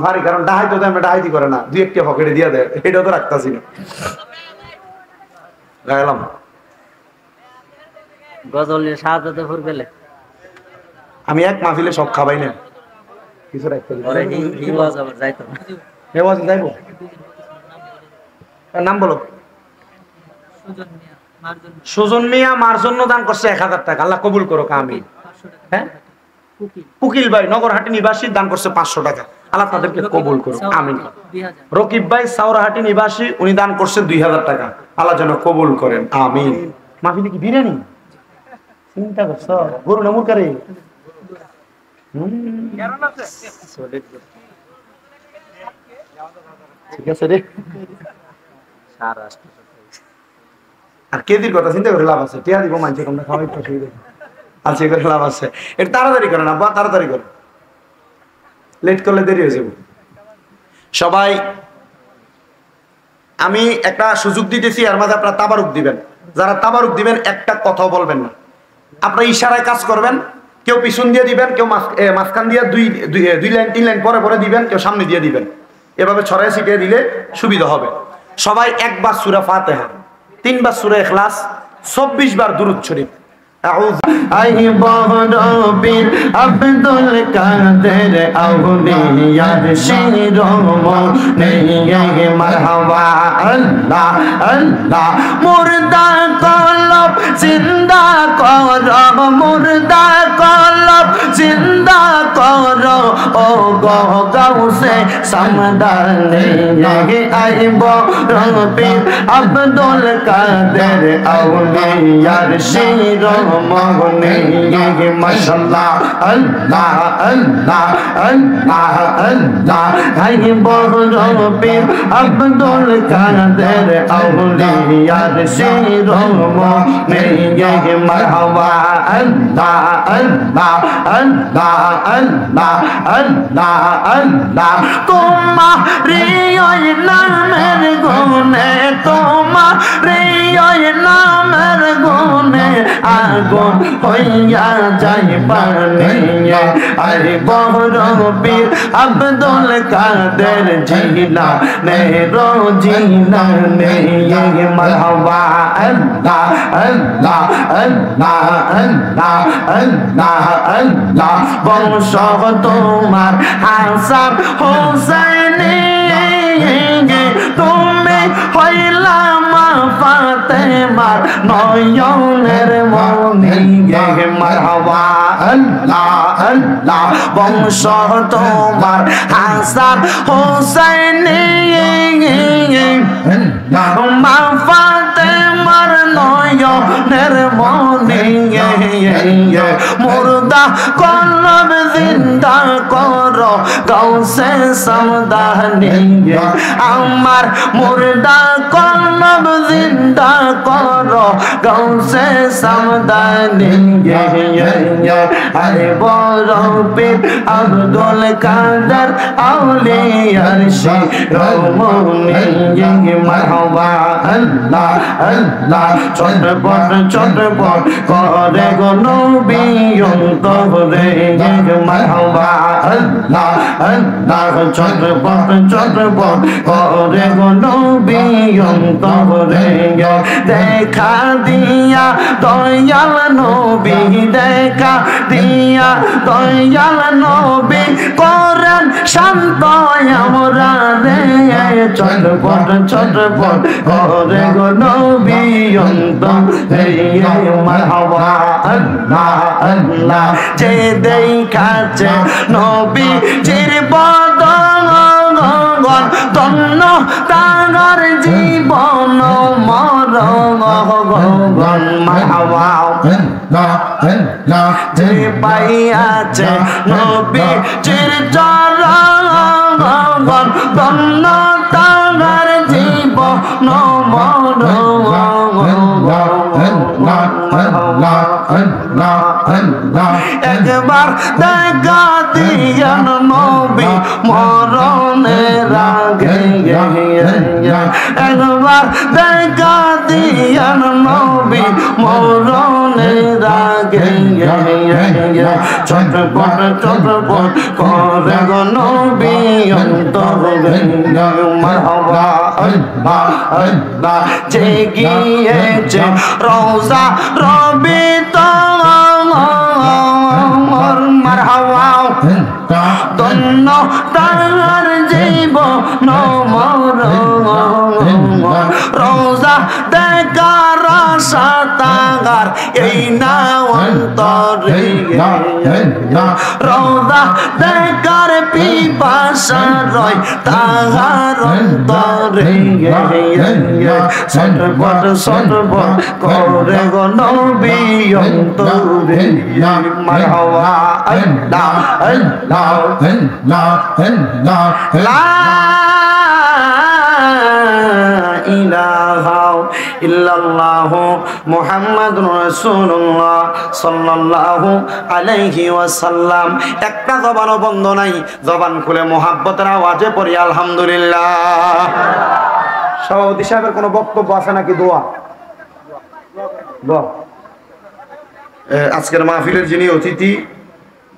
ভারী, কারণ ডাহাই তো আমরা ডাহাইতি করে না, দুই একটা পকেটে দিয়ে দেয়, এটাও তো রাখতেছি না। গেলাম গজলের শাহাদাতে ফুর পেলে আমি এক মাহফিলে সব খাবাই না, কিছু রাখতে যাইতো না। যাইবো। নাম বলো। সুজন মিয়া মার জন্য দান করছে 1000 টাকা, আল্লাহ কবুল করো। আমি হ্যাঁ উকিল ভাই নগরহাটি নিবাসী দান করছে 500 টাকা, আল্লাহ তাদেরকে কবুল করো। আমিন। রকিব ভাই সাউরাহাটি নিবাসী, উনি দান করছে 2000 টাকা, আল্লাহ যেন কবুল করেন। আমিন। মাহফিলে কি বিরিয়ানি চিন্তা করছো? গরু না মুরগারে? ঠিক আছে রে। আর কেদির কথা চিন্তা করে লাভ আছে? টিয়া দিব মানছে তোমরা খাওয়াই তো অসুবিধা আছে, করে লাভ আছে। এটা তাড়াতাড়ি করে না, তাড়াতাড়ি করে, লেট করলে দেরি হয়ে যাবে। সবাই আমি একটা সুযোগ দিতেছি, এর মাঝে আপনারা তাবারুক দিবেন। যারা তাবারুক দিবেন একটা কথাও বলবেন না, আপনারা ইশারায় কাজ করবেন। কেউ পিছন দিয়ে দিবেন, কেউ মাঝখান দিয়ে দুই লাইন 3 লাইন পরে পরে দিবেন, কেউ সামনে দিয়ে দিবেন। এভাবে ছড়ায় ছিটিয়ে দিলে সুবিধা হবে। সবাই একবার সূরা ফাতিহা, 3 বার সূরা ইখলাস, 24 বার দুরূদ শরীফ। আই বড়বীর আব্দুল কাদের আউলিয়ার শিরোমণি মারহাবা। আল্লাহ আল্লাহ। মুর্দা কলব জিন্দা কর, মুর্দা কলব জিন্দা কর, ও গাউসে সমদানি। আই বড়বীর আব্দুল কাদের আউলিয়ার শিরোমণি মাশাআল্লাহ। আল্লাহ আল্লাহ আল্লাহ আল্লাহ। আই বড়বীর আব্দুল কাদের আউলিয়ার শিরোমণি মারহাবা। আল্লাহ আল্লাহ আল্লাহ আল্লাহ আল্লাহ আল্লাহ। তোমারি ওই নামের গুণে, তোমারি ওই নামের গুণে আগুন হইয়া যাই পানি। আরে বড়বীর আব্দুল কাদের জিলানী জিলানী মারহাবা। আল্লাহ আল্লাহ আল্লাহ আল্লাহ আল্লাহ আল্লাহ। বংশ তোমার হাসান হোসেনী, তুমি হইলা মা ফাতেমার নয়নের মণি মারহাবা। আল্লাহ আল্লাহ। বংশ তোমার হাসান হোসেনী, মা ফাতেমার নয়নের মণি। মুর্দা কলব জিন্দা কর, গাউসে সমদানি। আমার মুর্দা কলব জিন্দা কর, গাউসে সমদানি। আরে বড়বীর আব্দুল কাদের আউলিয়ার শিরোমণি মারহাবা। আল্লাহ আল্লাহ। চটপট চটপট করে গো নবী অন্তরে মারহাবা। আল্লাহ আল্লাহ। চটপট চটপট করে গো নবী অন্তরে। দেখা দিয়া দয়াল নবী, দেখা দিয়া দয়াল নবী করেন শান্ত আমরা রে। চটপট চটপট করে গো নবী অন্তরে মারহাবা। আল্লাহ আল্লাহ। যে দেখাছে নবী চির বদন, ধন্য তার জীবন মরণ মারহাবা। যে পাইয়াছে নবী চির চরণ, ধন্য তার জীবন একবার দেখা দিয়ান নবী মরণের আগে একবার দেখা দিয়ান নবী মরণের আগে চটপট চটপট করে গো নবী অন্তরে মারহাবা আল্লাহ আল্লাহ জেগিয়েছে রওজা রবি তোমার মারহাবা ধন্য তার জীবন রওজা দেখার আশা তাগার এই না অন্তরে রওজা দেখার পিপাসা রয় তাগার অন্তরে সটপট সটপট করে গো নবী অন্তরে মারহাবা আল্লাহ আল্লাহ লা ইলাহা ইল্লাল্লাহু মুহাম্মাদুর রাসূলুল্লাহ সাল্লাল্লাহু আলাইহি ওয়াসাল্লাম। একটা জবানও বন্ধ নাই, জবান খুলে মোহাব্বতের আওয়াজে পড়ি আলহামদুলিল্লাহ। সভাপতি সাহেবের কোনো বক্তব্য আছে নাকি? দোয়া আজকের মাহফিলের যিনি অতিথি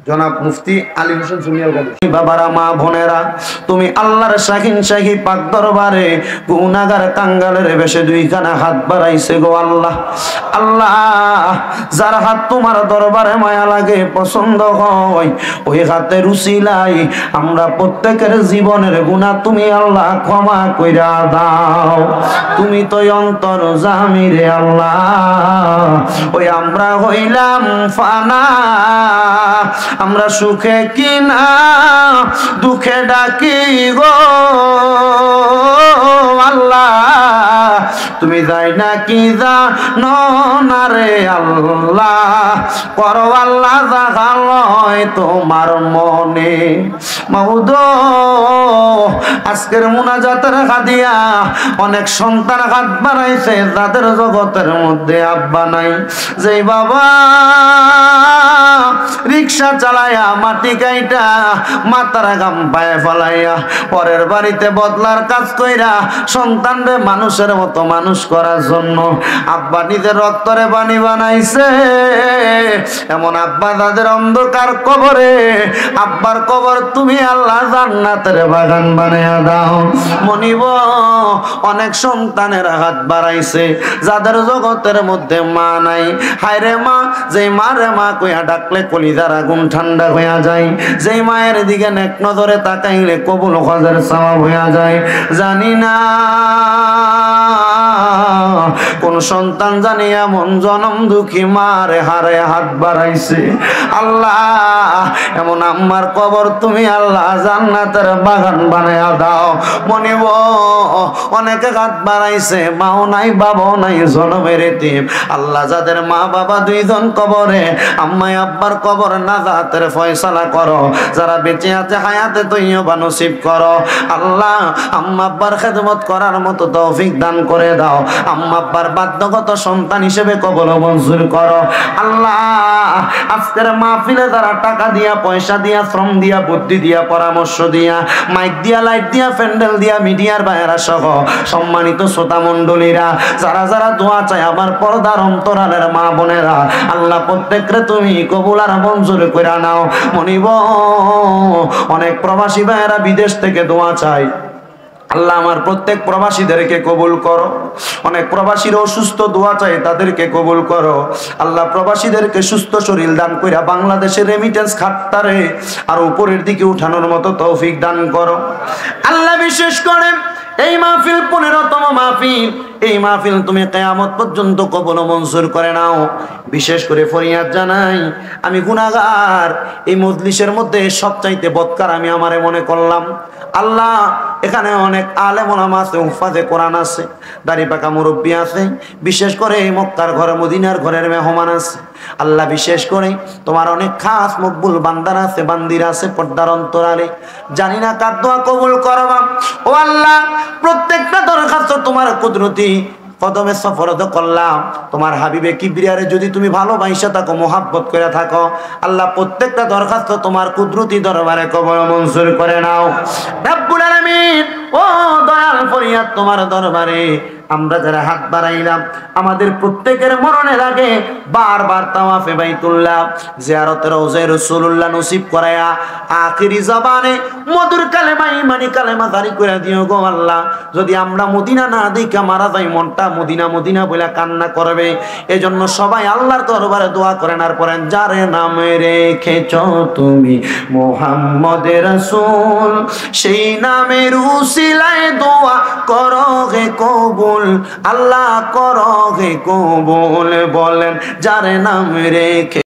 জনাব মুফতি আলী হোসেন সুনিয়াল গাজী। বাবারা, মা বোনেরা, তুমি আল্লাহর শাহিন শাহী পাক দরবারে গুনাহগার কাঙ্গালের বেশে দুইখানা হাত বাড়াইছে গো আল্লাহ। আল্লাহ, যার হাত তোমার দরবারে মায়া লাগে, পছন্দ হয়, ওই হাতের উসিলাই আমরা প্রত্যেকের জীবনের গুনাহ তুমি আল্লাহ ক্ষমা কইরা দাও। তুমি তো অন্তর জামি রে আল্লাহ, ওই আমরা হইলাম ফানা, আমরা সুখে কিনা দুঃখে ডাকি গো আল্লাহ। তুমি যাই না কি জানো না রে আল্লাহ, করো আল্লাহ জাগালয় তোমার মনে। মাহুদ, আজকের মুনাজাতের হাদিয়া অনেক সন্তান হাত বাড়াইছে যাদের জগতের মধ্যে আব্বা নাই। যেই বাবা রিক্সা চালায়া মাটি কাইটা মাথার গাম পায়ে ফলাইয়া পরের বাড়িতে বদলার কাজ কইরা সন্তানরে মানুষের মতো মানুষ করার জন্য আব্বা নিজের রক্তরে পানি বানাইছে, এমন আব্বা তাদের অন্ধকার কবরে আব্বার কবর তুমি আল্লাহ জান্নাতের বাগান বানাইয়া দাও। মনিব, অনেক সন্তানের হাত বাড়াইছে যাদের জগতের মধ্যে মা নাই। হায়রে মা, যেই মারে মা কইয়া ডাকলে কলিজার আগুন ঠান্ডা হইয়া যায়, যেই মায়ের দিকে নেক নজরে তাকাইলে কবুল হজের সওয়াব হইয়া যায়। জানি না কোন সন্তান জানি এমন জনম দুঃখী মারে হারে হাত বাড়াইছে। আল্লাহ, এমন আম্মার কবর তুমি আল্লাহ জান্নাতের বাগান বানায়া দাও। মনিব, অনেকে হাত বাড়াইছে, মাও নাই বাবাও নাই, জনমের এতিম। আল্লাহ, যাদের মা বাবা দুইজন কবরে, আম্মা আব্বার কবর নাজাতের ফয়সালা করো। যারা বেঁচে আছে হায়াতে তৈয়বা নসিব করো। আল্লাহ, আম্মা আব্বার খেদমত করার মতো তৌফিক দান করে দাও। আম্মা আব্বার বাধ্যগত সন্তান হিসেবে কবুল মঞ্জুর করো। আল্লাহ, আজকের মাহফিলে যারা টাকা দিয়া, পয়সা দিয়া, শ্রম দিয়া, বুদ্ধি দিয়া, পরামর্শ দিয়া, মাইক দিয়া, লাইট দিয়া, প্যান্ডেল দিয়া, মিডিয়ার বাইরা সহ সম্মানিত শ্রোতা মণ্ডলীরা, যারা যারা দোয়া চায় আমার পর্দার অন্তরালের মা বোনেরা, আল্লাহ প্রত্যেকরে তুমি কবুল আর মঞ্জুর করে নাও। মনিব, অনেক প্রবাসী ভাইয়েরা বিদেশ থেকে দোয়া চায়, আল্লাহ আমার প্রত্যেক প্রবাসীদেরকে কবুল করো। অনেক প্রবাসীরা অসুস্থ, দোয়া চাই, তাদেরকে কবুল করো। আল্লাহ প্রবাসীদেরকে সুস্থ শরীর দান কইরা বাংলাদেশের রেমিটেন্স খাতটারে আর উপরের দিকে উঠানোর মতো তৌফিক দান করো। আল্লাহ, বিশেষ করে এই মাহফিল 15তম মাহফিল, এই মাহফিল তুমি কিয়ামত পর্যন্ত কবুল মঞ্জুর করে নাও। বিশেষ করে ফরিয়াদ জানাই, আমি গুনাহগার, এই মজলিসের মধ্যে সবচাইতে বদকার আমি আমারে মনে করলাম। আল্লাহ, এখানে অনেক আলেম ওলামা আছে, হুফাজে কোরআন আছে, দাড়ি পাকা মুরব্বী আছে, বিশেষ করে এই মক্কার ঘরে মদিনার ঘরের মেহমান আছে। আল্লাহ, বিশেষ করে তোমার অনেক খাস মকবুল বান্দার আছে, বান্দির আছে পর্দার অন্তরালে। জানি না কার দোয়া কবুল করবা। ও আল্লাহ, প্রত্যেকটা দরখাস্ত তোমার কুদরতি কদমে সফরত করলাম। তোমার হাবিবে কিবরিয়ারে যদি তুমি ভালোবাসা থাকো, মোহাব্বত করে থাকো, আল্লাহ প্রত্যেকটা দরখাস্ত তোমার কুদরতি দরবারে কবুল মঞ্জুর করে নাও রব্বুল আলামিন। ও দয়াল, ফরিয়াদ তোমার দরবারে আমরা যারা হাত বাড়াইলাম, আমাদের প্রত্যেকের মরণের আগে বারবার তাওয়াফে বাইতুল্লাহ জিয়ারতের রওজায়ে রাসূলুল্লাহ নসিব করায়া আখিরি জবানে মধুর কালেমা ঈমানি কালেমা জারি করে দিও গো আল্লাহ। যদি আমরা মদিনা না দেখা মারা যাই, মনটা মদিনা মদিনা বলে কান্না করবে। এজন্য সবাই আল্লাহর দরবারে দোয়া করেন আর পড়েন, যারে নামে রেখেছো তুমি মুহাম্মদ রাসূল, সেই নামের উসিলায় দোয়া করো হে কবুল, আল্লাহ করো হে কবুল। বলেন, যারে নাম রেখে